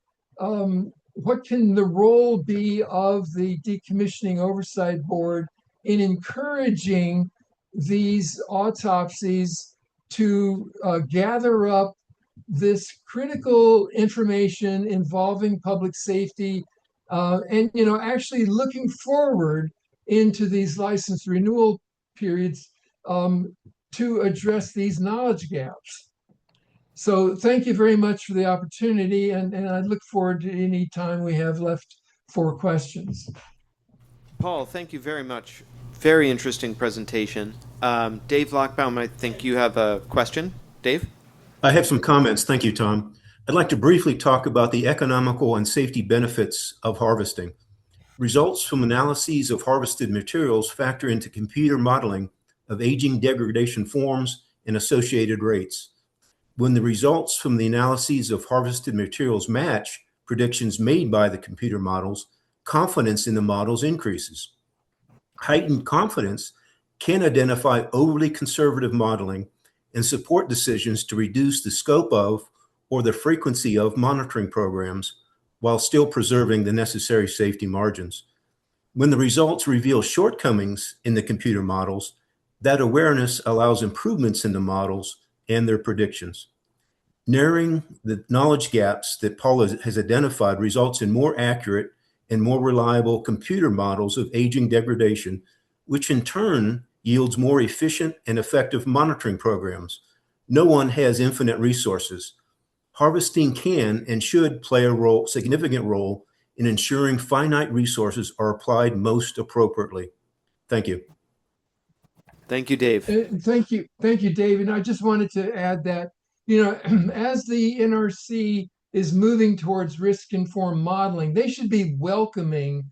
role be of the Decommissioning Oversight Board in encouraging these autopsies to gather up this critical information involving public safety, and actually looking forward into these license renewal periods to address these knowledge gaps. So thank you very much for the opportunity, and I look forward to any time we have left for questions. Paul, thank you very much. Very interesting presentation. Dave Lockbaum, I think you have a question. Dave? I have some comments. Thank you, Tom. I'd like to briefly talk about the economical and safety benefits of harvesting. Results from analyses of harvested materials factor into computer modeling of aging degradation forms and associated rates. When the results from the analyses of harvested materials match predictions made by the computer models, confidence in the models increases. Heightened confidence can identify overly conservative modeling and support decisions to reduce the scope of or the frequency of monitoring programs while still preserving the necessary safety margins. When the results reveal shortcomings in the computer models, that awareness allows improvements in the models and their predictions. Narrowing the knowledge gaps that Paul has identified results in more accurate and more reliable computer models of aging degradation, which in turn yields more efficient and effective monitoring programs. No one has infinite resources. Harvesting can and should play a significant role in ensuring finite resources are applied most appropriately. Thank you. Thank you, Dave. Thank you, Dave. And I just wanted to add that, as the NRC is moving towards risk-informed modeling, they should be welcoming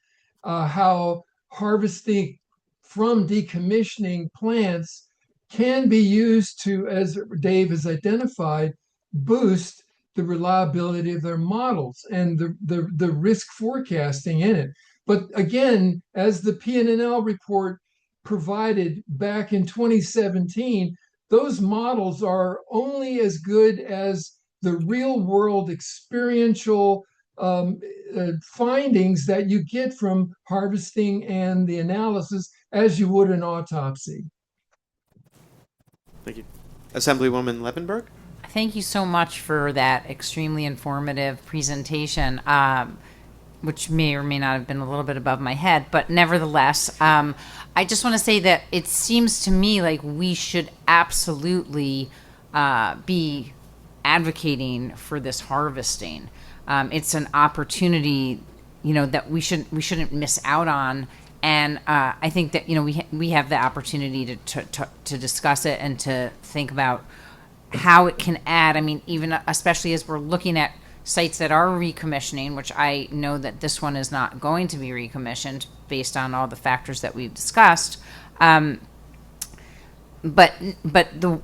how harvesting from decommissioning plants can be used to, as Dave has identified, boost the reliability of their models and the risk forecasting in it. But again, as the PNNL report provided back in 2017, those models are only as good as the real world experiential findings that you get from harvesting and the analysis as you would an autopsy. Thank you. Assemblywoman Levenberg? Thank you so much for that extremely informative presentation, which may or may not have been a little bit above my head, but nevertheless, I just want to say that it seems to me like we should absolutely be advocating for this harvesting. It's an opportunity, that we shouldn't miss out on. And I think that we have the opportunity to discuss it and to think about how it can add. I mean, even especially as we're looking at sites that are recommissioning, which I know that this one is not going to be recommissioned based on all the factors that we've discussed. But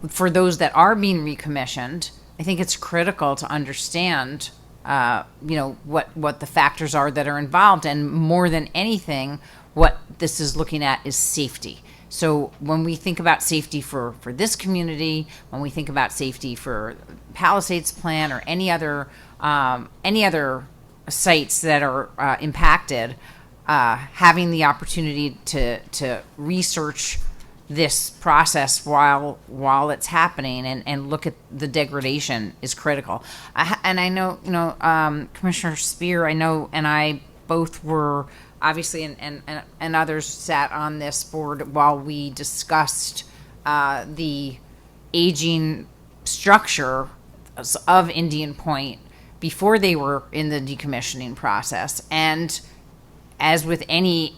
for those that are being recommissioned, I think it's critical to understand, what the factors are that are involved, and more than anything, what this is looking at is safety. So when we think about safety for this community, when we think about safety for Palisades Plant or any other sites that are impacted, having the opportunity to research this process while it's happening and look at the degradation is critical. And I know, Commissioner Spear, I know, and I both were obviously, and others sat on this board while we discussed the aging structure of Indian Point before they were in the decommissioning process. And as with any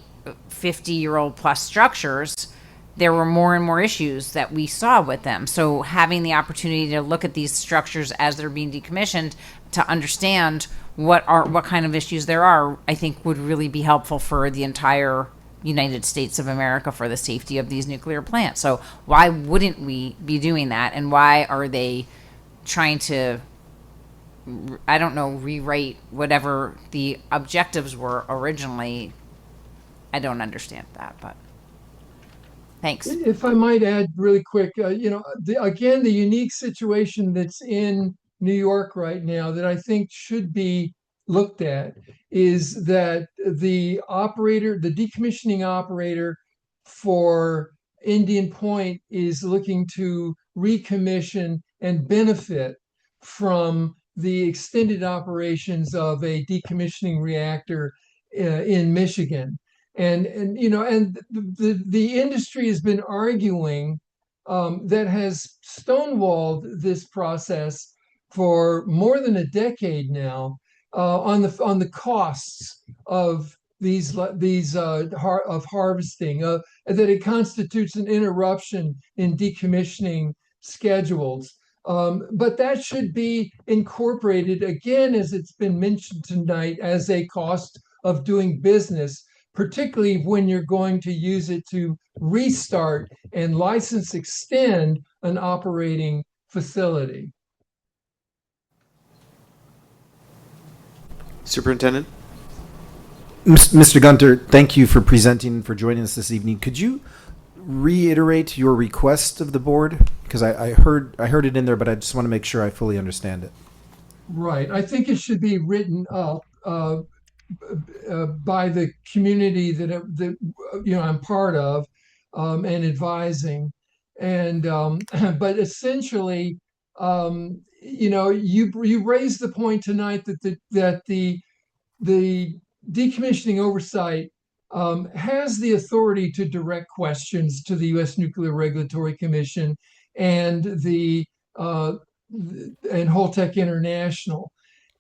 50-year-old plus structures, there were more and more issues that we saw with them. So having the opportunity to look at these structures as they're being decommissioned to understand what kind of issues there are, I think would really be helpful for the entire United States of America for the safety of these nuclear plants. So why wouldn't we be doing that? And why are they trying to, I don't know, rewrite whatever the objectives were originally? I don't understand that, but thanks. If I might add really quick, the unique situation that's in New York right now that I think should be looked at is that the decommissioning operator for Indian Point is looking to recommission and benefit from the extended operations of a decommissioning reactor in Michigan. And the industry has been arguing that has stonewalled this process for more than a decade now on the costs of of harvesting, that it constitutes an interruption in decommissioning schedules. But that should be incorporated again, as it's been mentioned tonight, as a cost of doing business, particularly when you're going to use it to restart and license extend an operating facility. Superintendent? Mr. Gunter, thank you for presenting, for joining us this evening. Could you reiterate your request of the board? Because I heard it in there, but I just want to make sure I fully understand it. Right. I think it should be written up by the community that I'm part of and advising, and but essentially, you raised the point tonight that the decommissioning oversight has the authority to direct questions to the U.S. Nuclear Regulatory Commission and the and Holtec International,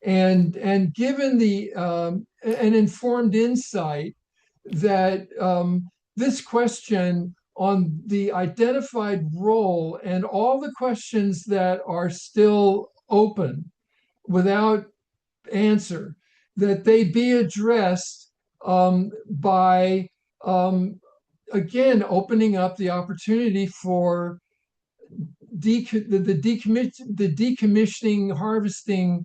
and given the an informed insight that this question on the identified role and all the questions that are still open without answer, that they be addressed by again opening up the opportunity for the decommissioning harvesting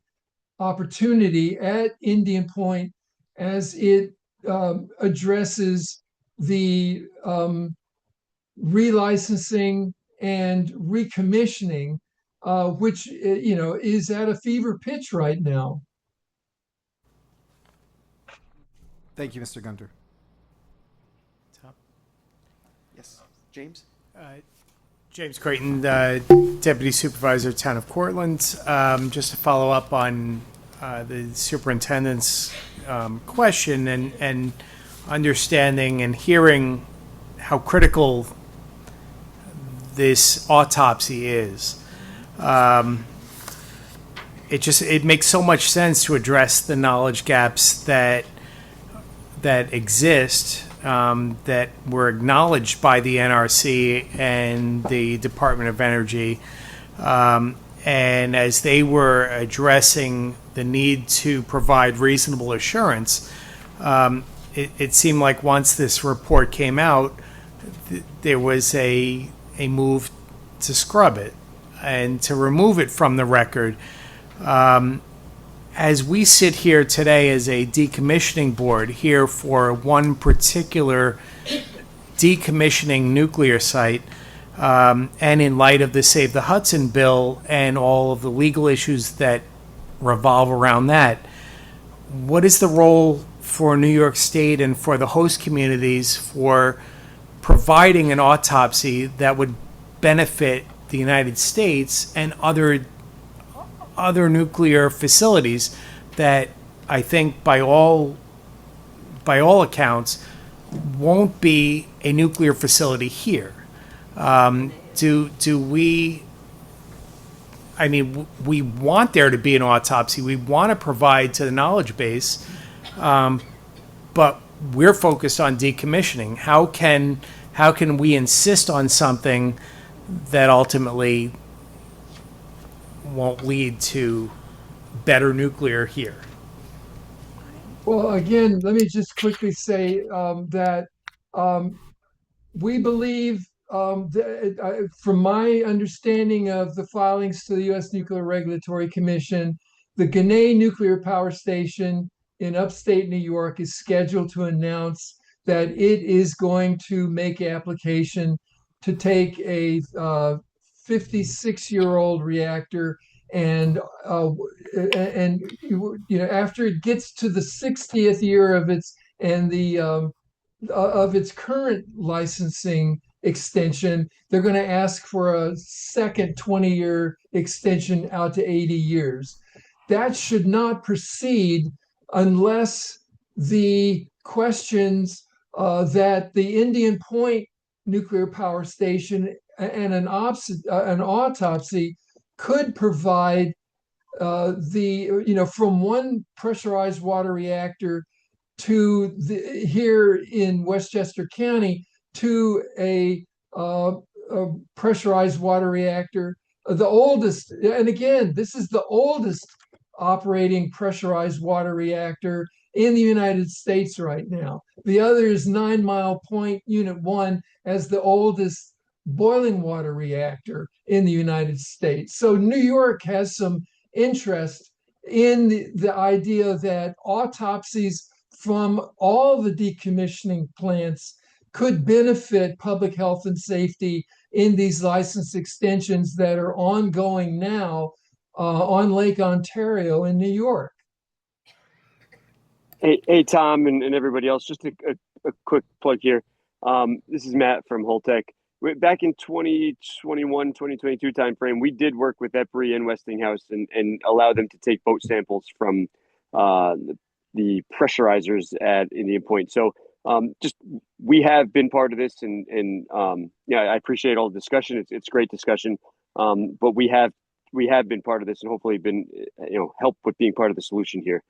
opportunity at Indian Point as it addresses the relicensing and recommissioning, which is at a fever pitch right now. Thank you, Mr. Gunter. Yes, James? James Creighton, Deputy Supervisor, Town of Cortland. Just to follow up on the superintendent's question and understanding and hearing how critical this autopsy is. It makes so much sense to address the knowledge gaps that exist, that were acknowledged by the NRC and the Department of Energy. And as they were addressing the need to provide reasonable assurance, it seemed like once this report came out, there was a move to scrub it and to remove it from the record. As we sit here today as a decommissioning board here for one particular decommissioning nuclear site, and in light of the Save the Hudson bill and all of the legal issues that revolve around that, what is the role for New York State and for the host communities for providing an autopsy that would benefit the United States and other nuclear facilities that I think by all accounts won't be a nuclear facility here? Do we? I mean, we want there to be an autopsy. We want to provide to the knowledge base, but we're focused on decommissioning. How can we insist on something that ultimately won't lead to better nuclear here? Well, again, let me just quickly say that we believe, from my understanding of the filings to the U.S. Nuclear Regulatory Commission, the Ginna Nuclear Power Station in upstate New York is scheduled to announce that it is going to make application to take a 56-year-old reactor and after it gets to the 60th year of its current licensing extension, they're going to ask for a second 20-year extension out to 80 years. That should not proceed unless the questions that the Indian Point nuclear power station and an autopsy could provide from one pressurized water reactor to here in Westchester County to a pressurized water reactor the oldest, and again, this is the oldest operating pressurized water reactor in the United States right now. The other is 9 Mile Point Unit 1 as the oldest boiling water reactor in the United States. So New York has some interest in the idea that autopsies from all the decommissioning plants could benefit public health and safety in these license extensions that are ongoing now on Lake Ontario in New York. Hey, Tom, and everybody else, just a quick plug here. This is Matt from Holtec. Back in 2021, 2022 timeframe, we did work with EPRI and Westinghouse and allow them to take boat samples from the pressurizers at Indian Point. So just we have been part of this, and yeah, I appreciate all the discussion. It's great discussion, but we have been part of this, and hopefully been help with being part of the solution here.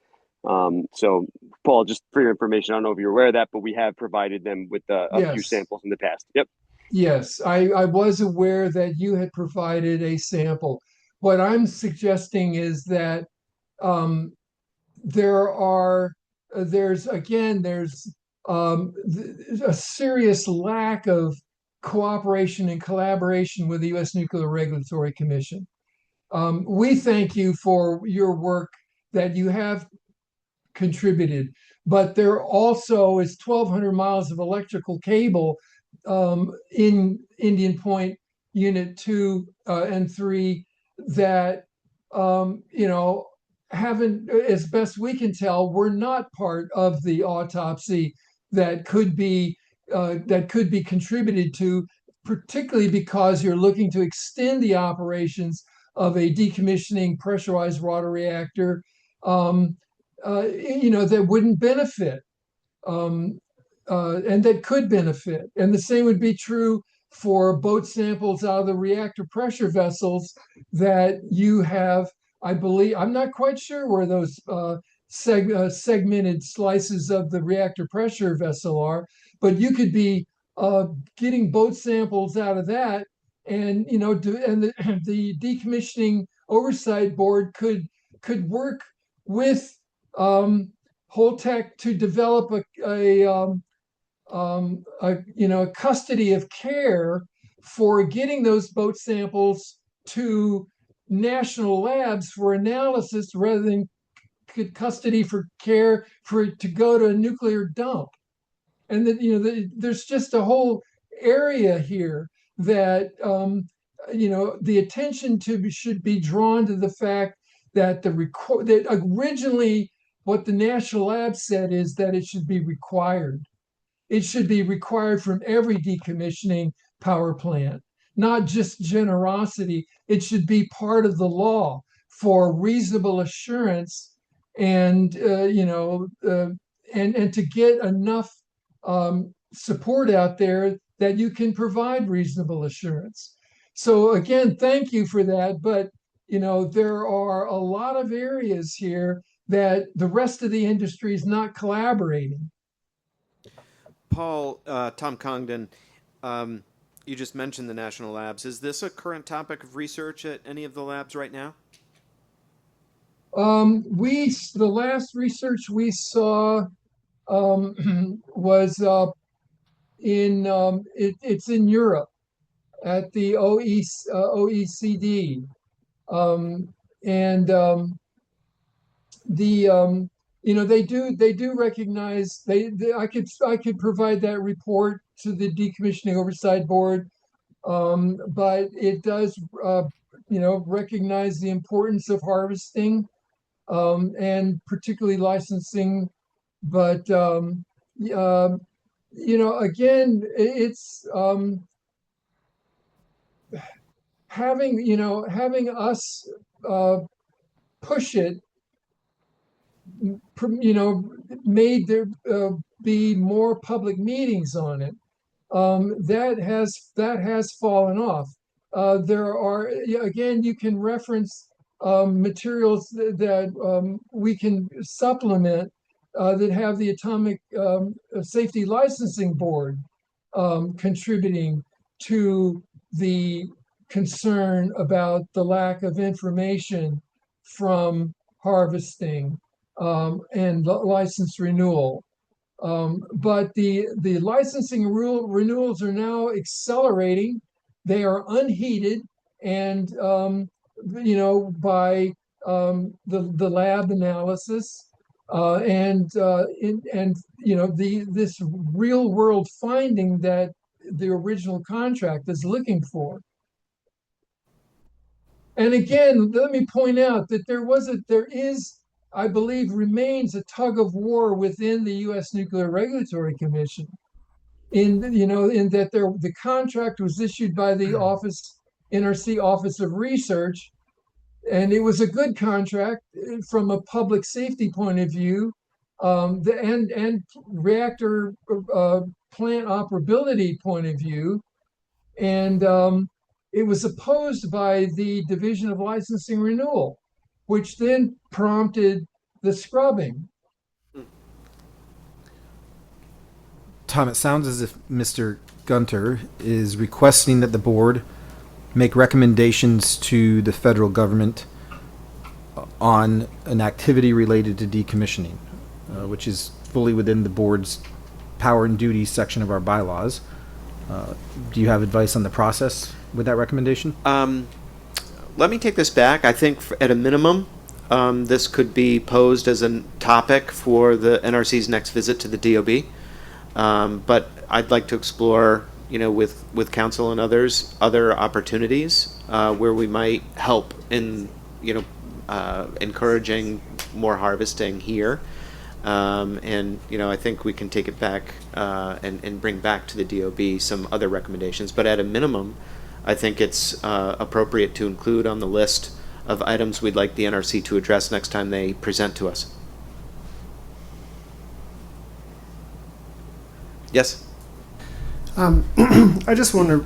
So Paul, just for your information, I don't know if you're aware of that, but we have provided them with a few Yes. samples in the past. Yep. Yes, I was aware that you had provided a sample. What I'm suggesting is that there's a serious lack of cooperation and collaboration with the U.S. Nuclear Regulatory Commission. We thank you for your work that you have contributed, but there also is 1,200 miles of electrical cable in Indian Point Unit 2 and 3 that haven't, as best we can tell, were not part of the autopsy that could be contributed to, particularly because you're looking to extend the operations of a decommissioning pressurized water reactor that wouldn't benefit and that could benefit. And the same would be true for boat samples out of the reactor pressure vessels that you have. I believe, I'm not quite sure where those segmented slices of the reactor pressure vessel are, but you could be getting boat samples out of that, and the Decommissioning Oversight Board could work with Holtec to develop a custody of care for getting those boat samples to national labs for analysis rather than custody for care for it to go to a nuclear dump. And that there's just a whole area here that the attention should be drawn to the fact that that originally what the national lab said is that it should be required. It should be required from every decommissioning power plant, not just generosity. It should be part of the law for reasonable assurance and and to get enough support out there that you can provide reasonable assurance. So again, thank you for that. But there are a lot of areas here that the rest of the industry is not collaborating. Paul, Tom Congdon, you just mentioned the national labs. Is this a current topic of research at any of the labs right now? The last research we saw was it's in Europe at the OECD, they do recognize I could provide that report to the Decommissioning Oversight Board, but it does recognize the importance of harvesting and particularly licensing. But again, it's having us push it, made there be more public meetings on it. That has fallen off. There are, again, you can reference materials that we can supplement that have the Atomic Safety Licensing Board contributing to the concern about the lack of information from harvesting and license renewal. But the licensing renewals are now accelerating. They are unheeded, and by the lab analysis, and this real world finding that the original contract is looking for. And again, let me point out that there is, I believe, remains a tug of war within the U.S. Nuclear Regulatory Commission. In that the contract was issued by the NRC Office of Research, and it was a good contract from a public safety point of view, and reactor plant operability point of view, and it was opposed by the Division of Licensing Renewal, which then prompted the scrubbing. Tom, it sounds as if Mr. Gunter is requesting that the board make recommendations to the federal government on an activity related to decommissioning, which is fully within the board's power and duty section of our bylaws. Do you have advice on the process with that recommendation? Let me take this back. I think at a minimum, this could be posed as a topic for the NRC's next visit to the DOB. But I'd like to explore, with council and others, other opportunities where we might help in, encouraging more harvesting here. And I think we can take it back and bring back to the DOB some other recommendations. But at a minimum, I think it's appropriate to include on the list of items we'd like the NRC to address next time they present to us. Yes? I just want to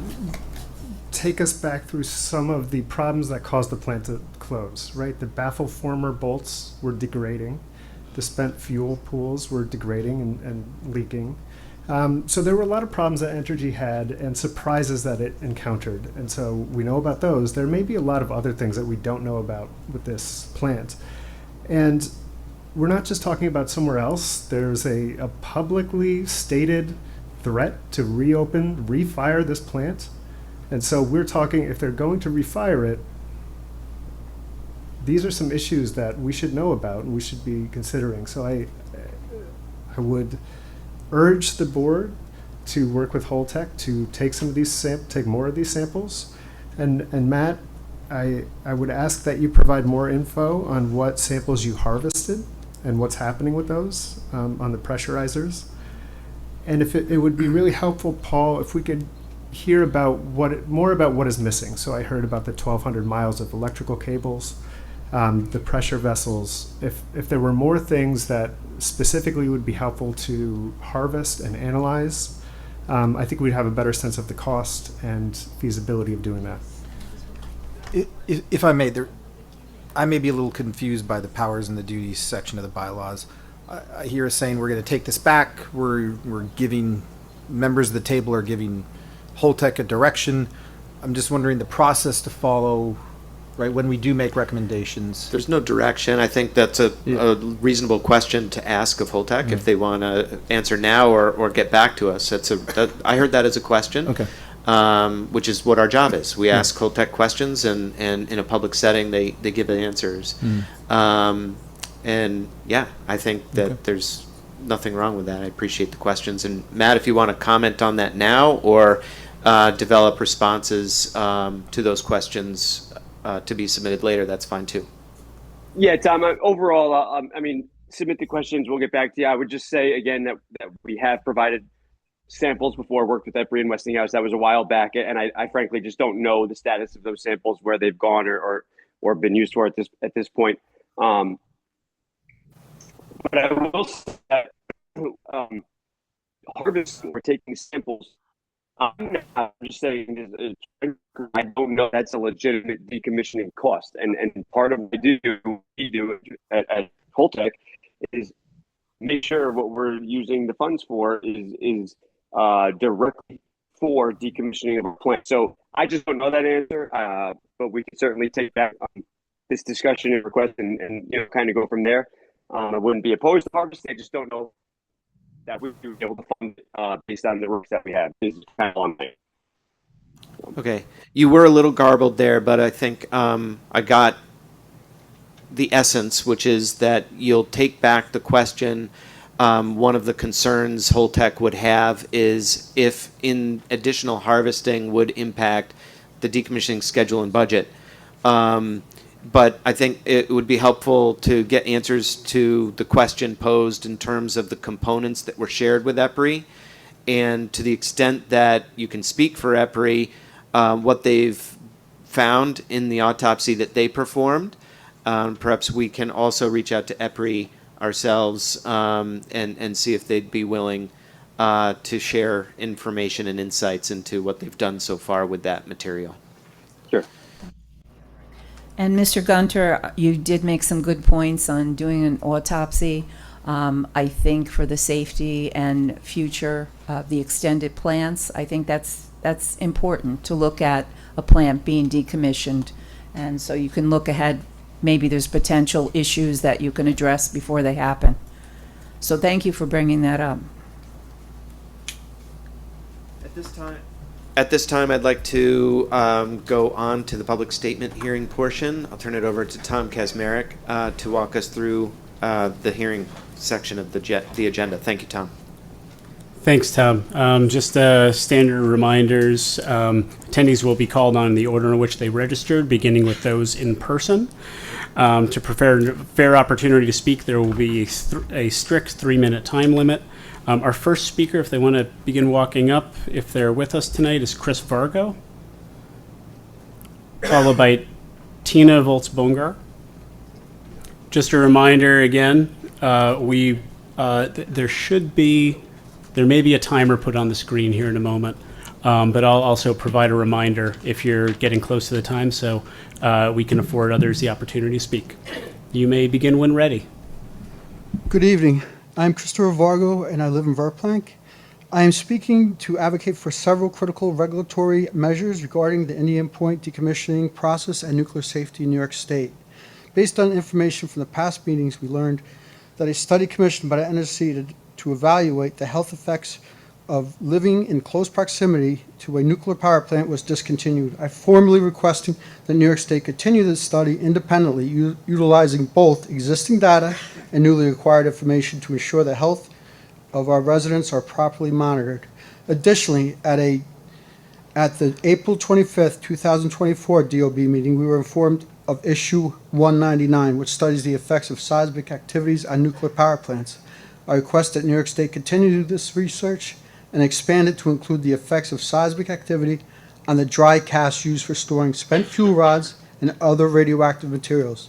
take us back through some of the problems that caused the plant to close, right? The baffle former bolts were degrading. The spent fuel pools were degrading and leaking. So there were a lot of problems that Entergy had and surprises that it encountered. And so we know about those. There may be a lot of other things that we don't know about with this plant. And we're not just talking about somewhere else. There's a publicly stated threat to refire this plant. And so we're talking, if they're going to refire it, these are some issues that we should know about and we should be considering. So I would urge the board to work with Holtec to take take more of these samples. And Matt, I would ask that you provide more info on what samples you harvested and what's happening with those on the pressurizers. And if it would be really helpful, Paul, if we could hear about more about what is missing. So I heard about the 1,200 miles of electrical cables, the pressure vessels. If there were more things that specifically would be helpful to harvest and analyze, I think we'd have a better sense of the cost and feasibility of doing that. If I may, I may be a little confused by the powers and the duties section of the bylaws. I hear us saying we're going to take this back. We're giving members of the table are giving Holtec a direction. I'm just wondering the process to follow, right, when we do make recommendations. There's no direction. I think that's a reasonable question to ask of Holtec if they want to answer now or get back to us. I heard that as a question. Okay. Which is what our job is. We ask Holtec questions, and in a public setting, they give the answers. And yeah, I think that there's nothing wrong with that. I appreciate the questions. And Matt, if you want to comment on that now or develop responses to those questions to be submitted later, that's fine too. Yeah, Tom, overall, submit the questions. We'll get back to you. I would just say again that we have provided samples before, worked with Epry and Westinghouse. That was a while back, and I frankly just don't know the status of those samples, where they've gone or been used for at this point. But I will say that harvest, we're taking samples. I'm just saying, I don't know if that's a legitimate decommissioning cost, and part of what we do at Holtec is make sure what we're using the funds for is directly for decommissioning of a plant. So I just don't know that answer, but we can certainly take back this discussion and request and kind of go from there. I wouldn't be opposed to harvest. I just don't know that we would be able to fund it based on the works that we have. This is kind of on me. Okay, you were a little garbled there, but I think I got the essence, which is that you'll take back the question. One of the concerns Holtec would have is if additional harvesting would impact the decommissioning schedule and budget. But I think it would be helpful to get answers to the question posed in terms of the components that were shared with EPRI, and to the extent that you can speak for EPRI, what they've found in the autopsy that they performed. Perhaps we can also reach out to EPRI ourselves and see if they'd be willing to share information and insights into what they've done so far with that material. Sure. And Mr. Gunter, you did make some good points on doing an autopsy. I think for the safety and future of the extended plants, I think that's important to look at a plant being decommissioned. And so you can look ahead. Maybe there's potential issues that you can address before they happen. So thank you for bringing that up. At this time, I'd like to go on to the public statement hearing portion. I'll turn it over to Tom Kazmarek to walk us through the hearing section of the agenda. Thank you, Tom. Thanks, Tom. Just standard reminders. Attendees will be called on in the order in which they registered, beginning with those in person. To prepare fair opportunity to speak, there will be a strict 3-minute time limit. Our first speaker, if they want to begin walking up, if they're with us tonight, is Chris Vargo, followed by Tina Volz-Bongar. Just a reminder again, there may be a timer put on the screen here in a moment, but I'll also provide a reminder if you're getting close to the time so we can afford others the opportunity to speak. You may begin when ready. Good evening. I'm Christopher Vargo, and I live in Verplank. I am speaking to advocate for several critical regulatory measures regarding the Indian Point decommissioning process and nuclear safety in New York State. Based on information from the past meetings, we learned that a study commissioned by the NRC to evaluate the health effects of living in close proximity to a nuclear power plant was discontinued. I formally requesting that New York State continue this study independently, utilizing both existing data and newly acquired information to ensure the health of our residents are properly monitored. Additionally, at the April 25th, 2024 DOB meeting, we were informed of issue 199, which studies the effects of seismic activities on nuclear power plants. I request that New York State continue this research and expand it to include the effects of seismic activity on the dry casts used for storing spent fuel rods and other radioactive materials.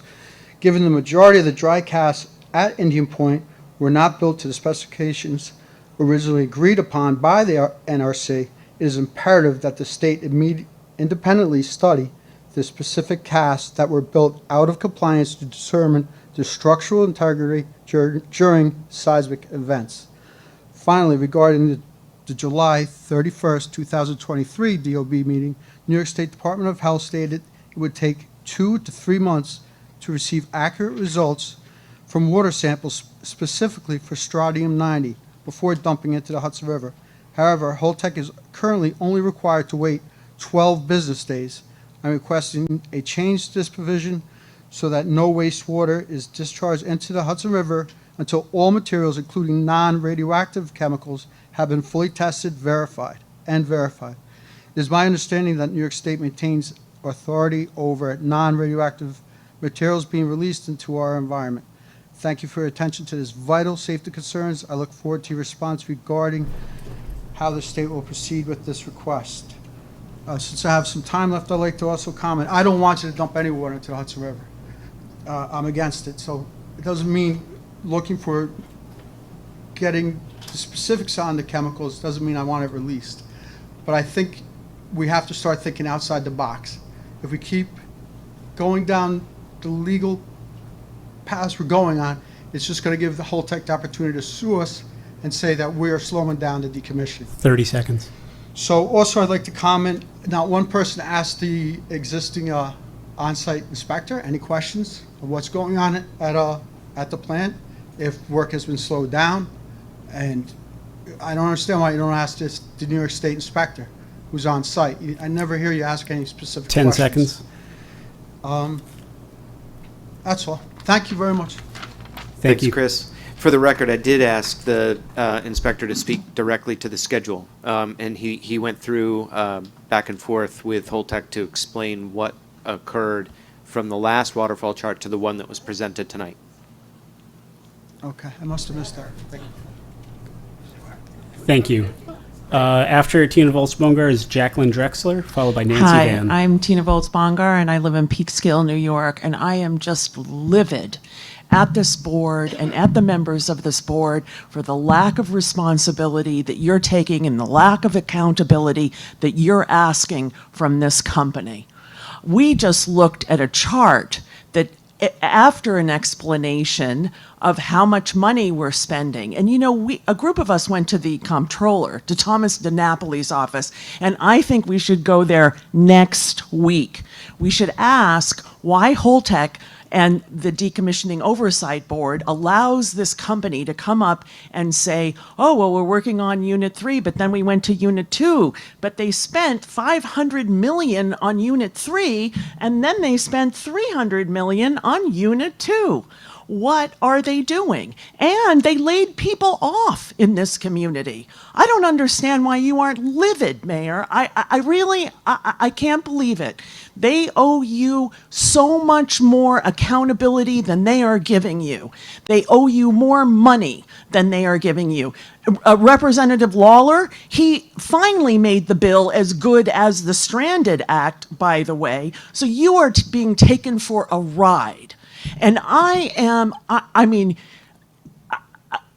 Given the majority of the dry casts at Indian Point were not built to the specifications originally agreed upon by the NRC, it is imperative that the state independently study the specific casts that were built out of compliance to determine the structural integrity during seismic events. Finally, regarding the July 31st, 2023 DOB meeting, New York State Department of Health stated it would take 2 to 3 months to receive accurate results from water samples specifically for strontium-90 before dumping into the Hudson River. However, Holtec is currently only required to wait 12 business days. I'm requesting a change to this provision so that no wastewater is discharged into the Hudson River until all materials, including non-radioactive chemicals, have been fully tested, verified. It is my understanding that New York State maintains authority over non-radioactive materials being released into our environment. Thank you for your attention to this vital safety concerns. I look forward to your response regarding how the state will proceed with this request. Since I have some time left, I'd like to also comment. I don't want you to dump any water into the Hudson River. I'm against it. So it doesn't mean looking for getting the specifics on the chemicals doesn't mean I want it released. But I think we have to start thinking outside the box. If we keep going down the legal paths we're going on, it's just going to give the Holtec the opportunity to sue us and say that we are slowing down the decommissioning. 30 seconds. So also, I'd like to comment, not one person asked the existing on-site inspector any questions of what's going on at the plant, if work has been slowed down, and I don't understand why you don't ask the New York State inspector who's on site. I never hear you ask any specific 10 questions. seconds. That's all. Thank you very much. Thank Thanks, you. Chris. For the record, I did ask the inspector to speak directly to the schedule, and he went through back and forth with Holtec to explain what occurred from the last waterfall chart to the one that was presented tonight. Okay, I must have missed that. Thank you. Thank you. After Tina Volz-Bongar is Jacqueline Drexler, followed by Nancy Hi, Van. I'm Tina Volz-Bongar, and I live in Peekskill, New York, and I am just livid at this board and at the members of this board for the lack of responsibility that you're taking and the lack of accountability that you're asking from this company. We just looked at a chart that after an explanation of how much money we're spending. And you know, a group of us went to the comptroller, to Thomas DiNapoli's office, and I think we should go there next week. We should ask why Holtec and the Decommissioning Oversight Board allows this company to come up and say, oh, well, we're working on Unit 3, but then we went to Unit 2. But they spent $500 million on Unit 3, and then they spent $300 million on Unit 2. What are they doing? And they laid people off in this community. I don't understand why you aren't livid, Mayor. I really can't believe it. They owe you so much more accountability than they are giving you. They owe you more money than they are giving you. Representative Lawler, he finally made the bill as good as the Stranded Act, by the way, so you are being taken for a ride. And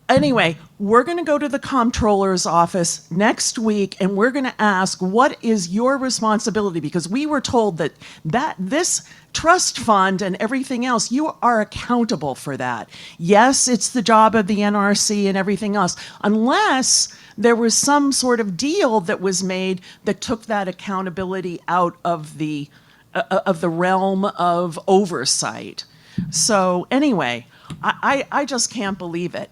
anyway, we're going to go to the comptroller's office next week and we're going to ask, what is your responsibility? Because we were told that this trust fund and everything else, you are accountable for that. Yes, it's the job of the NRC and everything else, unless there was some sort of deal that was made that took that accountability out of the realm of oversight. So anyway, I just can't believe it.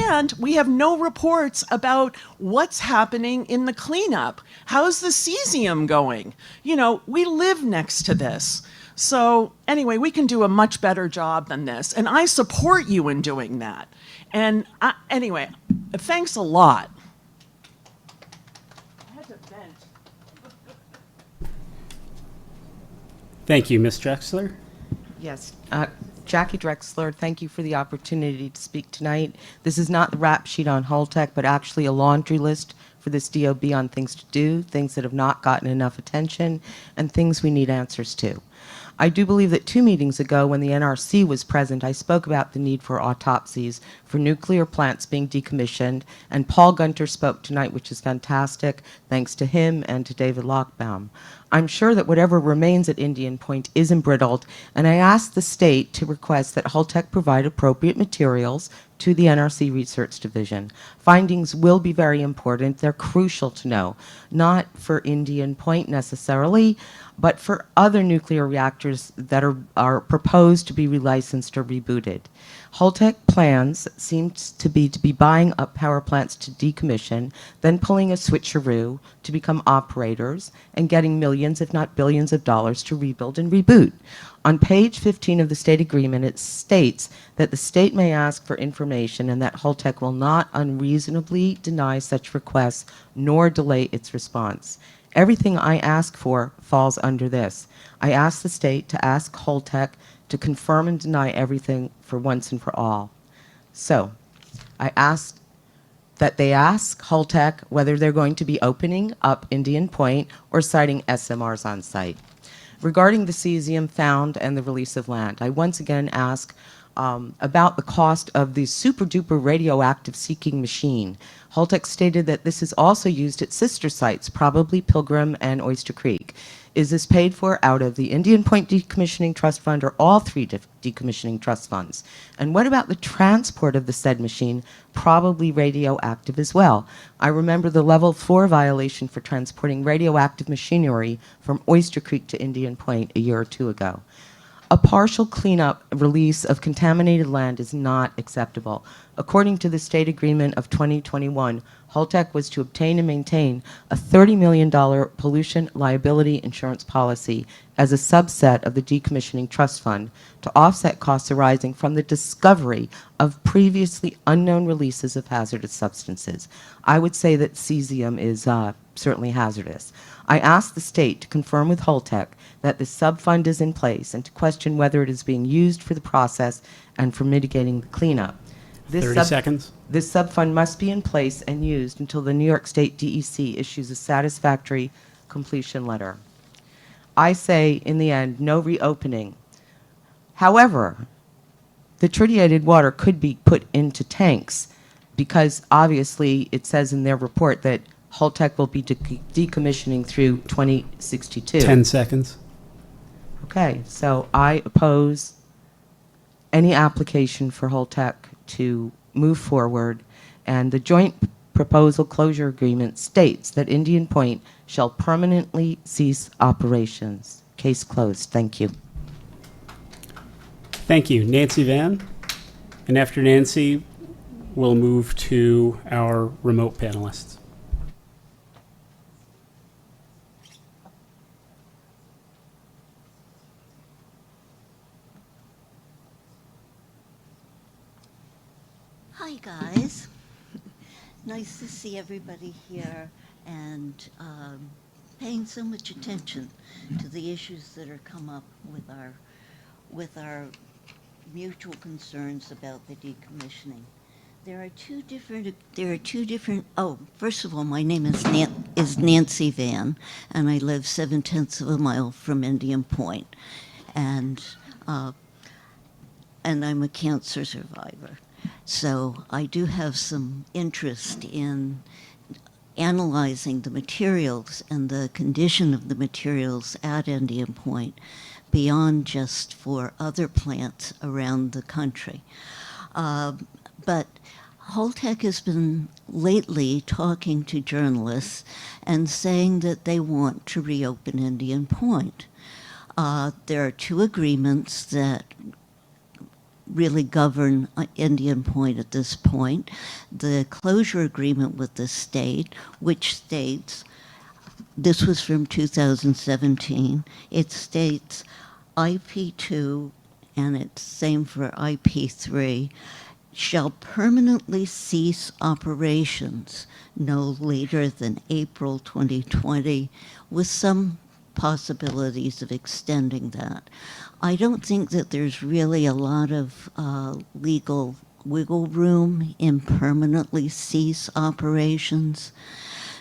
And we have no reports about what's happening in the cleanup. How's the cesium going? You know, we live next to this. So anyway, we can do a much better job than this. And I support you in doing that. And anyway, thanks a lot. I had to vent. Thank you, Ms. Drexler. Yes. Jackie Drexler, thank you for the opportunity to speak tonight. This is not the rap sheet on Holtec, but actually a laundry list for this DOB on things to do, things that have not gotten enough attention, and things we need answers to. I do believe that 2 meetings ago, when the NRC was present, I spoke about the need for autopsies for nuclear plants being decommissioned, and Paul Gunter spoke tonight, which is fantastic, thanks to him and to David Lochbaum. I'm sure that whatever remains at Indian Point is embrittled, and I asked the state to request that Holtec provide appropriate materials to the NRC Research Division. Findings will be very important. They're crucial to know, not for Indian Point necessarily, but for other nuclear reactors that are proposed to be relicensed or rebooted. Holtec plans seem to be buying up power plants to decommission, then pulling a switcheroo to become operators and getting millions, if not billions of dollars to rebuild and reboot. On page 15 of the state agreement, it states that the state may ask for information and that Holtec will not unreasonably deny such requests nor delay its response. Everything I ask for falls under this. I ask the state to ask Holtec to confirm and deny everything for once and for all. So, I asked that they ask Holtec whether they're going to be opening up Indian Point or siting SMRs on site. Regarding the cesium found and the release of land, I once again ask about the cost of the super duper radioactive seeking machine. Holtec stated that this is also used at sister sites, probably Pilgrim and Oyster Creek. Is this paid for out of the Indian Point Decommissioning Trust Fund or all three decommissioning trust funds? And what about the transport of the said machine, probably radioactive as well? I remember the level 4 violation for transporting radioactive machinery from Oyster Creek to Indian Point a year or two ago. A partial cleanup release of contaminated land is not acceptable. According to the state agreement of 2021, Holtec was to obtain and maintain a $30 million pollution liability insurance policy as a subset of the Decommissioning Trust Fund to offset costs arising from the discovery of previously unknown releases of hazardous substances. I would say that cesium is certainly hazardous. I asked the state to confirm with Holtec that the sub-fund is in place and to question whether it is being used for the process and for mitigating the cleanup. 30 seconds. This sub-fund must be in place and used until the New York State DEC issues a satisfactory completion letter. I say, in the end, no reopening. However, the tritiated water could be put into tanks because obviously it says in their report that Holtec will be decommissioning through 2062. 10 seconds. Okay, so I oppose any application for Holtec to move forward, and the joint proposal closure agreement states that Indian Point shall permanently cease operations. Case closed. Thank you. Thank you. Nancy Van. And after Nancy, we'll move to our remote panelists. Hi, guys. Nice to see everybody here and paying so much attention to the issues that are come up with our mutual concerns about the decommissioning. There are two different, oh, first of all, my name is Nancy Van, and I live 7/10 of a mile from Indian Point, and I'm a cancer survivor. So I do have some interest in analyzing the materials and the condition of the materials at Indian Point beyond just for other plants around the country. But Holtec has been lately talking to journalists and saying that they want to reopen Indian Point. There are two agreements that really govern Indian Point at this point. The closure agreement with the state, which states, this was from 2017, it states IP2, and it's same for IP3, shall permanently cease operations no later than April 2020, with some possibilities of extending that. I don't think that there's really a lot of legal wiggle room in permanently cease operations.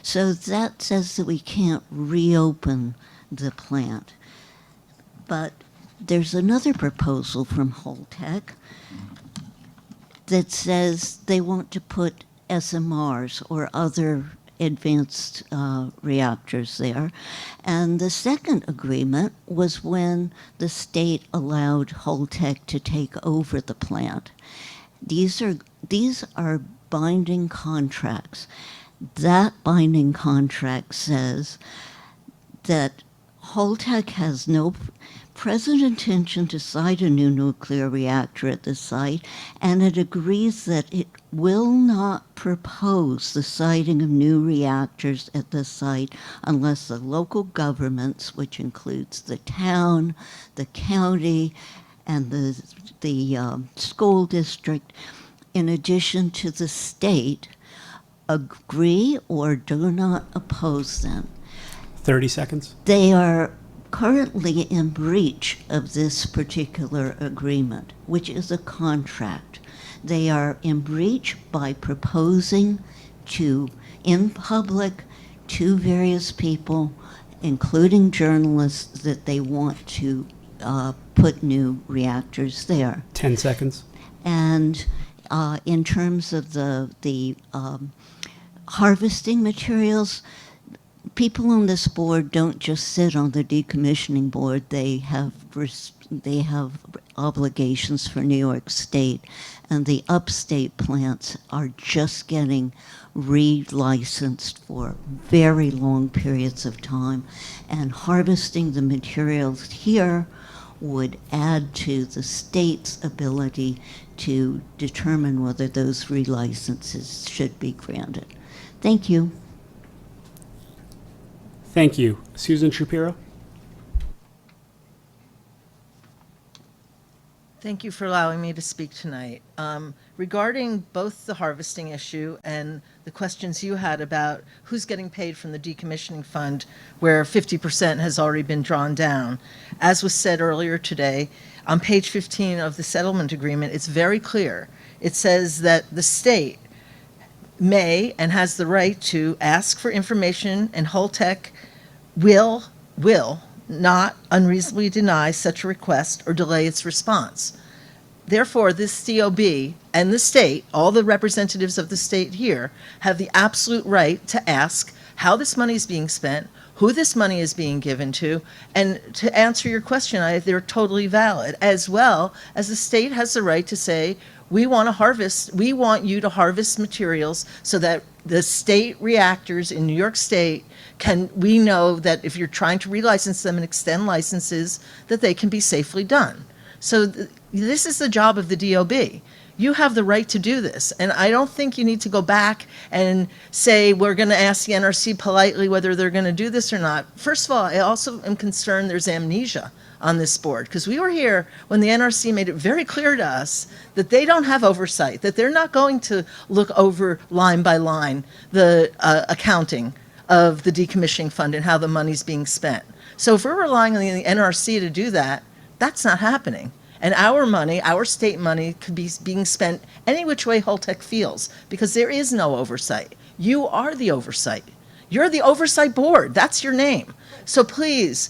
So that says that we can't reopen the plant. But there's another proposal from Holtec that says they want to put SMRs or other advanced reactors there. And the second agreement was when the state allowed Holtec to take over the plant. These are binding contracts. That binding contract says that Holtec has no present intention to site a new nuclear reactor at the site, and it agrees that it will not propose the siting of new reactors at the site unless the local governments, which includes the town, the county, and the school district, in addition to the state, agree or do not oppose them. 30 seconds. They are currently in breach of this particular agreement, which is a contract. They are in breach by proposing to, in public, to various people, including journalists, that they want to put new reactors there. 10 seconds. And in terms of the harvesting materials, people on this board don't just sit on the decommissioning board. They have obligations for New York State, and the upstate plants are just getting re-licensed for very long periods of time, and harvesting the materials here would add to the state's ability to determine whether those relicenses should be granted. Thank you. Thank you. Susan Shapiro? Thank you for allowing me to speak tonight. Regarding both the harvesting issue and the questions you had about who's getting paid from the decommissioning fund, where 50% has already been drawn down, as was said earlier today, on page 15 of the settlement agreement, it's very clear. It says that the state may and has the right to ask for information, and Holtec will not unreasonably deny such a request or delay its response. Therefore, this DOB and the state, all the representatives of the state here, have the absolute right to ask how this money is being spent, who this money is being given to, and to answer your question, they're totally valid, as well as the state has the right to say, we want you to harvest materials so that the state reactors in New York State we know that if you're trying to relicense them and extend licenses, that they can be safely done. So this is the job of the DOB. You have the right to do this. And I don't think you need to go back and say, we're going to ask the NRC politely whether they're going to do this or not. First of all, I also am concerned there's amnesia on this board, because we were here when the NRC made it very clear to us that they don't have oversight, that they're not going to look over line by line the accounting of the decommissioning fund and how the money's being spent. So if we're relying on the NRC to do that, that's not happening. And our money, our state money, could be being spent any which way Holtec feels, because there is no oversight. You are the oversight. You're the oversight board. That's your name. So please,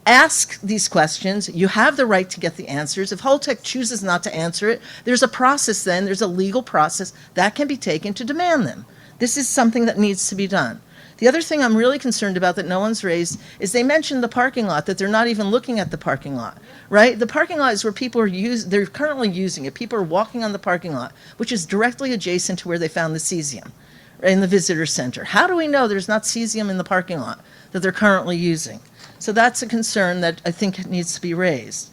ask these questions. You have the right to get the answers. If Holtec chooses not to answer it, there's a process then, there's a legal process that can be taken to demand them. This is something that needs to be done. The other thing I'm really concerned about that no one's raised is they mentioned the parking lot, that they're not even looking at the parking lot, right? The parking lot is where people they're currently using it. People are walking on the parking lot, which is directly adjacent to where they found the cesium in the visitor center. How do we know there's not cesium in the parking lot that they're currently using? So that's a concern that I think needs to be raised.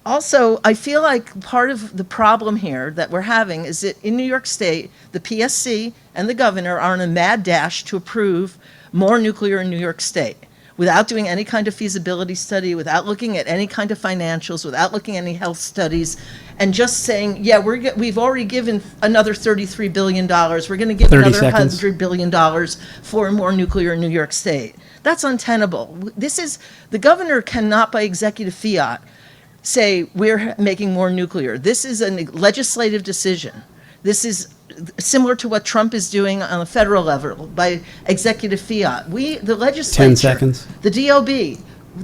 Also, I feel like part of the problem here that we're having is that in New York State, the PSC and the governor are on a mad dash to approve more nuclear in New York State without doing any kind of feasibility study, without looking at any kind of financials, without looking at any health studies, and just saying, yeah, we've already given another $33 billion. We're going to give another $100 billion for more nuclear in New York State. That's untenable. The governor cannot, by executive fiat, say we're making more nuclear. This is a legislative decision. This is similar to what Trump is doing on the federal level by executive fiat. The legislature, 10 seconds. The DOB,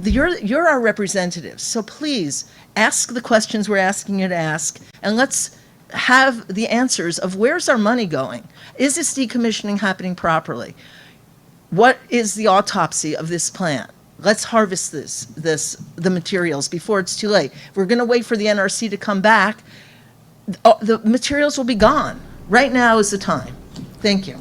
you're our representatives. So please ask the questions we're asking you to ask, and let's have the answers of where's our money going? Is this decommissioning happening properly? What is the autopsy of this plant? Let's harvest the materials before it's too late. If we're going to wait for the NRC to come back, the materials will be gone. Right now is the time. Thank you.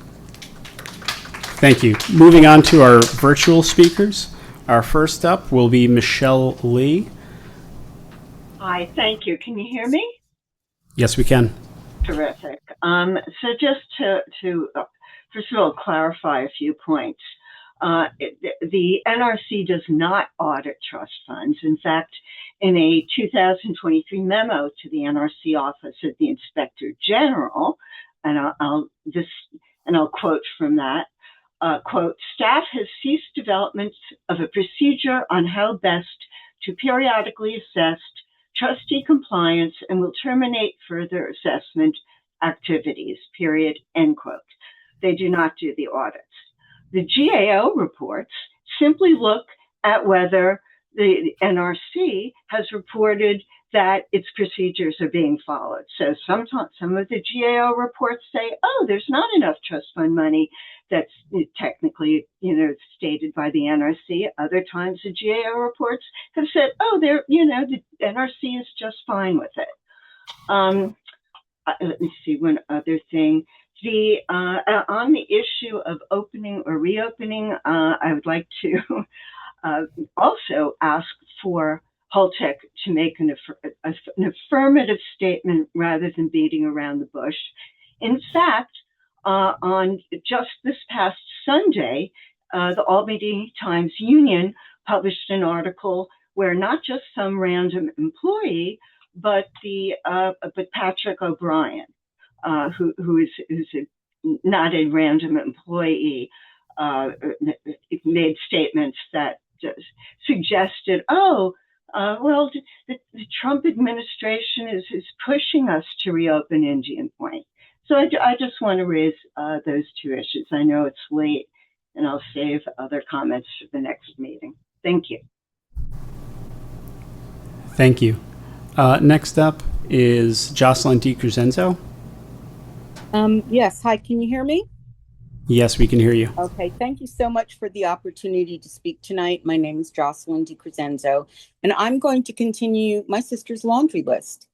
Thank you. Moving on to our virtual speakers. Our first up will be Michelle Lee. Hi, thank you. Can you hear me? Yes, we can. Terrific. So just to first of all, clarify a few points. The NRC does not audit trust funds. In fact, in a 2023 memo to the NRC Office of the Inspector General, and I'll quote from that, quote, staff has ceased development of a procedure on how best to periodically assess trustee compliance and will terminate further assessment activities, period, end quote. They do not do the audits. The GAO reports simply look at whether the NRC has reported that its procedures are being followed. So sometimes some of the GAO reports say, oh, there's not enough trust fund money that's technically, stated by the NRC. Other times the GAO reports have said, oh, the NRC is just fine with it. Let me see one other thing. On the issue of opening or reopening, I would like to also ask for Holtec to make an affirmative statement rather than beating around the bush. In fact, on just this past Sunday, the Albany Times Union published an article where not just some random employee, but Patrick O'Brien, who is not a random employee, made statements that suggested, the Trump administration is pushing us to reopen Indian Point. So I just want to raise those two issues. I know it's late, and I'll save other comments for the next meeting. Thank you. Thank you. Next up is Jocelyn DiCrescenzo. Yes. Hi, can you hear me? Yes, we can hear you. Okay. Thank you so much for the opportunity to speak tonight. My name is Jocelyn DiCrescenzo, and I'm going to continue my sister's laundry list.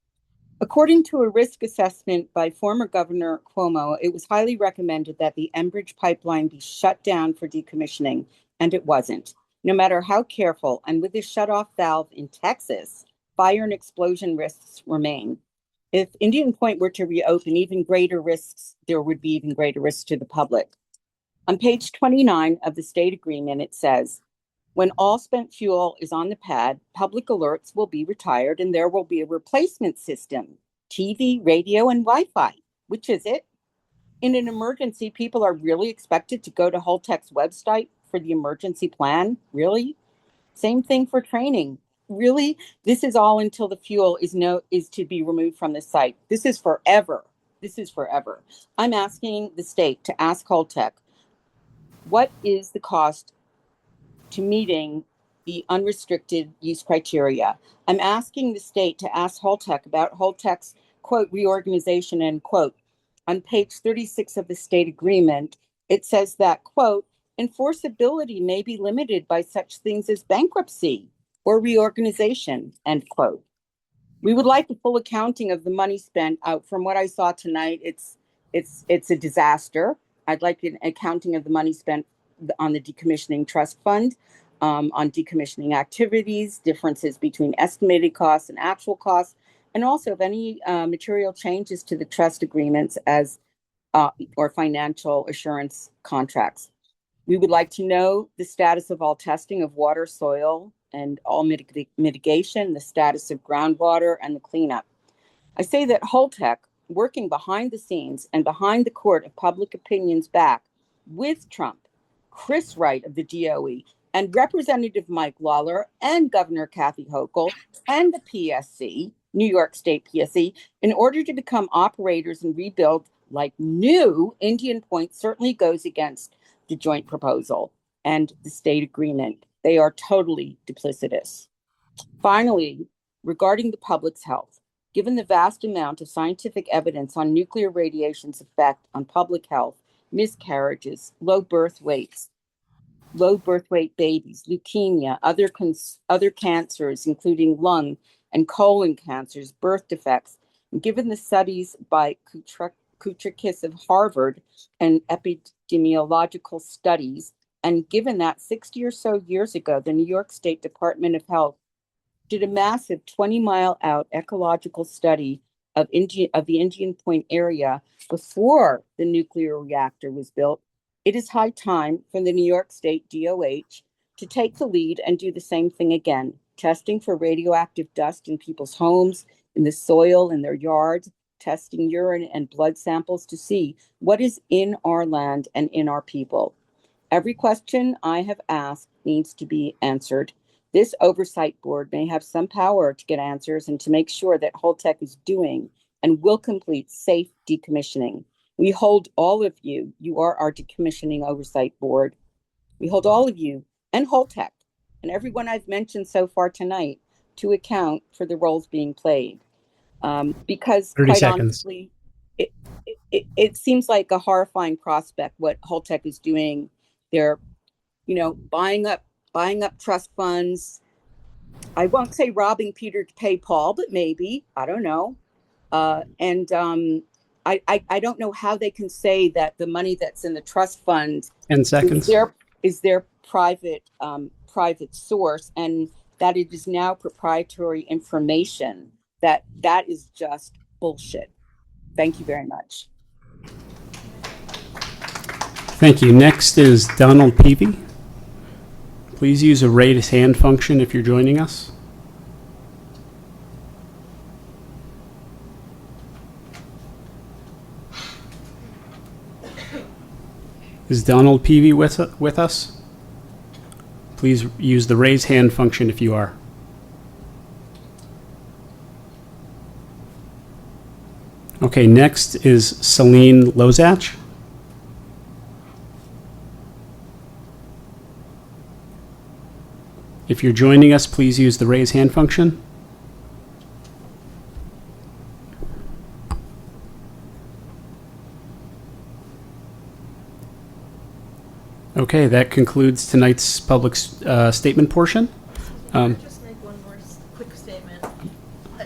According to a risk assessment by former Governor Cuomo, it was highly recommended that the Enbridge pipeline be shut down for decommissioning, and it wasn't. No matter how careful, and with this shutoff valve in Texas, fire and explosion risks remain. If Indian Point were to reopen, there would be even greater risks to the public. On page 29 of the state agreement, it says, when all spent fuel is on the pad, public alerts will be retired and there will be a replacement system, TV, radio, and Wi-Fi. Which is it? In an emergency, people are really expected to go to Holtec's website for the emergency plan? Really? Same thing for training. Really? This is all until the fuel is to be removed from the site. This is forever. I'm asking the state to ask Holtec, what is the cost to meeting the unrestricted use criteria? I'm asking the state to ask Holtec about Holtec's, quote, reorganization, end quote. On page 36 of the state agreement, it says that, quote, enforceability may be limited by such things as bankruptcy or reorganization, end quote. We would like a full accounting of the money spent. From what I saw tonight, it's a disaster. I'd like an accounting of the money spent on the decommissioning trust fund, on decommissioning activities, differences between estimated costs and actual costs, and also if any material changes to the trust agreements or financial assurance contracts. We would like to know the status of all testing of water, soil, and all mitigation, the status of groundwater, and the cleanup. I say that Holtec, working behind the scenes and behind the court of public opinion's back with Trump, Chris Wright of the DOE, and Representative Mike Lawler, and Governor Kathy Hochul, and the PSC, New York State PSC, in order to become operators and rebuild like new Indian Point, certainly goes against the joint proposal and the state agreement. They are totally duplicitous. Finally, regarding the public's health, given the vast amount of scientific evidence on nuclear radiation's effect on public health, miscarriages, low birth weight babies, leukemia, other cancers, including lung and colon cancers, birth defects, and given the studies by Kutrikis of Harvard and epidemiological studies, and given that 60 or so years ago, the New York State Department of Health did a massive 20-mile-out ecological study of the Indian Point area before the nuclear reactor was built, it is high time for the New York State DOH to take the lead and do the same thing again, testing for radioactive dust in people's homes, in the soil, in their yards, testing urine and blood samples to see what is in our land and in our people. Every question I have asked needs to be answered. This oversight board may have some power to get answers and to make sure that Holtec is doing and will complete safe decommissioning. We hold all of you, you are our decommissioning oversight board. We hold all of you and Holtec and everyone I've mentioned so far tonight to account for the roles being played. Because 30 quite seconds. honestly, it seems like a horrifying prospect what Holtec is doing. They're, buying up trust funds. I won't say robbing Peter to pay Paul, but maybe, I don't know. And I don't know how they can say that the money that's in the trust fund 10 seconds. is their private source, and that it is now proprietary information. That is just bullshit. Thank you very much. Thank you. Next is Donald Peavy. Please use a raise hand function if you're joining us. Is Donald Peavy with us? Please use the raise hand function if you are. Okay, next is Celine Lozach. If you're joining us, please use the raise hand function. Okay, that concludes tonight's public statement portion. Can I just make one more quick statement?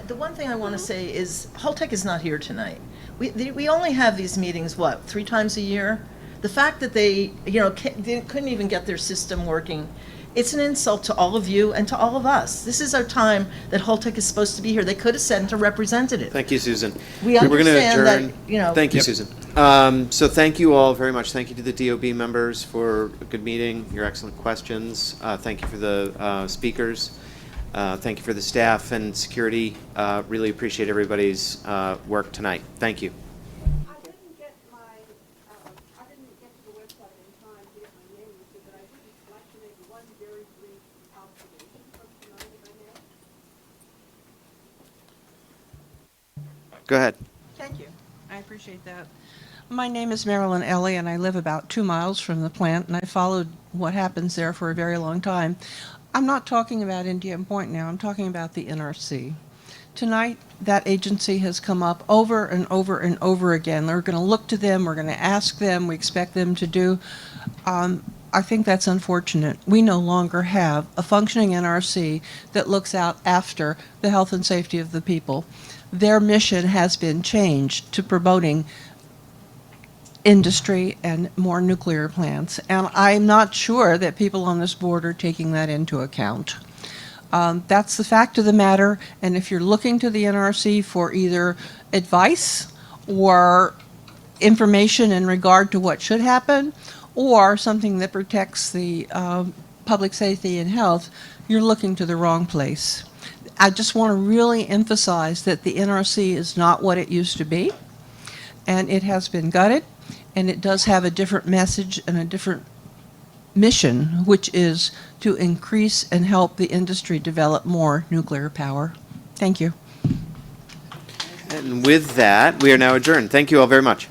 The one thing I want to say is Holtec is not here tonight. We only have these meetings, 3 times a year? The fact that they couldn't even get their system working, it's an insult to all of you and to all of us. This is our time that Holtec is supposed to be here. They could have sent a representative. Thank you, Susan. We We're going to understand adjourn. that, Thank you, Susan. So thank you all very much. Thank you to the DOB members for a good meeting, your excellent questions. Thank you for the speakers. Thank you for the staff and security. Really appreciate everybody's work tonight. Thank you. Go ahead. Thank you. I appreciate that. My name is Marilyn Ellie, and I live about 2 miles from the plant, and I followed what happens there for a very long time. I'm not talking about Indian Point now. I'm talking about the NRC. Tonight, that agency has come up over and over and over again. We're going to look to them. We're going to ask them. We expect them to do. I think that's unfortunate. We no longer have a functioning NRC that looks out after the health and safety of the people. Their mission has been changed to promoting industry and more nuclear plants, and I'm not sure that people on this board are taking that into account. That's the fact of the matter, and if you're looking to the NRC for either advice or information in regard to what should happen, or something that protects the public safety and health, you're looking to the wrong place. I just want to really emphasize that the NRC is not what it used to be, and it has been gutted, and it does have a different message and a different mission, which is to increase and help the industry develop more nuclear power. Thank you. And with that, we are now adjourned. Thank you all very much.